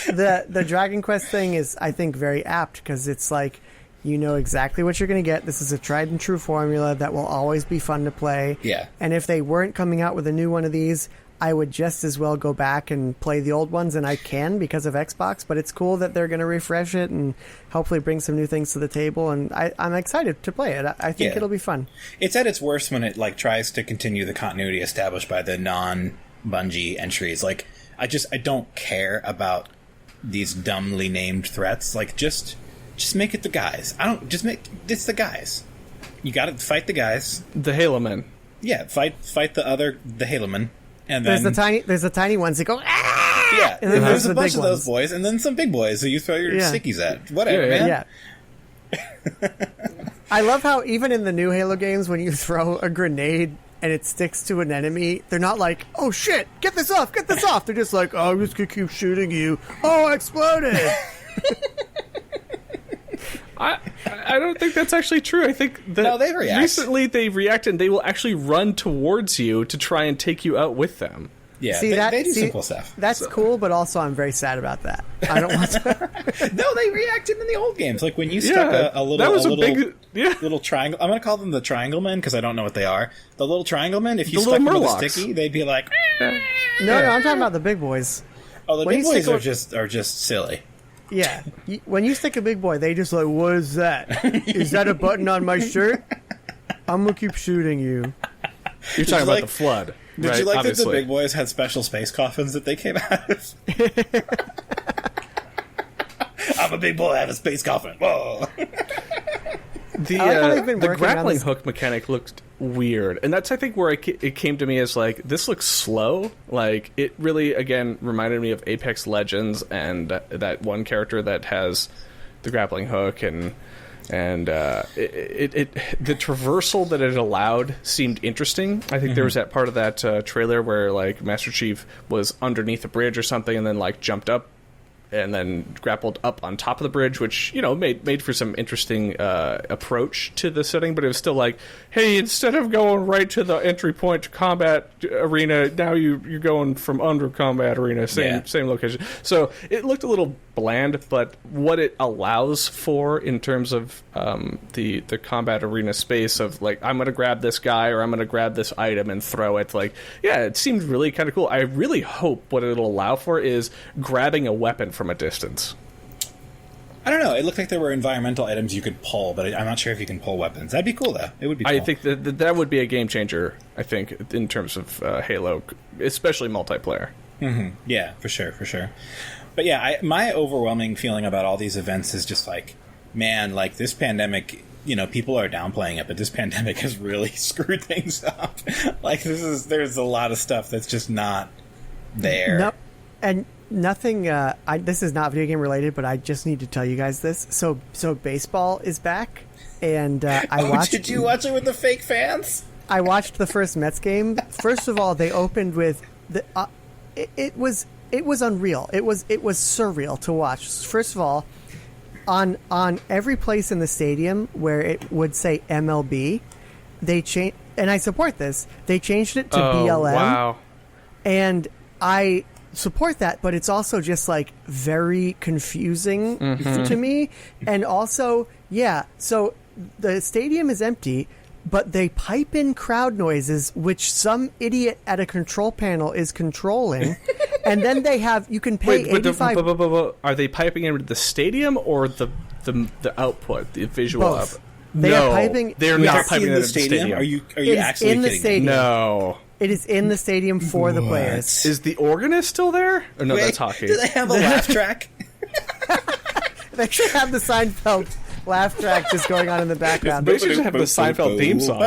the Dragon Quest thing is, I think, very apt because it's like you know exactly what you're going to get. This is a tried and true formula that will always be fun to play. Yeah. And if they weren't coming out with a new one of these, I would just as well go back and play the old ones, and I can because of Xbox, but it's cool that they're going to refresh it and hopefully bring some new things to the table, and I'm excited to play it. I think it'll be fun. It's at its worst when it like tries to continue the continuity established by the non-Bungie entries. Like, I don't care about these dumbly named threats. Like, just make it the guys. It's the guys. You gotta fight the guys. The Halo men. Yeah, fight the Halo men. And then there's the tiny ones that go, ah! Yeah, And then there's a the bunch big of those ones. boys, and then some big boys that you throw your stickies at. Whatever, man. Yeah. I love how even in the new Halo games, when you throw a grenade and it sticks to an enemy, they're not like, oh shit, get this off. They're just like, oh, I'm just gonna keep shooting you. Oh, I exploded. I don't think that's actually true. I think that they react. Recently they react and they will actually run towards you to try and take you out with them. Yeah, See, they do some cool stuff. That's cool, but also I'm very sad about that. I don't want to. No, they reacted in the old games. Like when you stuck a little triangle. I'm going to call them the triangle men because I don't know what they are. The little triangle men. If you stuck them with a sticky, they'd be like. No, I'm talking about the big boys. Oh, the big boys are just silly. Yeah, when you stick a big boy, they just like, what is that? Is that a button on my shirt? I'm gonna keep shooting you. You're talking about the Flood. Did you like that the big boys had special space coffins that they came out of? I'm a big boy, I have a space coffin. Whoa. The grappling hook mechanic looked weird, and that's I think where it came to me as like, this looks slow. Like, it really again reminded me of Apex Legends and that one character that has the grappling hook, and the traversal that it allowed seemed interesting. I think there was that part of that trailer where like Master Chief was underneath a bridge or something and then like jumped up and then grappled up on top of the bridge, which, you know, made for some interesting approach to the setting, but it was still like, hey, instead of going right to the entry point to combat arena, now you're going from under combat arena, same location. So it looked a little bland, but what it allows for in terms of the combat arena space of like, I'm going to grab this guy or I'm going to grab this item and throw it, like, yeah, it seemed really kind of cool. I really hope what it'll allow for is grabbing a weapon from a distance. I don't know. It looked like there were environmental items you could pull, but I'm not sure if you can pull weapons. That'd be cool, though. It would be cool. I think that would be a game changer, I think, in terms of Halo, especially multiplayer. Mm-hmm. Yeah, for sure. But yeah, my overwhelming feeling about all these events is just like, man, like this pandemic, you know, people are downplaying it, but this pandemic has really screwed things up. Like, there's a lot of stuff that's just not there. No, and nothing. This is not video game related, but I just need to tell you guys this. So baseball is back, and I watched. Did you watch it with the fake fans? I watched the first Mets game. First of all, they opened with the. It was unreal. It was surreal to watch. First of all, on every place in the stadium where it would say MLB, they changed, and I support this. They changed it to BLM. Wow. And I support that, but it's also just like very confusing to me. And also, so the stadium is empty, but they pipe in crowd noises, which some idiot at a control panel is controlling. And then you can pay $85. Are they piping into the stadium or the output, the visual Both. output? They're piping in the stadium. Are you actually in the kidding stadium. me? No. It is in the stadium for the players. Is the organist still there? Or no, that's hockey. Do they have a laugh track? They should have the Seinfeld laugh track just going on in the background. They should have the Seinfeld theme song.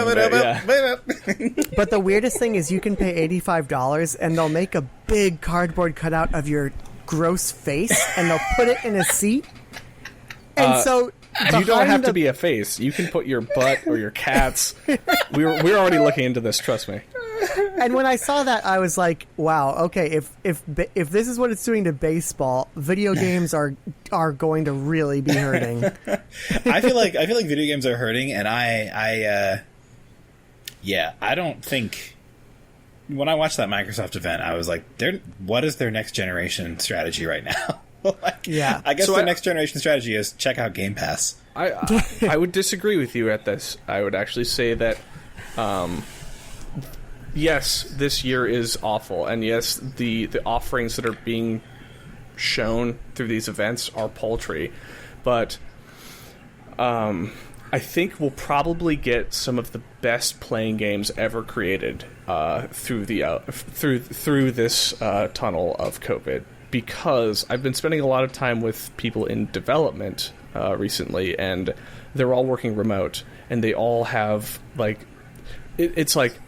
But the weirdest thing is you can pay $85 and they'll make a big cardboard cutout of your gross face and they'll put it in a seat. And so you don't have to be a face. You can put your butt or your cat's. We're already looking into this. Trust me. And when I saw that, I was like, "Wow, okay. If this is what it's doing to baseball, video games are going to really be hurting." I feel like video games are hurting, and I don't think when I watched that Microsoft event, I was like, what is their next generation strategy right now? Yeah. I guess the next generation strategy is check out Game Pass. I would disagree with you at this. I would actually say that, yes, this year is awful, and yes, the offerings that are being shown through these events are paltry, but I think we'll probably get some of the best playing games ever created through this tunnel of COVID, because I've been spending a lot of time with people in development recently, and they're all working remote, and they all have it's like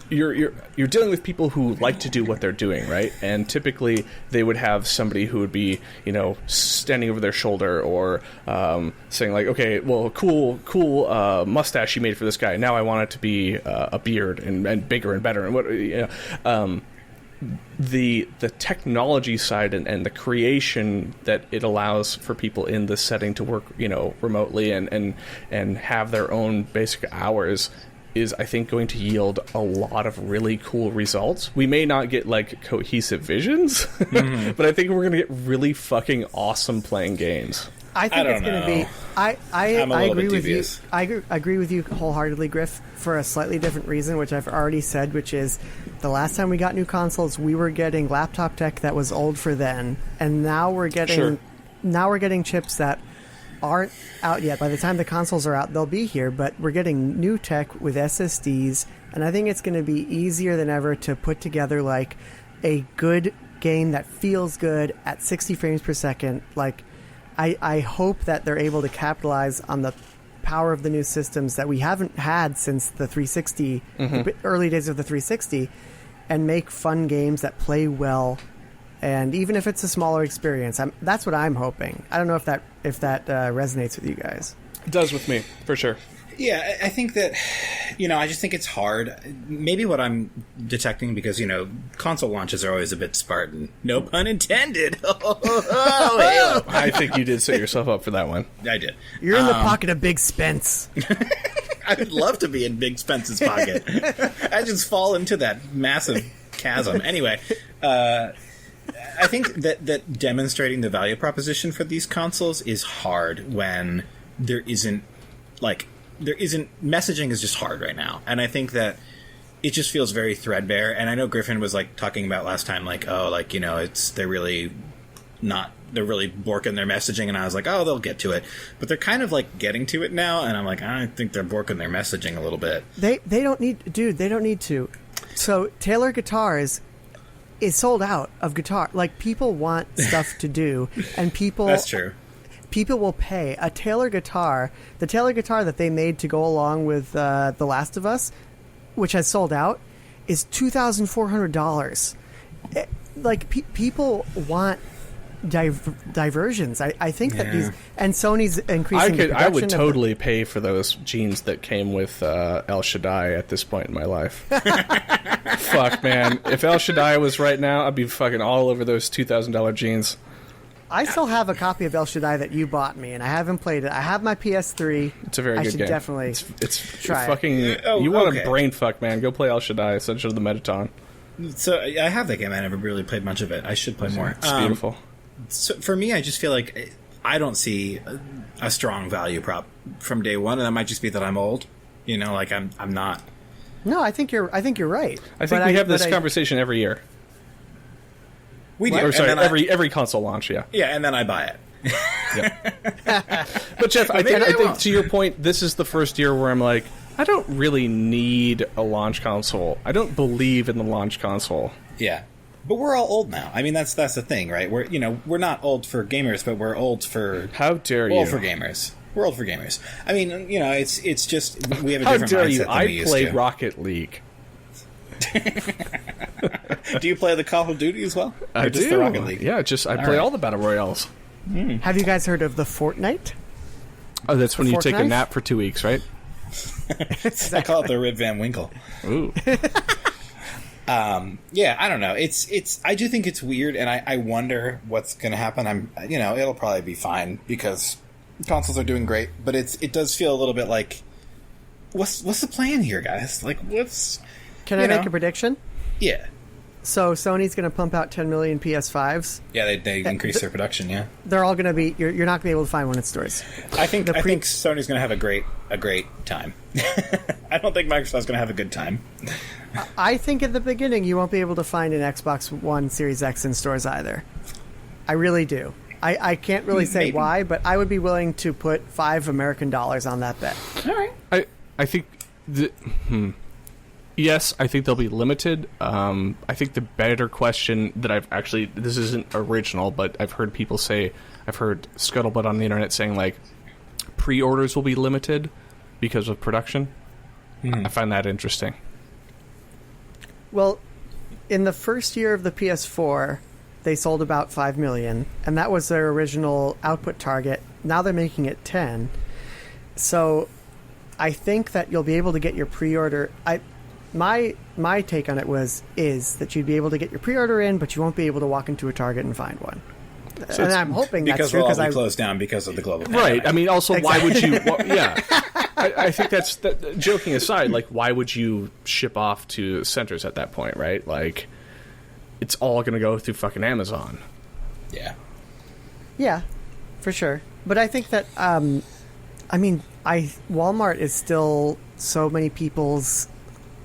you're dealing with people who like to do what they're doing, right? And typically they would have somebody who would be, standing over their shoulder or saying like, okay, well, cool mustache you made for this guy. Now I want it to be a beard and bigger and better. And what the technology side and the creation that it allows for people in this setting to work, remotely and have their own basic hours is, I think, going to yield a lot of really cool results. We may not get cohesive visions, but I think we're going to get really fucking awesome playing games. I think it's going to be. I agree with you. dubious. I agree with you wholeheartedly, Griff, for a slightly different reason, which I've already said, which is the last time we got new consoles, we were getting laptop tech that was old for then, and now we're getting chips that aren't out yet. By the time the consoles are out, they'll be here, but we're getting new tech with SSDs, and I think it's going to be easier than ever to put together a good game that feels good at 60 frames per second. I hope that they're able to capitalize on the power of the new systems that we haven't had since the 360, the early days of the 360, and make fun games that play well. And even if it's a smaller experience, that's what I'm hoping. I don't know if that resonates with you guys. It does with me, for sure. Yeah, I think that, I just think it's hard. Maybe what I'm detecting, because, console launches are always a bit Spartan. No pun intended. I think you did set yourself up for that one. I did. You're in the pocket of Big Spence. I would love to be in Big Spence's pocket. I just fall into that massive chasm. Anyway, I think that demonstrating the value proposition for these consoles is hard when there isn't messaging is just hard right now. And I think that it just feels very threadbare. And I know Griffin was talking about last time, they're really borking their messaging, and I was like, oh, they'll get to it. But they're kind of getting to it now, and I'm like, I think they're borking their messaging a little bit. They don't need to. So Taylor Guitars is sold out of guitar. People want stuff to do, and people... That's true. People will pay. A Taylor guitar, the Taylor guitar that they made to go along with The Last of Us, which has sold out, is $2,400. People want diversions. I think that these... And Sony's increasing the production. I would totally pay for those jeans that came with El Shaddai at this point in my life. Fuck, man. If El Shaddai was right now, I'd be fucking all over those $2,000 jeans. I still have a copy of El Shaddai that you bought me, and I haven't played it. I have my PS3. It's a very good game. I should definitely it's try fucking... You want a brain fuck, man. Go play El Shaddai, Essential to the Metaton. So, I have that game. I never really played much of it. I should play more. It's beautiful. So for me, I just feel like I don't see a strong value prop from day one, and that might just be that I'm old. I'm not. No, I think you're right. I think we have this conversation every year. We do. Or sorry, every console launch, yeah. Yeah, and then I buy it. But Jeff, I think to your point, this is the first year where I'm like, I don't really need a launch console. I don't believe in the launch console. Yeah. But we're all old now. I mean, that's the thing, right? We're not old for gamers, but we're old for... How dare you? Old for gamers. We're old for gamers. I mean, it's just... We have a different mindset than we used to. I play Rocket League. Do you play the Call of Duty as well? I just do. The Rocket League? Yeah, I play all the Battle Royales. Have you guys heard of the Fortnite? Oh, that's when you take a nap for 2 weeks, right? I call it the Rip Van Winkle. Ooh. Yeah, I don't know. I do think it's weird, and I wonder what's going to happen. It'll probably be fine because consoles are doing great, but it does feel a little bit like what's the plan here, guys? Like, what's... Can I make a prediction? Yeah. So Sony's going to pump out 10 million PS5s. Yeah, they increase their production, yeah. They're all going to be... You're not going to be able to find one in stores. I think Sony's going to have a great time. I don't think Microsoft's going to have a good time. I think at the beginning you won't be able to find an Xbox One Series X in stores either. I really do. I can't really say why, but I would be willing to put $5 American on that bet. All right. I think... Yes, I think they'll be limited. I think the better question that I've actually... This isn't original, but I've heard people say... I've heard scuttlebutt on the internet saying, like, pre-orders will be limited because of production. I find that interesting. Well, in the first year of the PS4, they sold about 5 million, and that was their original output target. Now they're making it 10. So I think that you'll be able to get your pre-order... My take on it is that you'd be able to get your pre-order in, but you won't be able to walk into a Target and find one. So and I'm hoping that's true because we'll all be closed down because of the global pandemic. Right. I mean, also, why would you... yeah. I think that's... joking aside, like, why would you ship off to centers at that point, right? Like, it's all going to go through fucking Amazon. Yeah. Yeah, for sure. But I think that... Walmart is still so many people's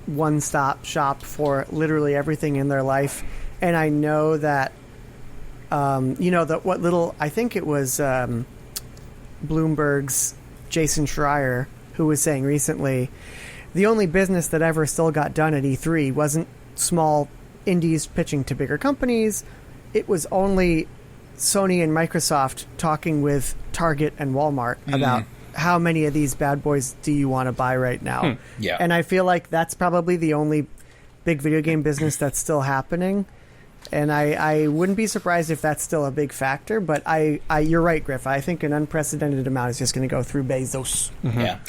one-stop shop for literally everything in their life, and I know that I think it was Bloomberg's Jason Schreier who was saying recently the only business that ever still got done at E3 wasn't small indies pitching to bigger companies. It was only Sony and Microsoft talking with Target and Walmart about how many of these bad boys do you want to buy right now? Yeah. And I feel like that's probably the only big video game business that's still happening. And I wouldn't be surprised if that's still a big factor. But you're right, Griff. I think an unprecedented amount is just going to go through Bezos. Mm-hmm. Yeah.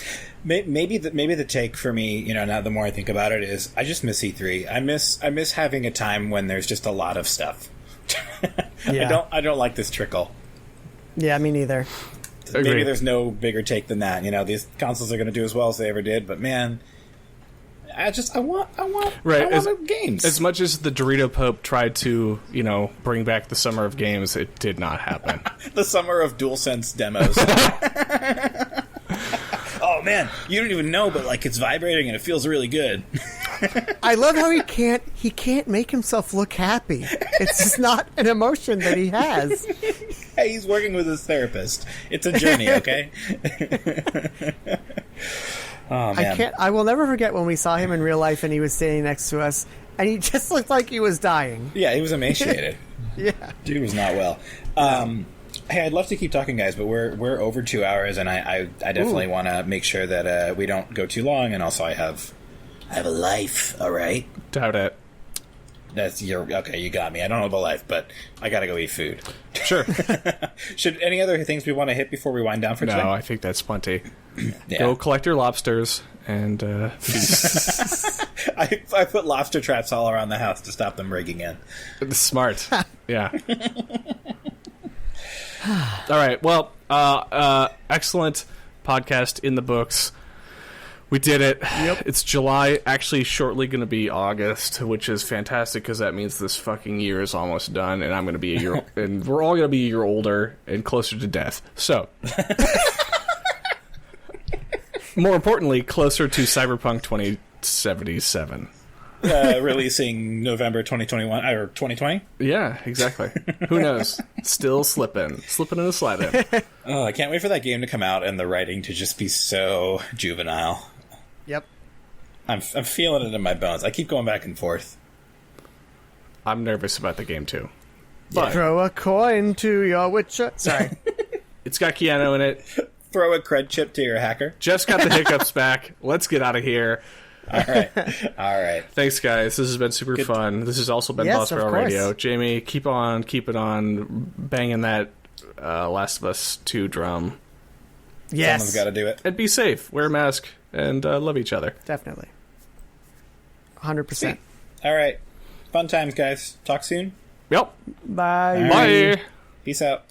Maybe the take for me, now the more I think about it, is I just miss E3. I miss having a time when there's just a lot of stuff. Yeah. I don't like this trickle. Yeah, me neither. Agreed. Maybe there's no bigger take than that. These consoles are going to do as well as they ever did, but man, I want games. As much as the Dorito Pope tried to, bring back the summer of games, it did not happen. The summer of DualSense demos. Oh man, you don't even know, but like it's vibrating and it feels really good. I love how he can't make himself look happy. It's just not an emotion that he has. Hey, he's working with his therapist. It's a journey, okay? Oh man. I will never forget when we saw him in real life and he was standing next to us and he just looked like he was dying. Yeah, he was emaciated. Yeah. Dude was not well. Hey, I'd love to keep talking, guys, but we're over 2 hours, and I definitely want to make sure that we don't go too long, and also I have a life, all right? Doubt it. Okay, you got me. I don't know about life, but I gotta go eat food. Sure. Should any other things we want to hit before we wind down for today? No, I think that's plenty. Yeah. Go collect your lobsters and feast. I put lobster traps all around the house to stop them breaking in. Smart. Yeah. All right. Well, excellent podcast in the books. We did it. Yep. It's July, actually shortly going to be August, which is fantastic because that means this fucking year is almost done, and I'm going to be a year, and we're all going to be a year older and closer to death. So, more importantly, closer to Cyberpunk 2077. Releasing November 2021 or 2020. Yeah, exactly. Who knows? Still slipping and sliding. Oh, I can't wait for that game to come out and the writing to just be so juvenile. Yep. I'm feeling it in my bones. I keep going back and forth. I'm nervous about the game too. But throw a coin to your Witcher. Sorry. It's got Keanu in it. Throw a cred chip to your hacker. Just got the hiccups back. Let's get out of here. All right. Thanks, guys. This has been super fun. This has also been Boss Barrel Radio. Jamie, keep it on, banging that Last of Us 2 drum. Yes. Someone's got to do it. And be safe. Wear a mask and love each other. Definitely. 100%. Sweet. All right. Fun times, guys. Talk soon. Yep. Bye. All right. Bye. Peace out.